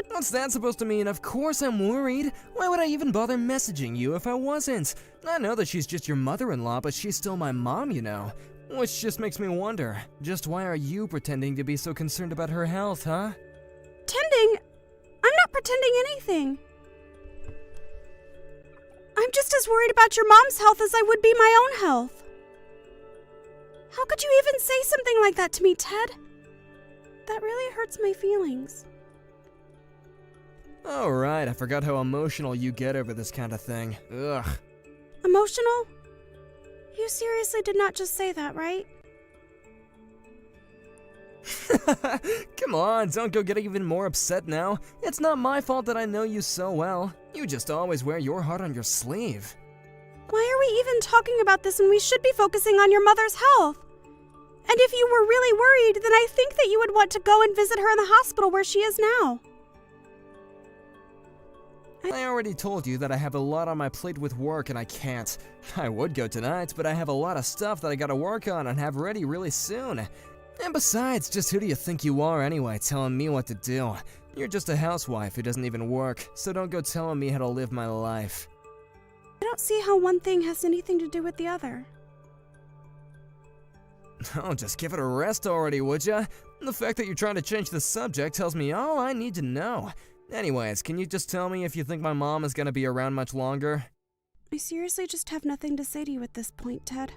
What's that supposed to mean? Of course I'm worried. Why would I even bother messaging you if I wasn't? I know that she's just your mother-in-law, but she's still my mom, you know. Which just makes me wonder, just why are you pretending to be so concerned about her health, huh? Pretending? I'm not pretending anything. I'm just as worried about your mom's health as I would be my own health. How could you even say something like that to me, Ted? That really hurts my feelings. Oh, right, I forgot how emotional you get over this kind of thing. Ugh. Emotional? You seriously did not just say that, right? Come on, don't go get even more upset now. It's not my fault that I know you so well. You just always wear your heart on your sleeve. Why are we even talking about this when we should be focusing on your mother's health? And if you were really worried, then I think that you would want to go and visit her in the hospital where she is now. I already told you that I have a lot on my plate with work and I can't. I would go tonight, but I have a lot of stuff that I gotta work on and have ready really soon. And besides, just who do you think you are anyway, telling me what to do? You're just a housewife who doesn't even work, so don't go telling me how to live my life. I don't see how one thing has anything to do with the other. Oh, just give it a rest already, would ya? The fact that you're trying to change the subject tells me all I need to know. Anyways, can you just tell me if you think my mom is gonna be around much longer? I seriously just have nothing to say to you at this point, Ted.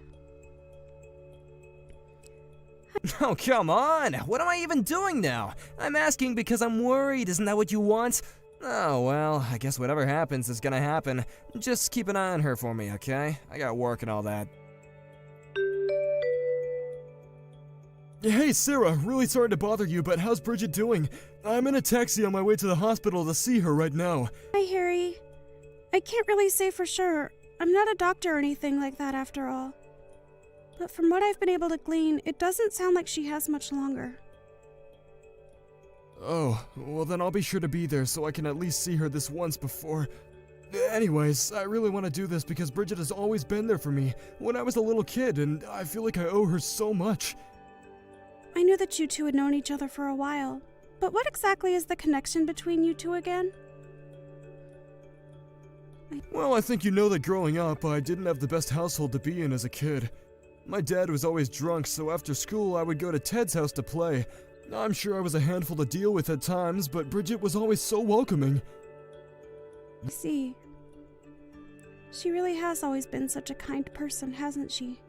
Oh, come on! What am I even doing now? I'm asking because I'm worried, isn't that what you want? Oh, well, I guess whatever happens is gonna happen. Just keep an eye on her for me, okay? I got work and all that. Hey, Sarah, really sorry to bother you, but how's Bridget doing? I'm in a taxi on my way to the hospital to see her right now. Hi, Harry. I can't really say for sure. I'm not a doctor or anything like that after all. But from what I've been able to glean, it doesn't sound like she has much longer. Oh, well then I'll be sure to be there so I can at least see her this once before. Anyways, I really want to do this because Bridget has always been there for me when I was a little kid, and I feel like I owe her so much. I knew that you two had known each other for a while, but what exactly is the connection between you two again? Well, I think you know that growing up, I didn't have the best household to be in as a kid. My dad was always drunk, so after school I would go to Ted's house to play. I'm sure I was a handful to deal with at times, but Bridget was always so welcoming. I see. She really has always been such a kind person, hasn't she?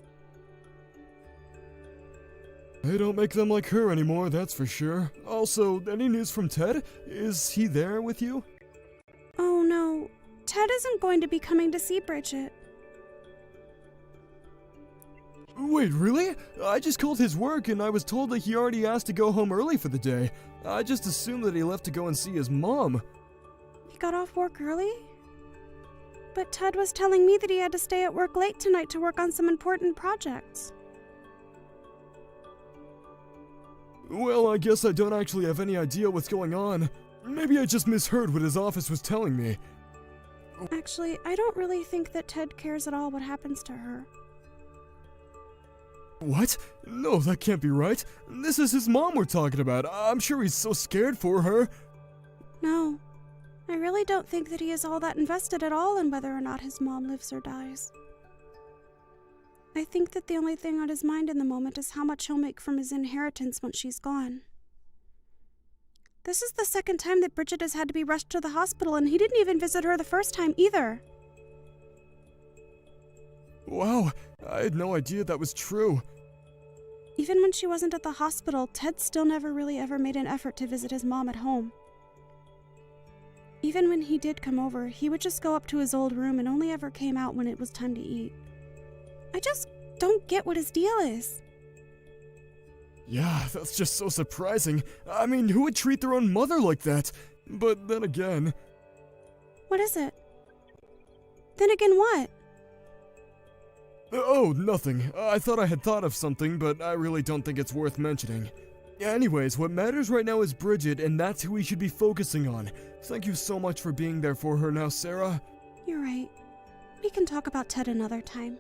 They don't make them like her anymore, that's for sure. Also, any news from Ted? Is he there with you? Oh no, Ted isn't going to be coming to see Bridget. Wait, really? I just called his work and I was told that he already asked to go home early for the day. I just assumed that he left to go and see his mom. He got off work early? But Ted was telling me that he had to stay at work late tonight to work on some important projects. Well, I guess I don't actually have any idea what's going on. Maybe I just misheard what his office was telling me. Actually, I don't really think that Ted cares at all what happens to her. What? No, that can't be right. This is his mom we're talking about. I'm sure he's so scared for her. No, I really don't think that he is all that invested at all in whether or not his mom lives or dies. I think that the only thing on his mind in the moment is how much he'll make from his inheritance once she's gone. This is the second time that Bridget has had to be rushed to the hospital, and he didn't even visit her the first time either. Wow, I had no idea that was true. Even when she wasn't at the hospital, Ted still never really ever made an effort to visit his mom at home. Even when he did come over, he would just go up to his old room and only ever came out when it was time to eat. I just don't get what his deal is. Yeah, that's just so surprising. I mean, who would treat their own mother like that? But then again... What is it? Then again, what? Oh, nothing. I thought I had thought of something, but I really don't think it's worth mentioning. Anyways, what matters right now is Bridget, and that's who we should be focusing on. Thank you so much for being there for her now, Sarah. You're right. We can talk about Ted another time.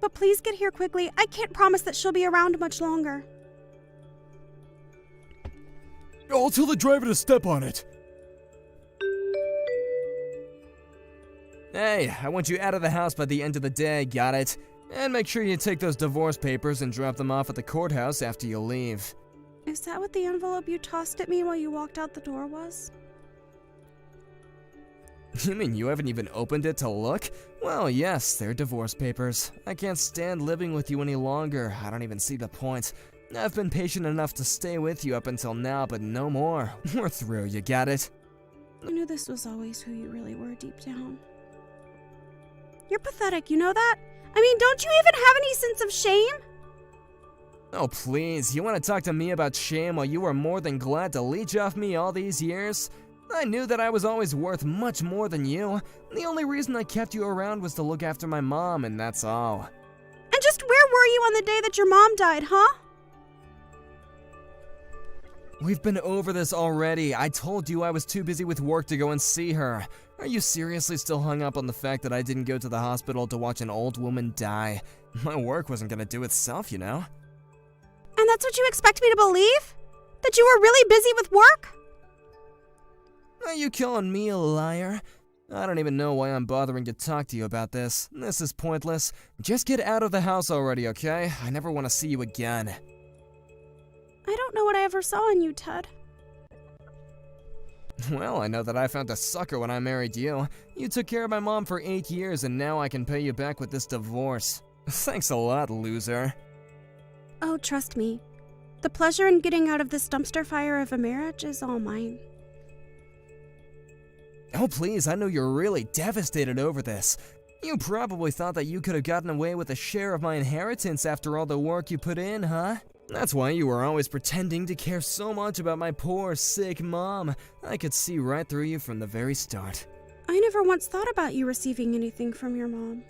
But please get here quickly. I can't promise that she'll be around much longer. I'll tell the driver to step on it. Hey, I want you out of the house by the end of the day, got it? And make sure you take those divorce papers and drop them off at the courthouse after you leave. Is that what the envelope you tossed at me while you walked out the door was? You mean you haven't even opened it to look? Well, yes, they're divorce papers. I can't stand living with you any longer. I don't even see the point. I've been patient enough to stay with you up until now, but no more. We're through, you got it? I knew this was always who you really were deep down. You're pathetic, you know that? I mean, don't you even have any sense of shame? Oh, please, you want to talk to me about shame while you were more than glad to leech off me all these years? I knew that I was always worth much more than you. The only reason I kept you around was to look after my mom, and that's all. And just where were you on the day that your mom died, huh? We've been over this already. I told you I was too busy with work to go and see her. Are you seriously still hung up on the fact that I didn't go to the hospital to watch an old woman die? My work wasn't gonna do itself, you know? And that's what you expect me to believe? That you were really busy with work? Are you calling me a liar? I don't even know why I'm bothering to talk to you about this. This is pointless. Just get out of the house already, okay? I never want to see you again. I don't know what I ever saw in you, Ted. Well, I know that I found a sucker when I married you. You took care of my mom for 8 years, and now I can pay you back with this divorce. Thanks a lot, loser. Oh, trust me. The pleasure in getting out of this dumpster fire of a marriage is all mine. Oh, please, I know you're really devastated over this. You probably thought that you could have gotten away with a share of my inheritance after all the work you put in, huh? That's why you were always pretending to care so much about my poor, sick mom. I could see right through you from the very start. I never once thought about you receiving anything from your mom.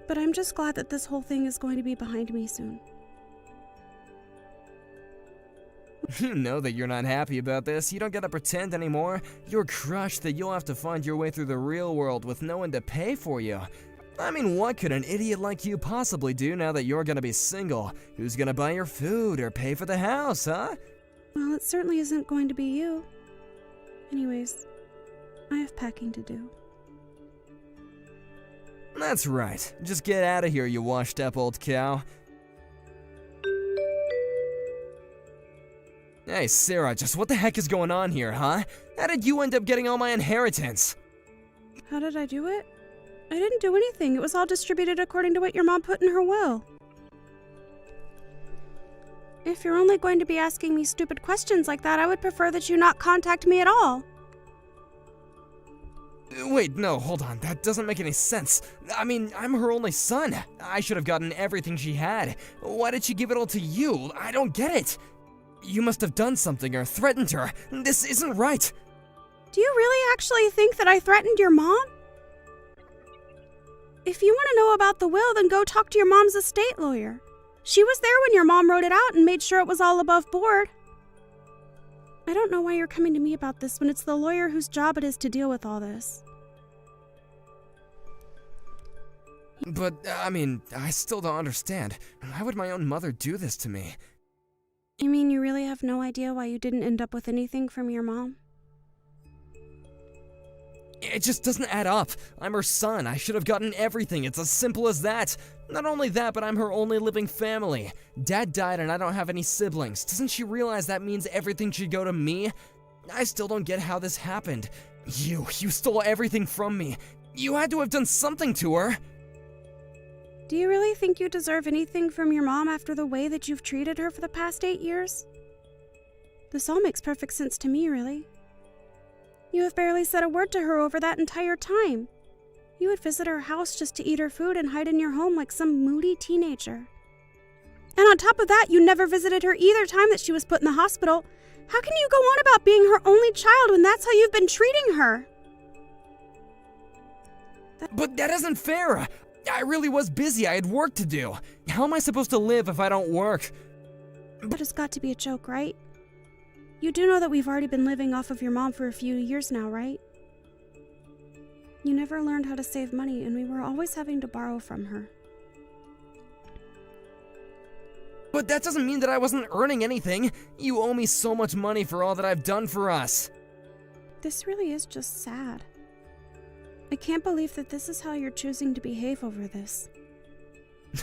But I'm just glad that this whole thing is going to be behind me soon. You know that you're not happy about this. You don't gotta pretend anymore. You're crushed that you'll have to find your way through the real world with no one to pay for you. I mean, what could an idiot like you possibly do now that you're gonna be single? Who's gonna buy your food or pay for the house, huh? Well, it certainly isn't going to be you. Anyways, I have packing to do. That's right. Just get out of here, you washed up old cow. Hey, Sarah, just what the heck is going on here, huh? How did you end up getting all my inheritance? How did I do it? I didn't do anything. It was all distributed according to what your mom put in her will. If you're only going to be asking me stupid questions like that, I would prefer that you not contact me at all. Wait, no, hold on. That doesn't make any sense. I mean, I'm her only son. I should have gotten everything she had. Why did she give it all to you? I don't get it. You must have done something or threatened her. This isn't right. Do you really actually think that I threatened your mom? If you want to know about the will, then go talk to your mom's estate lawyer. She was there when your mom wrote it out and made sure it was all above board. I don't know why you're coming to me about this when it's the lawyer whose job it is to deal with all this. But, I mean, I still don't understand. Why would my own mother do this to me? You mean you really have no idea why you didn't end up with anything from your mom? It just doesn't add up. I'm her son. I should have gotten everything. It's as simple as that. Not only that, but I'm her only living family. Dad died and I don't have any siblings. Doesn't she realize that means everything should go to me? I still don't get how this happened. You stole everything from me. You had to have done something to her. Do you really think you deserve anything from your mom after the way that you've treated her for the past 8 years? This all makes perfect sense to me, really. You have barely said a word to her over that entire time. You would visit her house just to eat her food and hide in your home like some moody teenager. And on top of that, you never visited her either time that she was put in the hospital. How can you go on about being her only child when that's how you've been treating her? But that isn't fair. I really was busy. I had work to do. How am I supposed to live if I don't work? That has got to be a joke, right? You do know that we've already been living off of your mom for a few years now, right? You never learned how to save money, and we were always having to borrow from her. But that doesn't mean that I wasn't earning anything. You owe me so much money for all that I've done for us. This really is just sad. I can't believe that this is how you're choosing to behave over this.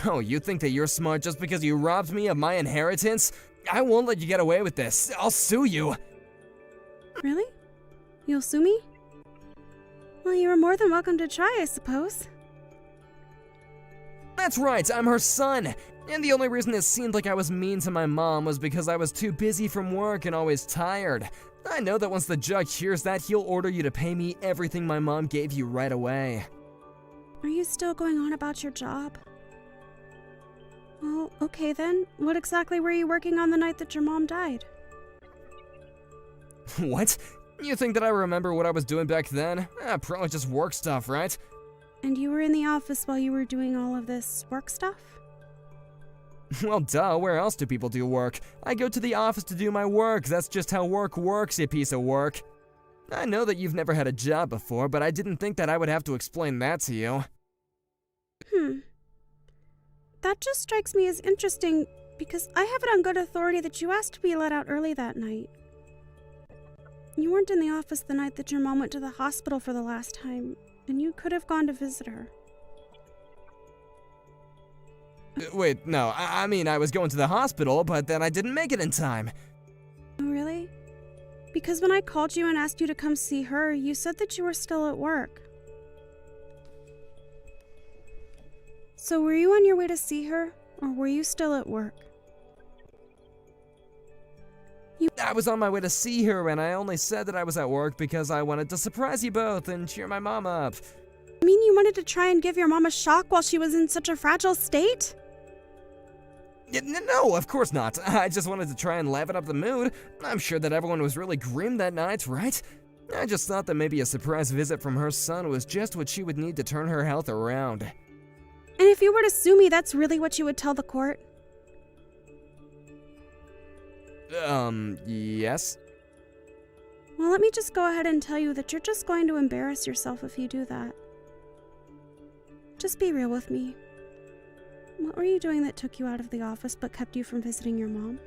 No, you think that you're smart just because you robbed me of my inheritance? I won't let you get away with this. I'll sue you. Really? You'll sue me? Well, you are more than welcome to try, I suppose. That's right, I'm her son. And the only reason it seemed like I was mean to my mom was because I was too busy from work and always tired. I know that once the judge hears that, he'll order you to pay me everything my mom gave you right away. Are you still going on about your job? Well, okay then. What exactly were you working on the night that your mom died? What? You think that I remember what I was doing back then? Probably just work stuff, right? And you were in the office while you were doing all of this work stuff? Well, duh, where else do people do work? I go to the office to do my work. That's just how work works, you piece of work. I know that you've never had a job before, but I didn't think that I would have to explain that to you. That just strikes me as interesting because I have it on good authority that you asked to be let out early that night. You weren't in the office the night that your mom went to the hospital for the last time, and you could have gone to visit her. Wait, no, I mean I was going to the hospital, but then I didn't make it in time. Oh, really? Because when I called you and asked you to come see her, you said that you were still at work. So were you on your way to see her, or were you still at work? I was on my way to see her, and I only said that I was at work because I wanted to surprise you both and cheer my mom up. I mean, you wanted to try and give your mom a shock while she was in such a fragile state? No, of course not. I just wanted to try and liven up the mood. I'm sure that everyone was really grim that night, right? I just thought that maybe a surprise visit from her son was just what she would need to turn her health around. And if you were to sue me, that's really what you would tell the court? Yes? Well, let me just go ahead and tell you that you're just going to embarrass yourself if you do that. Just be real with me. What were you doing that took you out of the office but kept you from visiting your mom?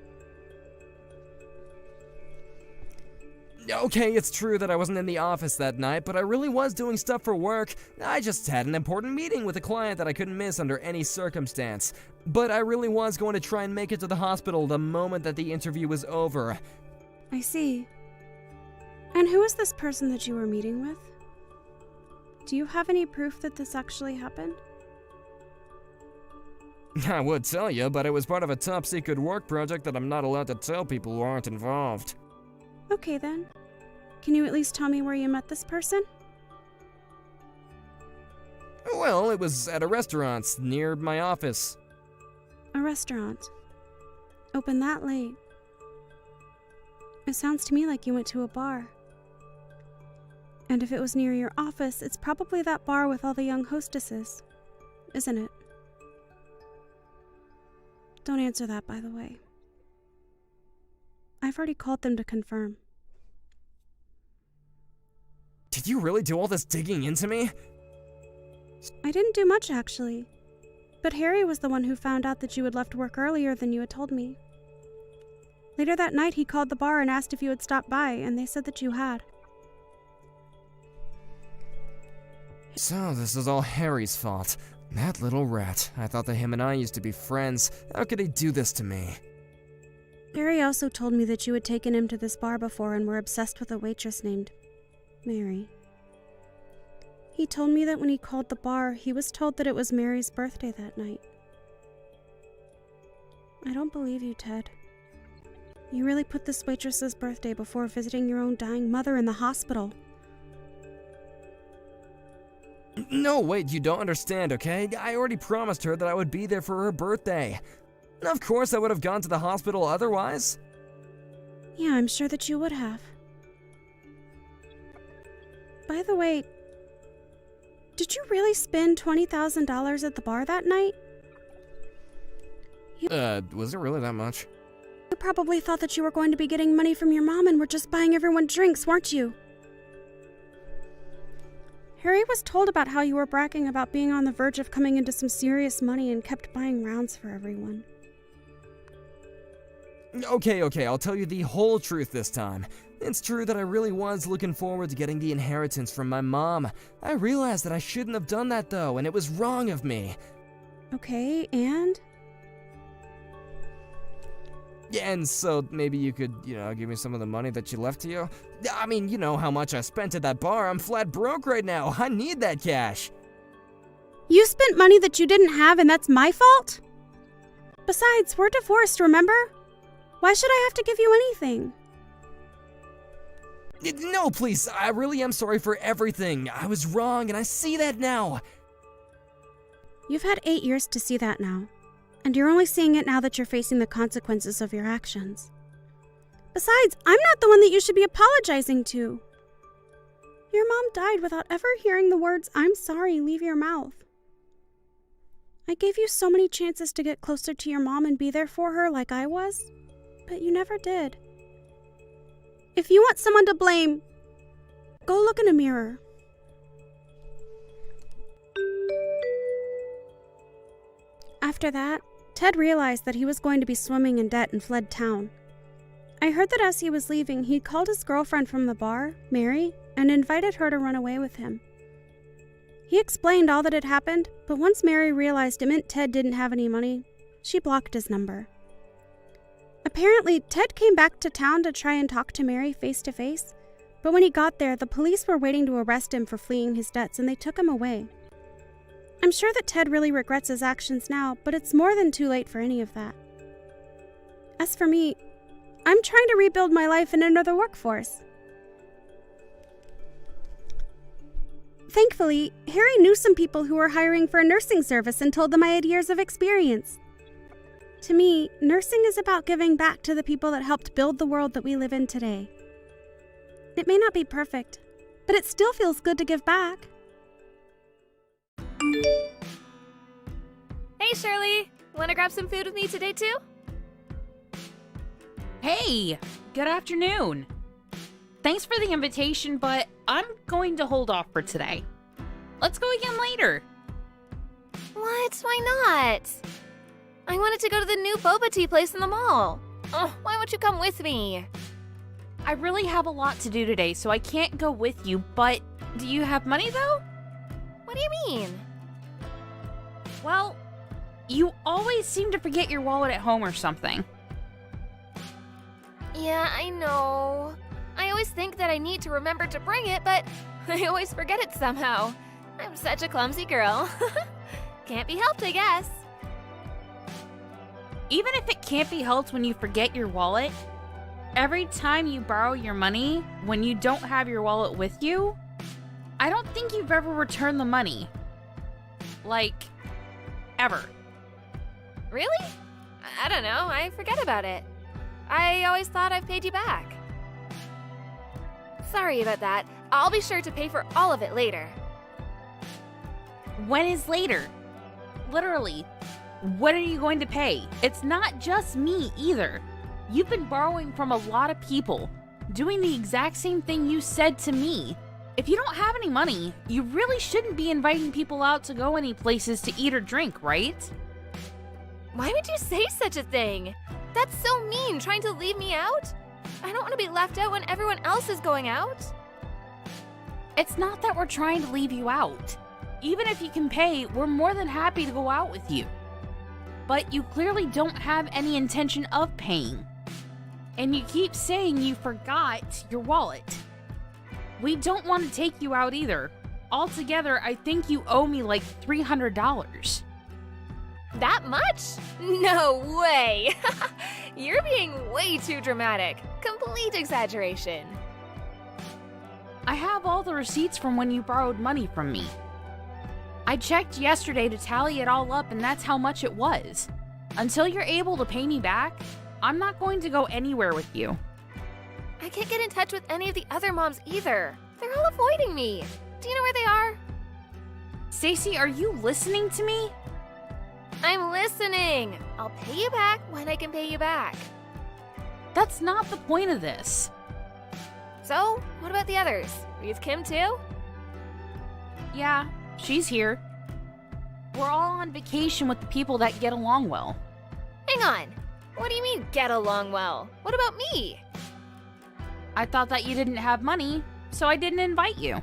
Okay, it's true that I wasn't in the office that night, but I really was doing stuff for work. I just had an important meeting with a client that I couldn't miss under any circumstance. But I really was going to try and make it to the hospital the moment that the interview was over. I see. And who is this person that you were meeting with? Do you have any proof that this actually happened? I would tell you, but it was part of a top-secret work project that I'm not allowed to tell people who aren't involved. Okay then. Can you at least tell me where you met this person? Well, it was at a restaurant near my office. A restaurant. Open that late. It sounds to me like you went to a bar. And if it was near your office, it's probably that bar with all the young hostesses, isn't it? Don't answer that, by the way. I've already called them to confirm. Did you really do all this digging into me? I didn't do much, actually. But Harry was the one who found out that you had left work earlier than you had told me. Later that night, he called the bar and asked if you had stopped by, and they said that you had. So, this is all Harry's fault. That little rat. I thought that him and I used to be friends. How could he do this to me? Harry also told me that you had taken him to this bar before and were obsessed with a waitress named Mary. He told me that when he called the bar, he was told that it was Mary's birthday that night. I don't believe you, Ted. You really put this waitress's birthday before visiting your own dying mother in the hospital. No, wait, you don't understand, okay? I already promised her that I would be there for her birthday. Of course, I would have gone to the hospital otherwise. Yeah, I'm sure that you would have. By the way, did you really spend $20,000 at the bar that night? Was it really that much? You probably thought that you were going to be getting money from your mom and were just buying everyone drinks, weren't you? Harry was told about how you were bragging about being on the verge of coming into some serious money and kept buying rounds for everyone. Okay, I'll tell you the whole truth this time. It's true that I really was looking forward to getting the inheritance from my mom. I realized that I shouldn't have done that though, and it was wrong of me. Okay, and? Yeah, and so maybe you could, give me some of the money that you left to you? I mean, you know how much I spent at that bar. I'm flat broke right now. I need that cash. You spent money that you didn't have and that's my fault? Besides, we're divorced, remember? Why should I have to give you anything? No, please, I really am sorry for everything. I was wrong, and I see that now. You've had 8 years to see that now, and you're only seeing it now that you're facing the consequences of your actions. Besides, I'm not the one that you should be apologizing to. Your mom died without ever hearing the words, "I'm sorry," leave your mouth. I gave you so many chances to get closer to your mom and be there for her like I was, but you never did. If you want someone to blame, go look in a mirror. After that, Ted realized that he was going to be swimming in debt and fled town. I heard that as he was leaving, he called his girlfriend from the bar, Mary, and invited her to run away with him. He explained all that had happened, but once Mary realized it meant Ted didn't have any money, she blocked his number. Apparently, Ted came back to town to try and talk to Mary face to face, but when he got there, the police were waiting to arrest him for fleeing his debts and they took him away. I'm sure that Ted really regrets his actions now, but it's more than too late for any of that. As for me, I'm trying to rebuild my life and enter the workforce. Thankfully, Harry knew some people who were hiring for a nursing service and told them I had years of experience. To me, nursing is about giving back to the people that helped build the world that we live in today. It may not be perfect, but it still feels good to give back. Hey, Shirley. Want to grab some food with me today, too? Hey, good afternoon. Thanks for the invitation, but I'm going to hold off for today. Let's go again later. What? Why not? I wanted to go to the new boba tea place in the mall. Oh, why won't you come with me? I really have a lot to do today, so I can't go with you, but do you have money though? What do you mean? Well, you always seem to forget your wallet at home or something. Yeah, I know. I always think that I need to remember to bring it, but I always forget it somehow. I'm such a clumsy girl. Can't be helped, I guess. Even if it can't be helped when you forget your wallet, every time you borrow your money when you don't have your wallet with you, I don't think you've ever returned the money. Like, ever. Really? I don't know. I forget about it. I always thought I paid you back. Sorry about that. I'll be sure to pay for all of it later. When is later? Literally, when are you going to pay? It's not just me either. You've been borrowing from a lot of people, doing the exact same thing you said to me. If you don't have any money, you really shouldn't be inviting people out to go any places to eat or drink, right? Why would you say such a thing? That's so mean, trying to leave me out. I don't want to be left out when everyone else is going out. It's not that we're trying to leave you out. Even if you can pay, we're more than happy to go out with you. But you clearly don't have any intention of paying. And you keep saying you forgot your wallet. We don't want to take you out either. Altogether, I think you owe me like $300. That much? No way! You're being way too dramatic. Complete exaggeration. I have all the receipts from when you borrowed money from me. I checked yesterday to tally it all up, and that's how much it was. Until you're able to pay me back, I'm not going to go anywhere with you. I can't get in touch with any of the other moms either. They're all avoiding me. Do you know where they are? Stacy, are you listening to me? I'm listening. I'll pay you back when I can pay you back. That's not the point of this. So, what about the others? Is Kim too? Yeah, she's here. We're all on vacation with the people that get along well. Hang on. What do you mean, get along well? What about me? I thought that you didn't have money, so I didn't invite you.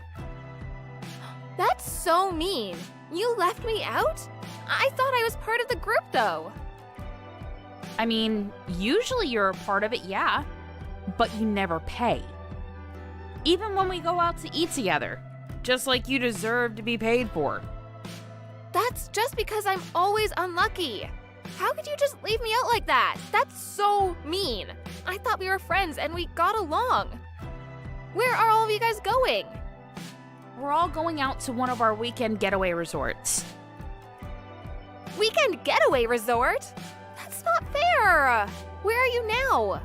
That's so mean. You left me out? I thought I was part of the group, though. I mean, usually you're a part of it, yeah, but you never pay. Even when we go out to eat together, just like you deserve to be paid for. That's just because I'm always unlucky. How could you just leave me out like that? That's so mean. I thought we were friends and we got along. Where are all of you guys going? We're all going out to one of our weekend getaway resorts. Weekend getaway resort? That's not fair. Where are you now?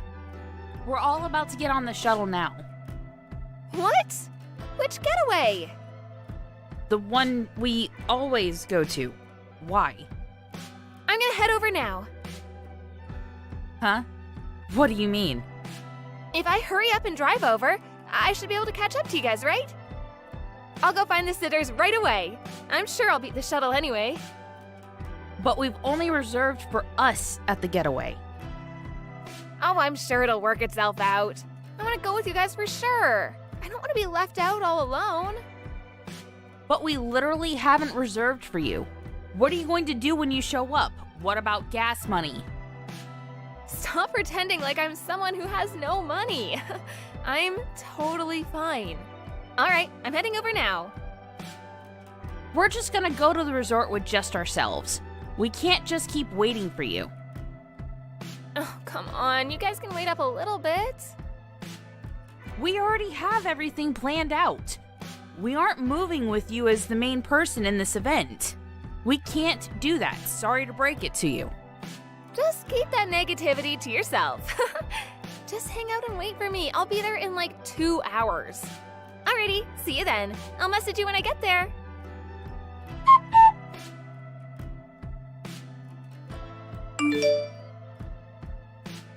We're all about to get on the shuttle now. What? Which getaway? The one we always go to. Why? I'm gonna head over now. Huh? What do you mean? If I hurry up and drive over, I should be able to catch up to you guys, right? I'll go find the sitters right away. I'm sure I'll beat the shuttle anyway. But we've only reserved for us at the getaway. Oh, I'm sure it'll work itself out. I want to go with you guys for sure. I don't want to be left out all alone. But we literally haven't reserved for you. What are you going to do when you show up? What about gas money? Stop pretending like I'm someone who has no money. I'm totally fine. All right, I'm heading over now. We're just gonna go to the resort with just ourselves. We can't just keep waiting for you. Oh, come on. You guys can wait up a little bit. We already have everything planned out. We aren't moving with you as the main person in this event. We can't do that. Sorry to break it to you. Just keep that negativity to yourself. Just hang out and wait for me. I'll be there in like 2 hours. Alrighty, see you then. I'll message you when I get there.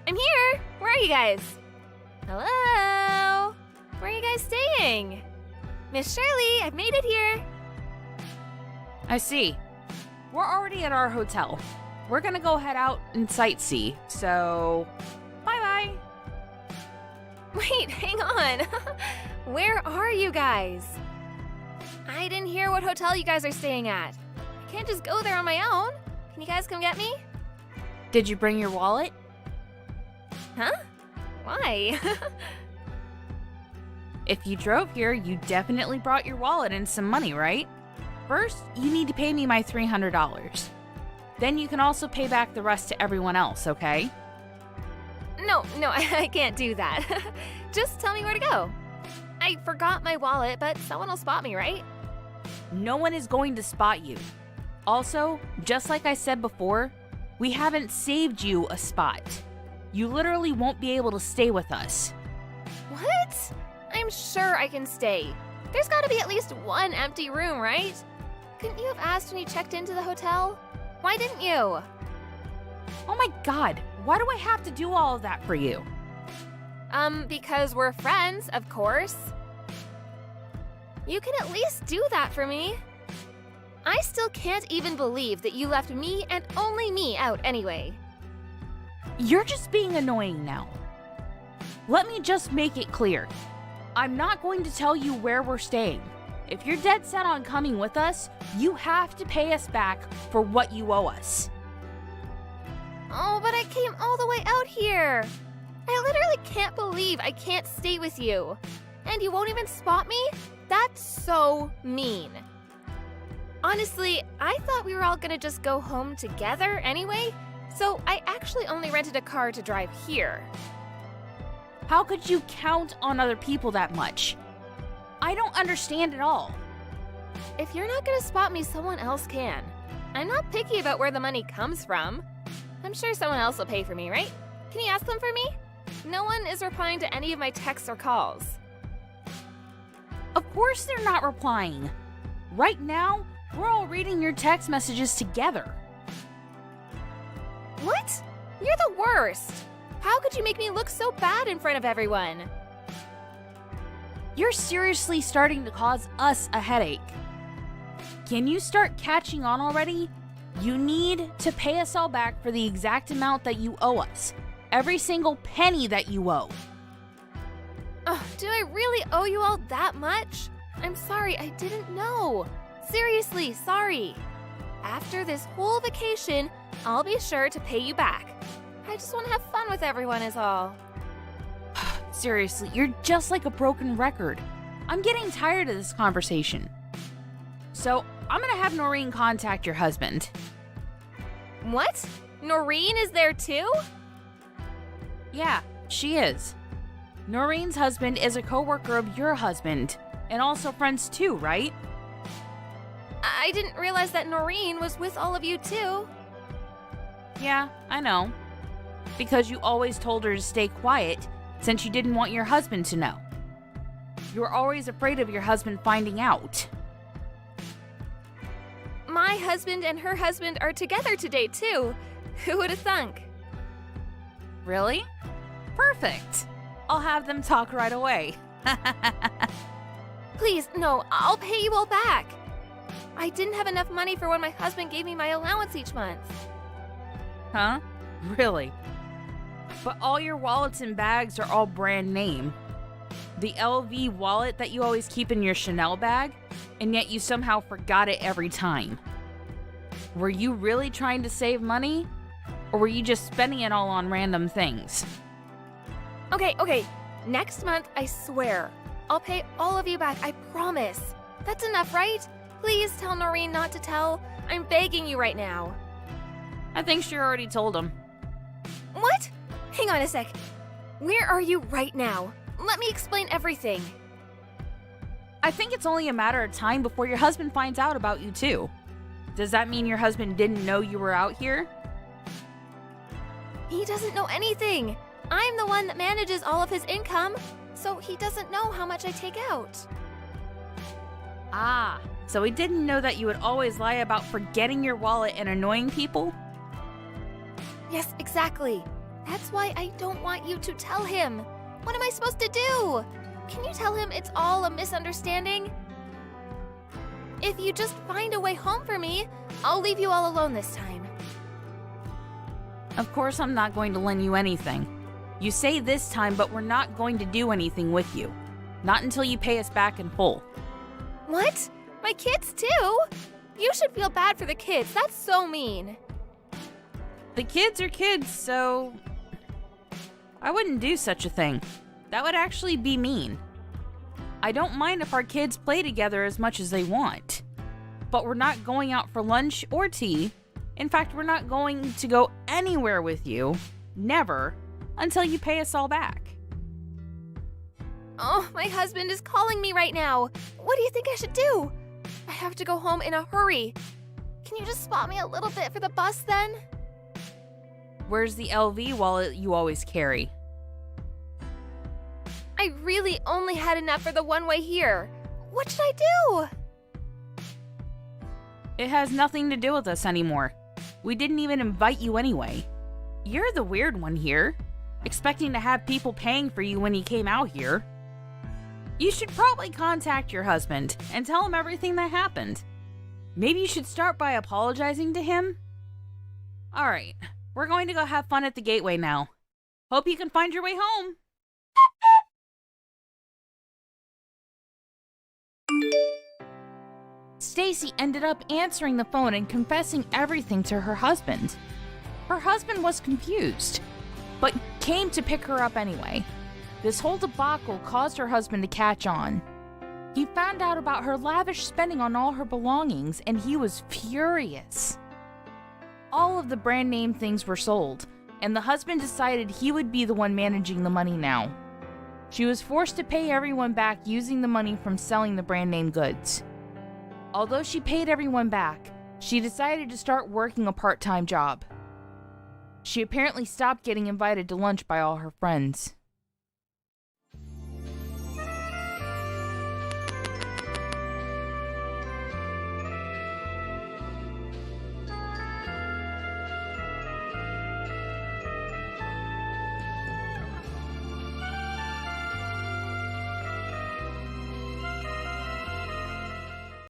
I'm here. Where are you guys? Hello? Where are you guys staying? Miss Shirley, I've made it here. I see. We're already at our hotel. We're gonna go head out and sightsee, so bye-bye. Wait, hang on. Where are you guys? I didn't hear what hotel you guys are staying at. I can't just go there on my own. Can you guys come get me? Did you bring your wallet? Huh? Why? If you drove here, you definitely brought your wallet and some money, right? First, you need to pay me my $300. Then you can also pay back the rest to everyone else, okay? No, I can't do that. Just tell me where to go. I forgot my wallet, but someone will spot me, right? No one is going to spot you. Also, just like I said before, we haven't saved you a spot. You literally won't be able to stay with us. What? I'm sure I can stay. There's gotta be at least one empty room, right? Couldn't you have asked when you checked into the hotel? Why didn't you? Oh my god, why do I have to do all of that for you? Because we're friends, of course. You can at least do that for me. I still can't even believe that you left me and only me out anyway. You're just being annoying now. Let me just make it clear. I'm not going to tell you where we're staying. If you're dead set on coming with us, you have to pay us back for what you owe us. Oh, but I came all the way out here. I literally can't believe I can't stay with you. And you won't even spot me? That's so mean. Honestly, I thought we were all gonna just go home together anyway, so I actually only rented a car to drive here. How could you count on other people that much? I don't understand at all. If you're not gonna spot me, someone else can. I'm not picky about where the money comes from. I'm sure someone else will pay for me, right? Can you ask them for me? No one is replying to any of my texts or calls. Of course they're not replying. Right now, we're all reading your text messages together. What? You're the worst. How could you make me look so bad in front of everyone? You're seriously starting to cause us a headache. Can you start catching on already? You need to pay us all back for the exact amount that you owe us. Every single penny that you owe. Ugh, do I really owe you all that much? I'm sorry, I didn't know. Seriously, sorry. After this whole vacation, I'll be sure to pay you back. I just want to have fun with everyone is all. Seriously, you're just like a broken record. I'm getting tired of this conversation. So, I'm gonna have Noreen contact your husband. What? Noreen is there too? Yeah, she is. Noreen's husband is a coworker of your husband, and also friends too, right? I didn't realize that Noreen was with all of you too. Yeah, I know. Because you always told her to stay quiet since you didn't want your husband to know. You were always afraid of your husband finding out. My husband and her husband are together today too. Who would have thunk? Really? Perfect. I'll have them talk right away. Please, no, I'll pay you all back. I didn't have enough money for when my husband gave me my allowance each month. Huh? Really? But all your wallets and bags are all brand name. The LV wallet that you always keep in your Chanel bag, and yet you somehow forgot it every time. Were you really trying to save money? Or were you just spending it all on random things? Okay. Next month, I swear. I'll pay all of you back, I promise. That's enough, right? Please tell Noreen not to tell. I'm begging you right now. I think she already told him. What? Hang on a sec. Where are you right now? Let me explain everything. I think it's only a matter of time before your husband finds out about you too. Does that mean your husband didn't know you were out here? He doesn't know anything. I'm the one that manages all of his income, so he doesn't know how much I take out. Ah, so he didn't know that you would always lie about forgetting your wallet and annoying people? Yes, exactly. That's why I don't want you to tell him. What am I supposed to do? Can you tell him it's all a misunderstanding? If you just find a way home for me, I'll leave you all alone this time. Of course I'm not going to lend you anything. You say this time, but we're not going to do anything with you. Not until you pay us back in full. What? My kids too? You should feel bad for the kids. That's so mean. The kids are kids, so I wouldn't do such a thing. That would actually be mean. I don't mind if our kids play together as much as they want. But we're not going out for lunch or tea. In fact, we're not going to go anywhere with you. Never. Until you pay us all back. Oh, my husband is calling me right now. What do you think I should do? I have to go home in a hurry. Can you just spot me a little bit for the bus then? Where's the LV wallet you always carry? I really only had enough for the one-way here. What should I do? It has nothing to do with us anymore. We didn't even invite you anyway. You're the weird one here, expecting to have people paying for you when he came out here. You should probably contact your husband and tell him everything that happened. Maybe you should start by apologizing to him? Alright, we're going to go have fun at the gateway now. Hope you can find your way home. Stacy ended up answering the phone and confessing everything to her husband. Her husband was confused, but came to pick her up anyway. This whole debacle caused her husband to catch on. He found out about her lavish spending on all her belongings, and he was furious. All of the brand name things were sold, and the husband decided he would be the one managing the money now. She was forced to pay everyone back using the money from selling the brand name goods. Although she paid everyone back, she decided to start working a part-time job. She apparently stopped getting invited to lunch by all her friends.